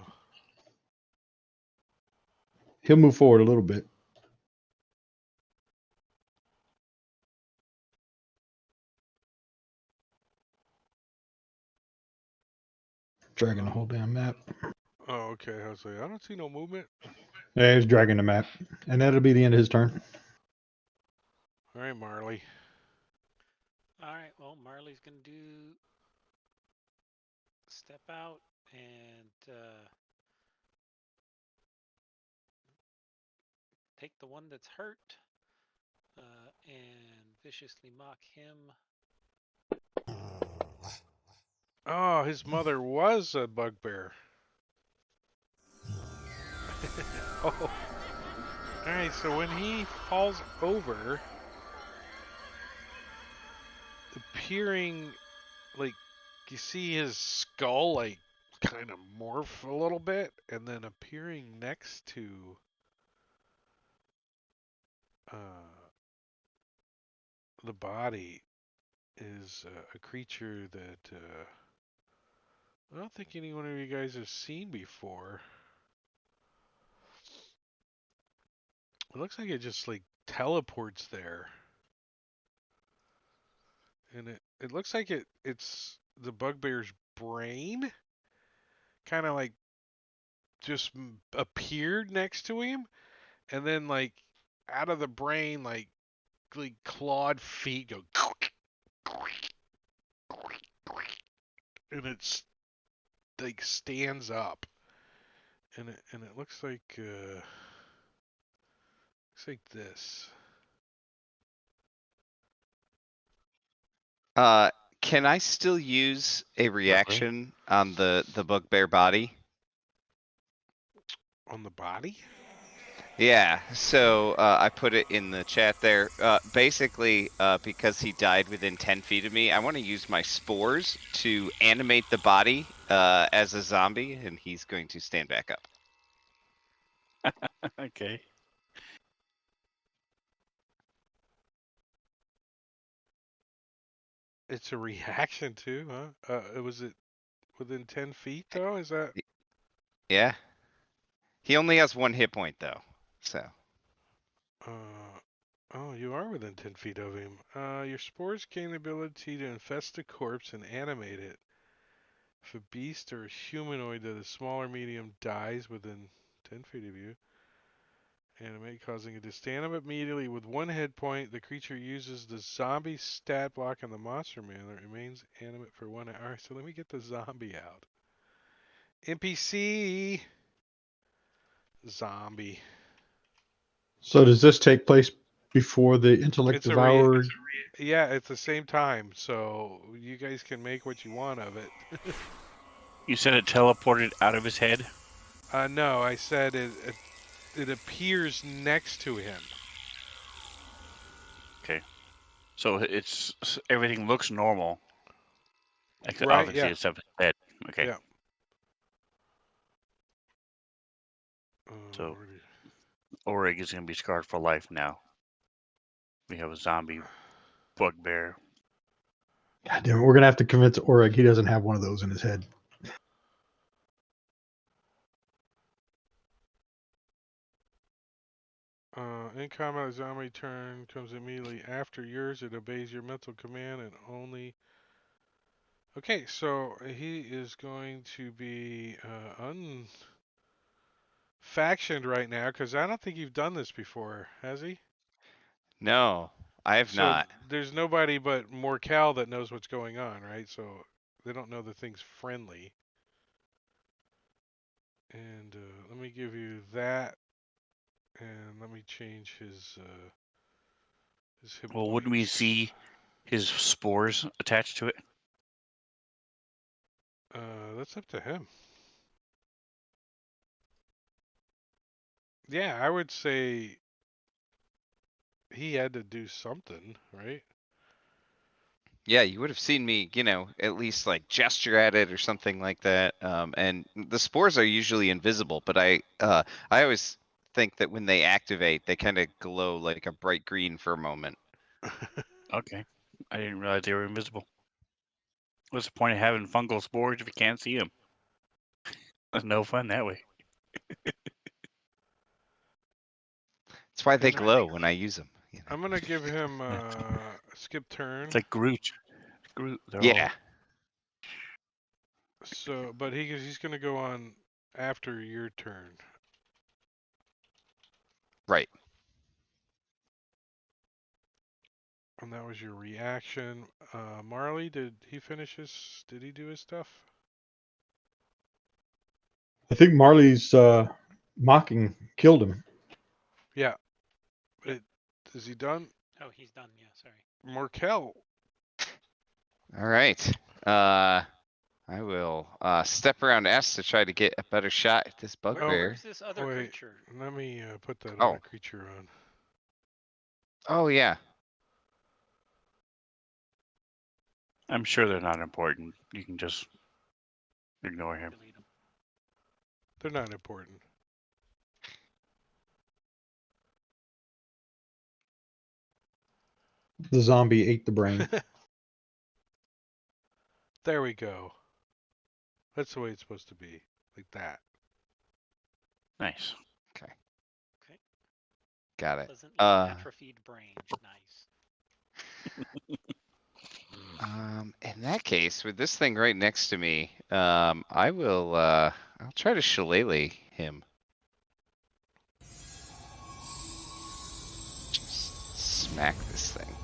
He'll move forward a little bit. Dragging the whole damn map. Oh, okay. I was like, I don't see no movement. Yeah, he's dragging the map. And that'll be the end of his turn. All right, Marley. All right. Well, Marley's gonna do step out and take the one that's hurt and viciously mock him. Oh, his mother was a bugbear. Oh. All right, so when he falls over, appearing like you see his skull like kind of morph a little bit, and then appearing next to the body is a creature that I don't think any one of you guys has seen before. It looks like it just like teleports there. And it looks like it's the bugbear's brain kind of like just appeared next to him, and then like out of the brain like clawed feet go and it's like stands up, and it looks like this. Uh, can I still use a Roughly. reaction on the bugbear body? On the body? Yeah, so I put it in the chat there. Basically, because he died within 10 feet of me, I want to use my spores to animate the body as a zombie, and he's going to stand back up. Okay. It's a reaction too, huh? Was it within 10 feet though? Is that? Y- Yeah. He only has 1 hit point though, so. Uh, oh, you are within 10 feet of him. Your spores gain the ability to infest a corpse and animate it. If a beast or a humanoid that is small or medium dies within 10 feet of you, animate, causing it to stand up immediately with 1 hit point, the creature uses the zombie stat block on the monster man that remains animate for 1 hour. Alright, so let me get the zombie out. NPC! Zombie. So does this take place before the intellect It's a re devourer? Yeah, it's the same time, so you guys can make what you want of it. You said it teleported out of his head? No, I said it appears next to him. Okay. So everything looks normal. Right? Obviously, Yeah. except his head. Okay. Yeah. So Where did- Orig is going to be scarred for life now. We have a zombie bugbear. God damn it, we're gonna have to convince Orig he doesn't have one of those in his head. In combat, a zombie turn comes immediately after yours. It obeys your mental command and only. Okay, so he is going to be unfactioned right now because I don't think you've done this before, has he? No, I have So not. there's nobody but Morcal that knows what's going on, right? So they don't know the thing's friendly. And let me give you that, and let me change his hit Well, wouldn't we points. see his spores attached to it? That's up to him. Yeah, I would say he had to do something, right? Yeah, you would have seen me, at least like gesture at it or something like that. And the spores are usually invisible, but I always think that when they activate, they kind of glow like a bright green for a moment. Okay. I didn't realize they were invisible. What's the point of having fungal spores if you can't see them? That's no fun that way. That's why they And glow when I use them. I'm gonna give him skip It's turn. like Groot. Groot. They're Yeah, all. So, but he's gonna go on after your turn, right. and that was your reaction. Marley, did he finish his? Did he do his stuff? I think Marley's mocking killed him. Yeah. Yep. Is he done? Oh, he's done. Yeah, sorry. Morkel. All right. I will step around S to try to get a better shot at this bugbear. Where's this other Wait, creature? let me put that other Oh, creature on. oh yeah. I'm sure they're not important. You can just ignore him. Delete him. They're not important. The zombie ate the brain. There we go. That's the way it's supposed to be. Like that. Nice. Okay, Okay. got it. Pleasantly atrophied brain. Nice. In that case, with this thing right next to me, I will. I'll try to shillelagh him. Just smack this thing.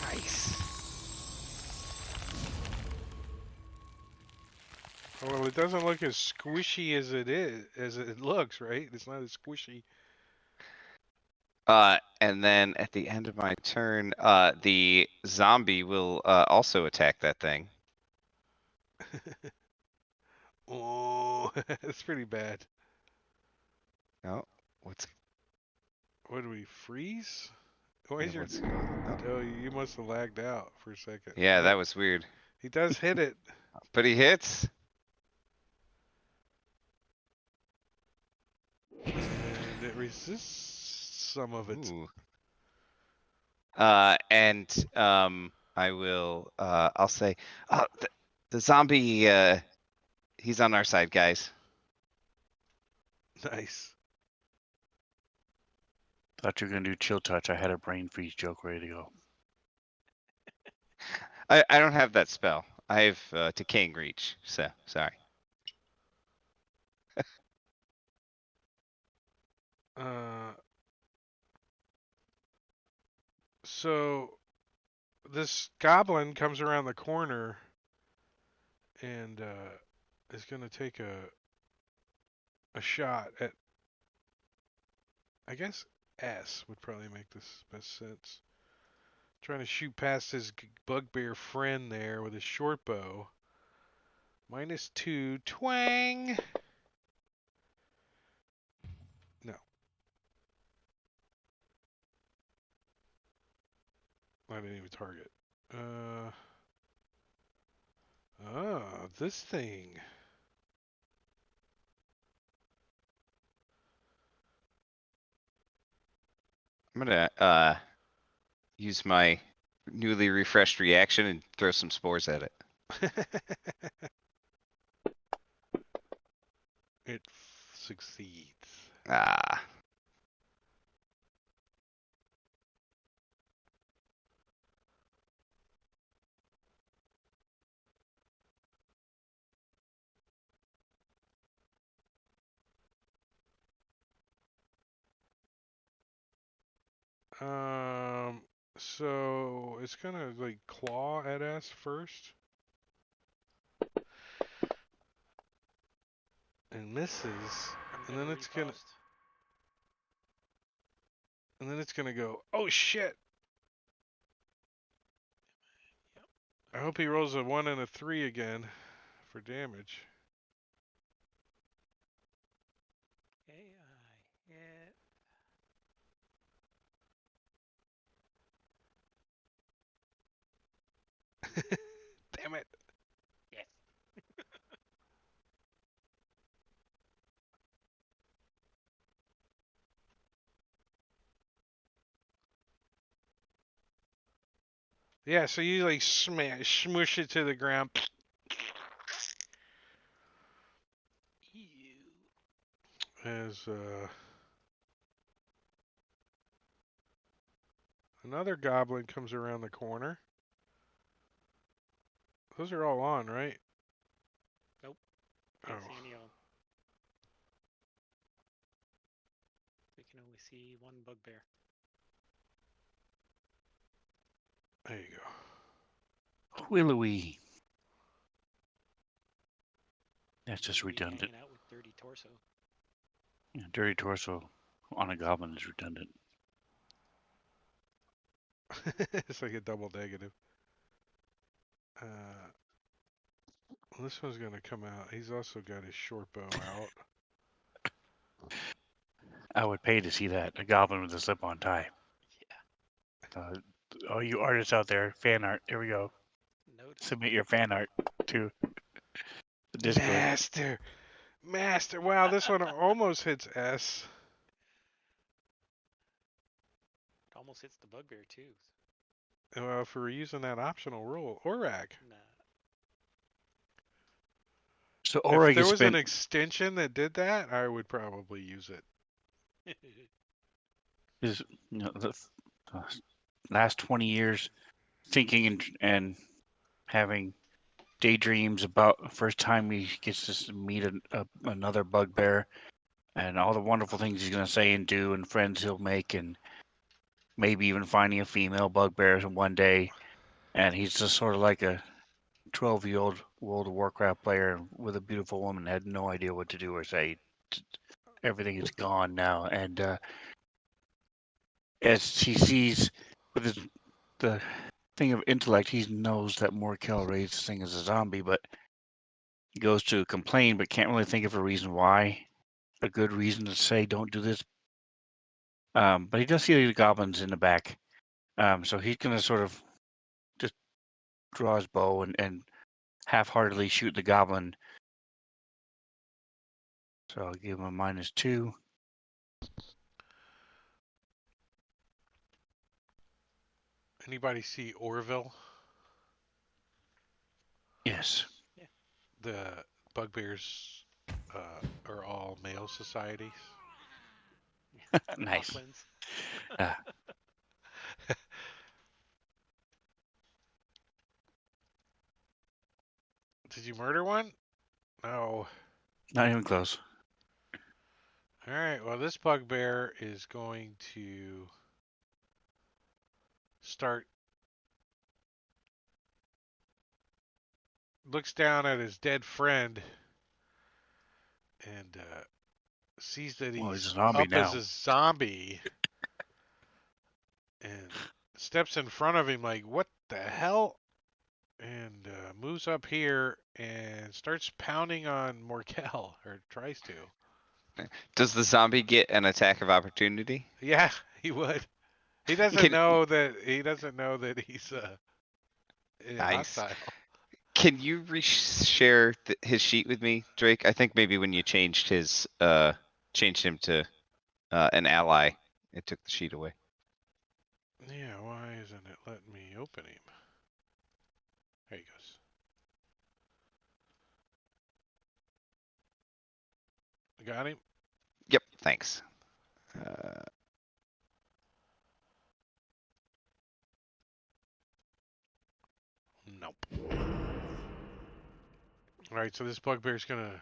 Nice. Well, it doesn't look as squishy as it looks, right? It's not as squishy. And then at the end of my turn, the zombie will also attack that thing. Oh, that's pretty bad. Oh, what's What do we freeze? Why yeah, is your? what's? Oh, Oh, you must have lagged out for a second. yeah, Oh, that was weird. he does hit it. But he hits. And it resists some of it. Ooh. And I will. I'll say, the zombie. He's on our side, guys. Nice. Thought you were gonna do chill touch. I had a brain freeze joke ready to go. I don't have that spell. I have decaying reach. So sorry. Uh, so this goblin comes around the corner and is gonna take a shot at. I guess S would probably make this best sense. Trying to shoot past his bugbear friend there with his short bow. -2, twang! No, I didn't even target. This thing. I'm gonna use my newly refreshed reaction and throw some spores at it. It succeeds. Ah. Um, so it's gonna like claw at us first. And misses. I'm And gonna then it's gonna repost. and then it's gonna go, oh shit! Yep. I hope he rolls a 1 and a 3 again for damage. Okay, I hit. Damn it. Yes. Yeah, so you like smush it to the ground. Ew. As another goblin comes around the corner. Those are all on, right? Nope. Oh, Can't see any of them. We can only see one bugbear. there you go. Willowy. That's just Really redundant. hanging out with dirty torso. Yeah, dirty torso on a goblin is redundant. It's like a double negative. This one's gonna come out. He's also got his short bow out. I would pay to see that. A goblin with a slip-on tie. Yeah. All you artists out there, fan art. Here we go. Noted. Submit your fan art to the Discord. Master! Master! Wow, this one almost hits S. It almost hits the bugbear too. if we were using that optional rule, Orag. Nah. So If Oreg there has was an spent extension that did that, I would probably use it. his the last 20 years thinking and having daydreams about the first time he gets to meet another bugbear and all the wonderful things he's going to say and do and friends he'll make and maybe even finding a female bugbear one day. And he's just sort of like a 12-year-old World of Warcraft player with a beautiful woman, had no idea what to do or say. Everything is gone now. And as he sees with the thing of intellect, he knows that Morkel raised this thing as a zombie, but he goes to complain, but can't really think of a reason why, a good reason to say don't do this. But he does see the goblins in the back, so he's gonna sort of just draw his bow and half-heartedly shoot the goblin. So I'll give him a -2. Anybody see Orville? Yes, Yeah. The bugbears are all male societies. The nice. Bucklins. Uh, Did you murder one? No. not even close. All right. Well, this bugbear is going to start. Looks down at his dead friend and sees that Well, he's a he's zombie up as now. a zombie and steps in front of him like, "What the hell?" And moves up here and starts pounding on Morkel, or tries to. Does the zombie get an attack of opportunity? Yeah, he would. He doesn't Can know that he's nice. hostile. Can you share his sheet with me, Drake? I think maybe when you changed him to an ally, it took the sheet away. Yeah, why isn't it letting me open him? There he goes. Got him? Yep, thanks. Uh, Nope. Alright, so this bugbear's gonna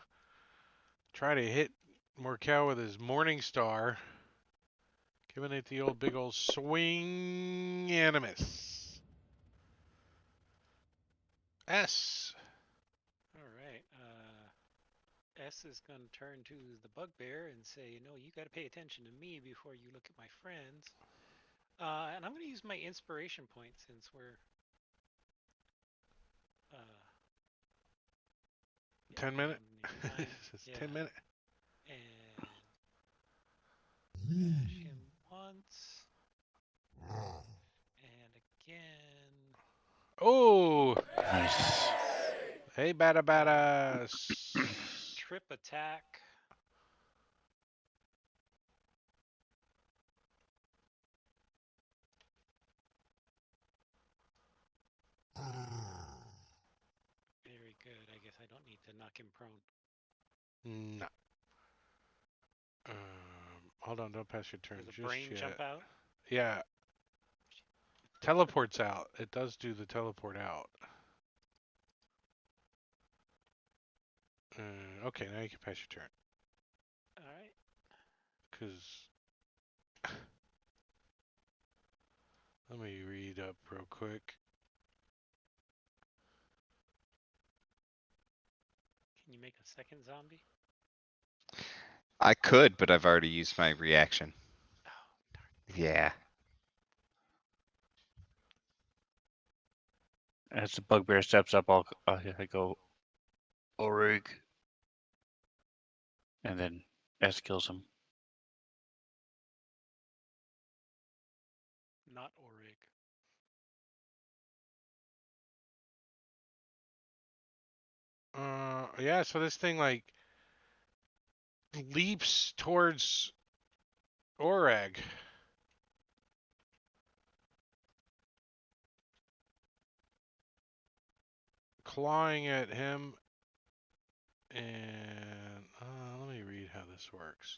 try to hit Morkel with his Morning Star, giving it the old big old swing animus. S. All right. S is going to turn to the bugbear and say, "No, you got to pay attention to me before you look at my friends." And I'm going to use my inspiration point since we're. Uh, yeah, 10 minute? round 9. It's Yeah. 10 minute. And bash him once. And again. Oh! Nice. Hey, bada Uh, bada. trip attack. Very good. I guess I don't need to knock him prone. No. Hold on, don't pass your turn Does a just brain yet. jump out? Yeah, teleports out. It does do the teleport out. Okay, now you can pass your turn. All right. Because let me read up real quick. Can you make a second zombie? I could, but I've already used my reaction. Oh, darn. Yeah. As the bugbear steps up, I go, Orig. And then S kills him. Not Orig. Yeah, so this thing like leaps towards Orag. clawing at him. And let me read how this works.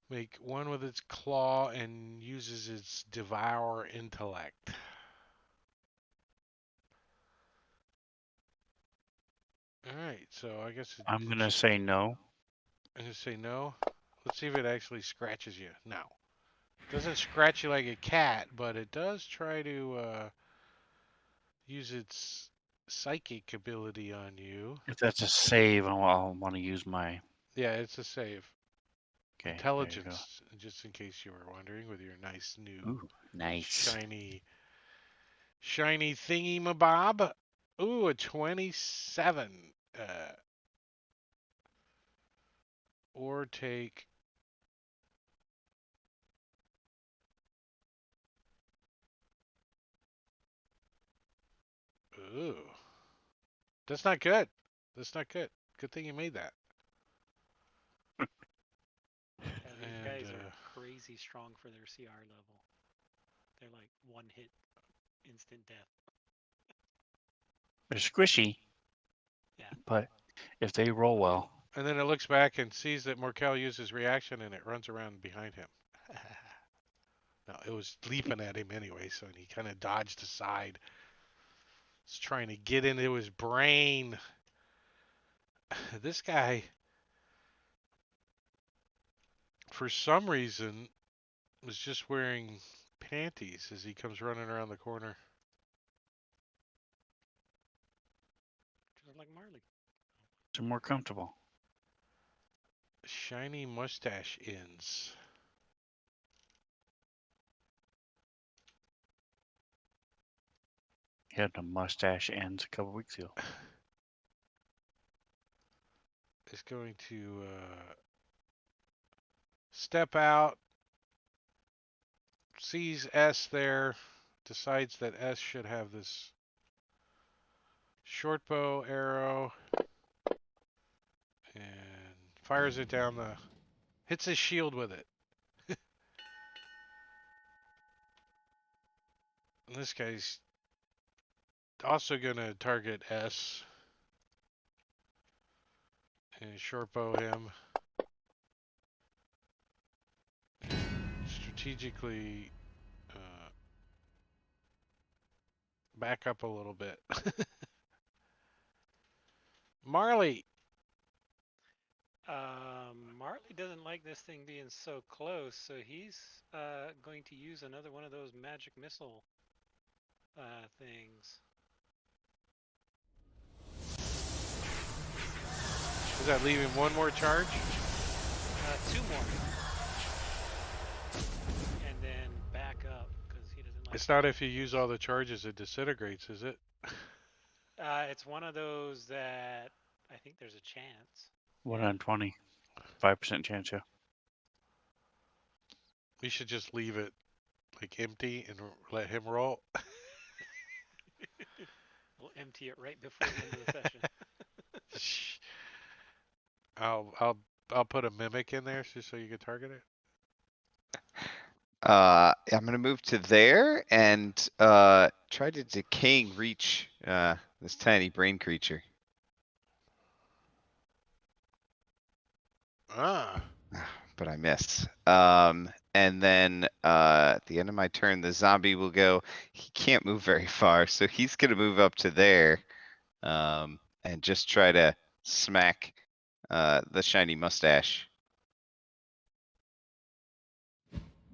Make one with its claw and uses its devour intellect. Alright, so I guess I'm going to say no. I'm going to say no. Let's see if it actually scratches you. No. It doesn't scratch you like a cat, but it does try to use its psychic ability on you. If that's a save, I'll want to use my. Yeah, it's a save. Okay, Intelligence, just in case you were wondering, with your nice new Ooh, nice. shiny thingy mabob. Ooh, a 27. Or take. Ooh. That's not good. That's not good. Good thing you made that. Yeah, these And, guys are crazy strong for their CR level. They're like one hit, instant death. They're squishy. Yeah. But if they roll well. And then it looks back and sees that Morkel uses reaction and it runs around behind him. No, it was leaping at him anyway, so he kind of dodged aside. It's trying to get into his brain. This guy, for some reason, was just wearing panties as he comes running around the corner. Just like Marley. They're more comfortable. Shiny mustache ends. He had a mustache ends a couple weeks ago. Is going to step out, sees S there, decides that S should have this short bow arrow, and fires it down the. Hits his shield with it. And this guy's also gonna target S and short bow him. And strategically back up a little bit. Marley. Marley doesn't like this thing being so close, so he's going to use another one of those magic missile things. Does that leave him one more charge? Two more. And then back up, because he doesn't like. It's not if you use all the charges it disintegrates, is it? It's one of those that I think there's a chance. 1 on 20. 5% chance, yeah. We should just leave it like empty and let him roll. We'll empty it right before the end of the session. I'll put a mimic in there just so you can target it. I'm gonna move to there and try to decaying reach this tiny brain creature. Ah. But I miss. And then at the end of my turn, the zombie will go. He can't move very far, so he's gonna move up to there, and just try to smack the shiny mustache.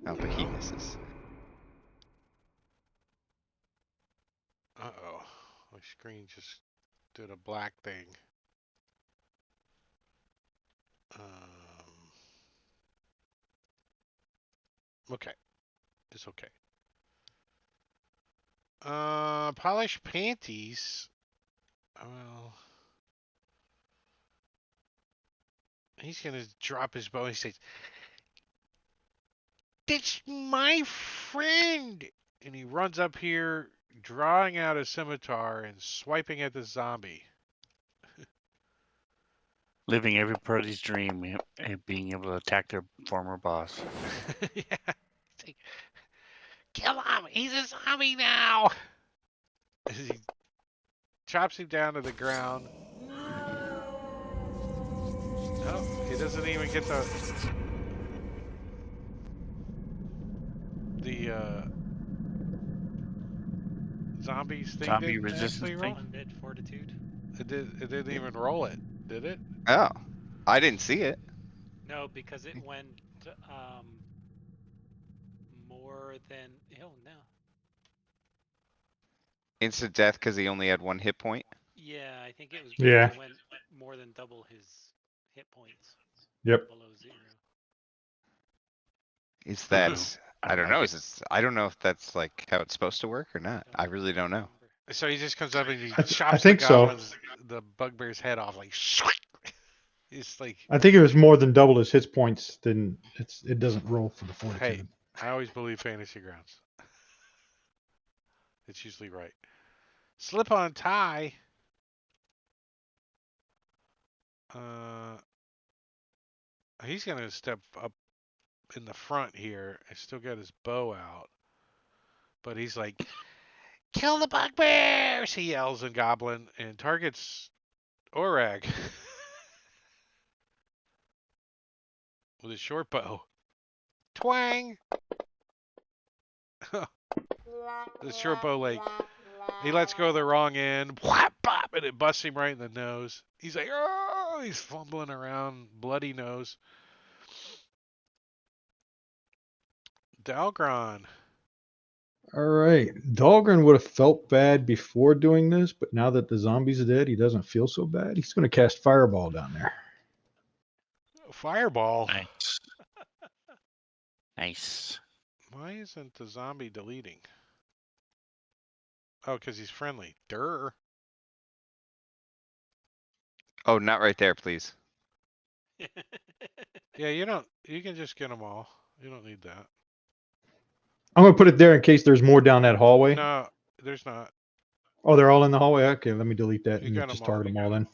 Oh, but he misses. Uh-oh. My screen just did a black thing. Okay. It's okay. Polished panties. Well, he's gonna drop his bow and he says, "That's my friend!" And he runs up here, drawing out a scimitar and swiping at the zombie. Living everybody's dream and being able to attack their former boss. Yeah. It's like, kill him! He's a zombie now! As he chops him down to the ground. Oh, he doesn't even get the zombies thing Zombie didn't resistance actually roll. thing? Undead fortitude. It didn't even roll it, did it? Oh, I didn't see it. No, because it went more than. Oh no. Instant death because he only had 1 hit point. Yeah, I think it was because Yeah. it went more than double his hit points. Yep. Below 0. Is Ooh, that? I I don't like know. it. I don't know if that's like how it's supposed to work or not. I really don't know. Remember. So he just comes up and he I chops think so. the bugbear's head off like. It's like, I think it was more than double his hit points. Then it doesn't roll for the hey, fortitude. I always believe fantasy grounds. It's usually right. Slip on tie. Uh, he's gonna step up in the front here. I still got his bow out, but he's like, "Kill the bugbears!" He yells in Goblin and targets Orag with his short bow. Twang! The short bow, like, he lets go of the wrong end, whap, bop, and it busts him right in the nose. He's like, oh, he's fumbling around, bloody nose. Dalgron. All right. Dahlgren would have felt bad before doing this, but now that the zombie's dead, he doesn't feel so bad. He's going to cast Fireball down there. Fireball. Nice. Nice. Why isn't the zombie deleting? Oh, because he's friendly. Durr. Oh, not right there, please. Yeah, you can just get them all. You don't need that. I'm going to put it there in case there's more down that hallway. No, there's not. Oh, they're all in the hallway? Okay, let me delete that You and got just them all. target them all then.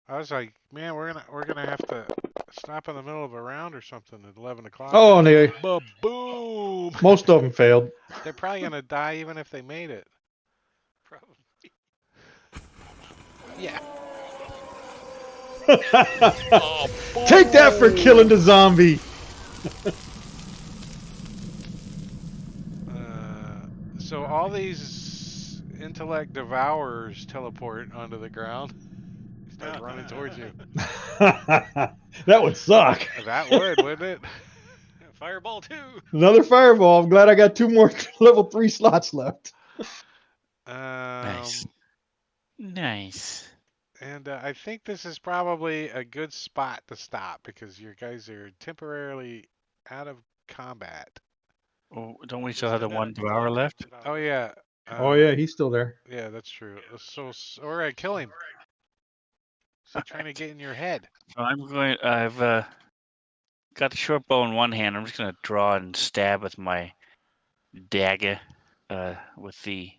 I was like, man, we're gonna have to stop in the middle of a round or something at 11 o'clock. Oh, and they, Boom! most of them failed. They're probably gonna die even if they made it. Probably. Yeah. Take that for killing the zombie. So all these intellect devourers teleport onto the ground. Start running towards you. That would suck. That would, wouldn't it? Fireball 2. Another fireball. I'm glad I got 2 more level 3 slots left. Nice. Um, Nice. and I think this is probably a good spot to stop because your guys are temporarily out of combat. Oh, don't we We still have the got a one Devourer left? Devour. Oh yeah. Oh, yeah, he's still there. Yeah, that's true. All right, kill him. Is he trying to get in your head? So I've got the short bow in one hand. I'm just gonna draw and stab with my dagger, with the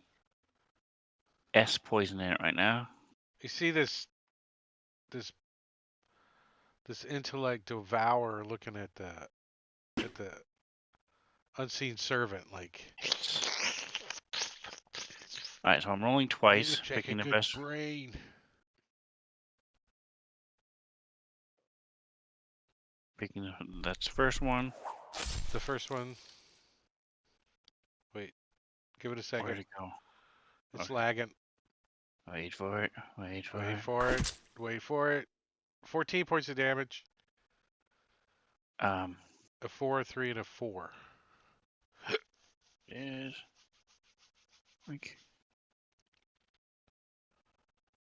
S poison in it right now. You see this this intellect devourer looking at the unseen servant like. All right, so I'm rolling He twice, looks like a picking the good best. brain. That's the first one. The first one. Wait, give it a Where'd second. it go? It's Okay. lagging. Wait for it. Wait for Wait it. for it. Wait for it. 14 points of damage. Um, A 4, a 3, and a 4. is like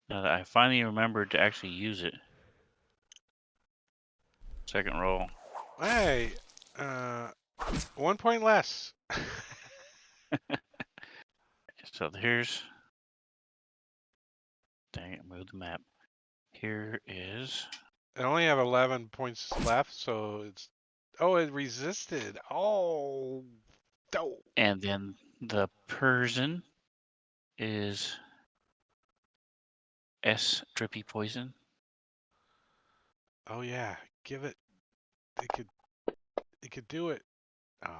now that I finally remembered to actually use it. Second roll. Hey, 1 point less. So here's. Dang it! Move the map. Here is. I only have 11 points left, so it's. Oh, it resisted. Oh. Oh. And then the Persian is S drippy poison. Oh, yeah. Give it. It could do it. Oh.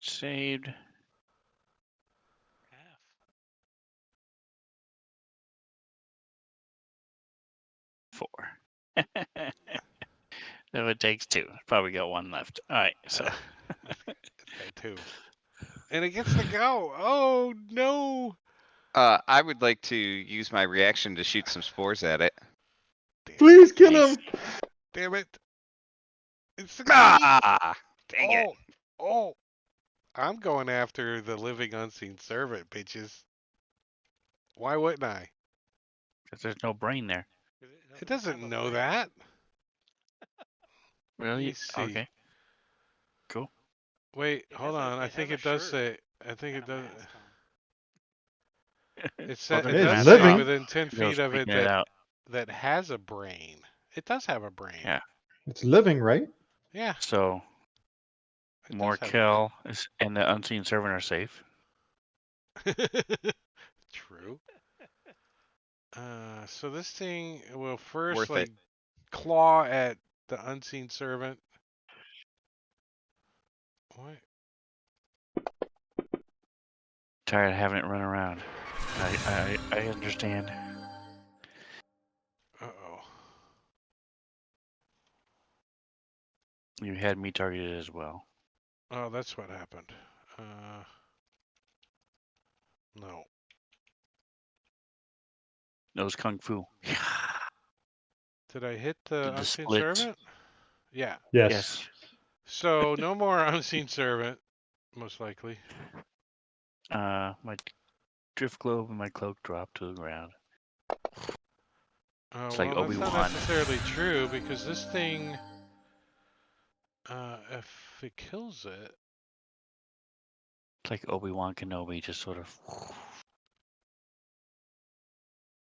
Saved. Half. Four. So it takes two. Probably got one left. All right. So It's got 2. And it gets to go. Oh no. I would like to use my reaction to shoot some spores at it. Damn Please it. kill nice. him. Damn it. It succeeds. Ah! Dang it. Oh. I'm going after the living unseen servant, bitches. Why wouldn't I? Because there's no brain there. 'Cause It have doesn't a know brain. that. Let me Really? see. Okay. Cool. Wait, It hold has on. I it has think a it does shirt say. I think and it a does. mask on. Well, It then the It's does mask say off. living. within 10 It goes feet of it freaking it out. that has a brain. It does have a brain. Yeah. It's living, right? Yeah, So it does have a Morkel and the unseen servant are safe. brain. True. So this thing will first Worth like it. claw at the unseen servant. What? Tired of having it run around. I understand. Uh-oh. You had me targeted as well. Oh, that's what happened. No. Nose kung fu. Did I hit the Did the unseen split. servant? Yeah. Yes. Yes. So no more unseen servant, most likely. My drift globe and my cloak dropped to the ground. It's like Well, that's not Obi-Wan. necessarily true because this thing, if it kills it, It's like Obi-Wan Kenobi, just sort of.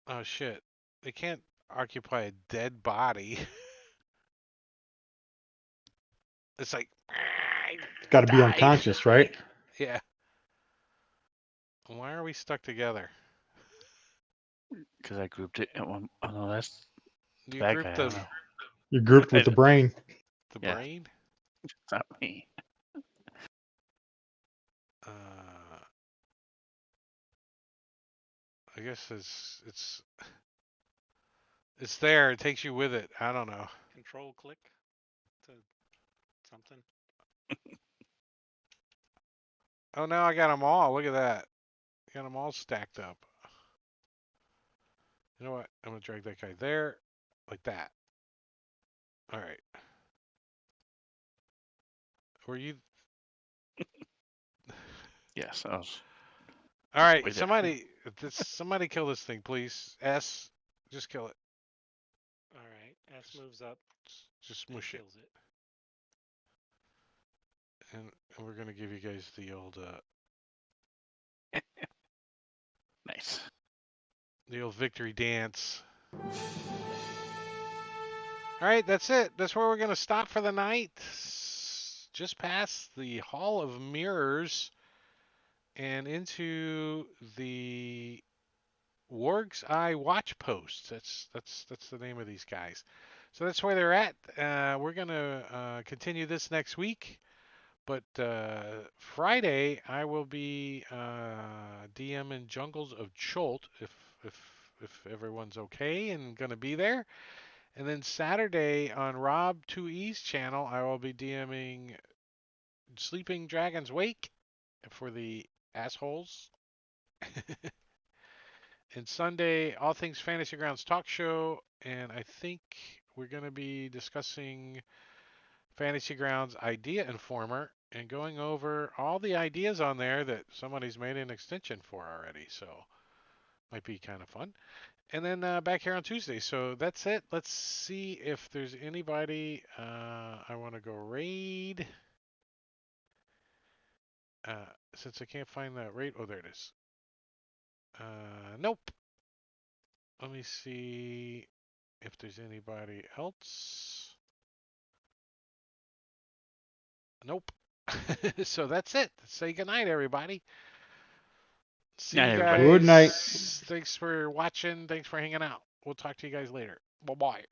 oh shit, they can't occupy a dead body. It's like, It's got to be died. unconscious, right? Yeah. Why are we stuck together? Because I grouped it. Oh no, that's the You bad guy. grouped I don't know. You're grouped with the brain. the Yeah, brain. it's not me. Uh, I guess it's there. It takes you with it. I don't know. Control click to something. Oh, now I got them all. Look at that. Got them all stacked up. You know what? I'm gonna drag that guy there, like that. All right. Were you? Yes, I was All right. way there. Somebody kill this thing, please. S. Just kill it. All right. S moves up Just and smush it. kills it. And we're gonna give you guys the old Nice. victory dance. All right, that's it. That's where we're gonna stop for the night. Just past the Hall of Mirrors and into the Warg's Eye Watch Posts. That's the name of these guys. So that's where they're at. We're gonna continue this next week. But Friday, I will be DM in Jungles of Cholt if everyone's okay and gonna be there. And then Saturday on Rob 2E's channel, I will be DMing Sleeping Dragon's Wake for the assholes. And Sunday, All Things Fantasy Grounds Talk Show, and I think we're gonna be discussing Fantasy Grounds Idea Informer and going over all the ideas on there that somebody's made an extension for already. So might be kind of fun. And then back here on Tuesday. So that's it. Let's see if there's anybody I want to go raid. Since I can't find that raid. Oh, there it is. Nope. Let me see if there's anybody else. Nope. So that's it. Say goodnight, everybody. See Night, you everybody. Good night. guys. Thanks for watching. Thanks for hanging out. We'll talk to you guys later. Bye bye.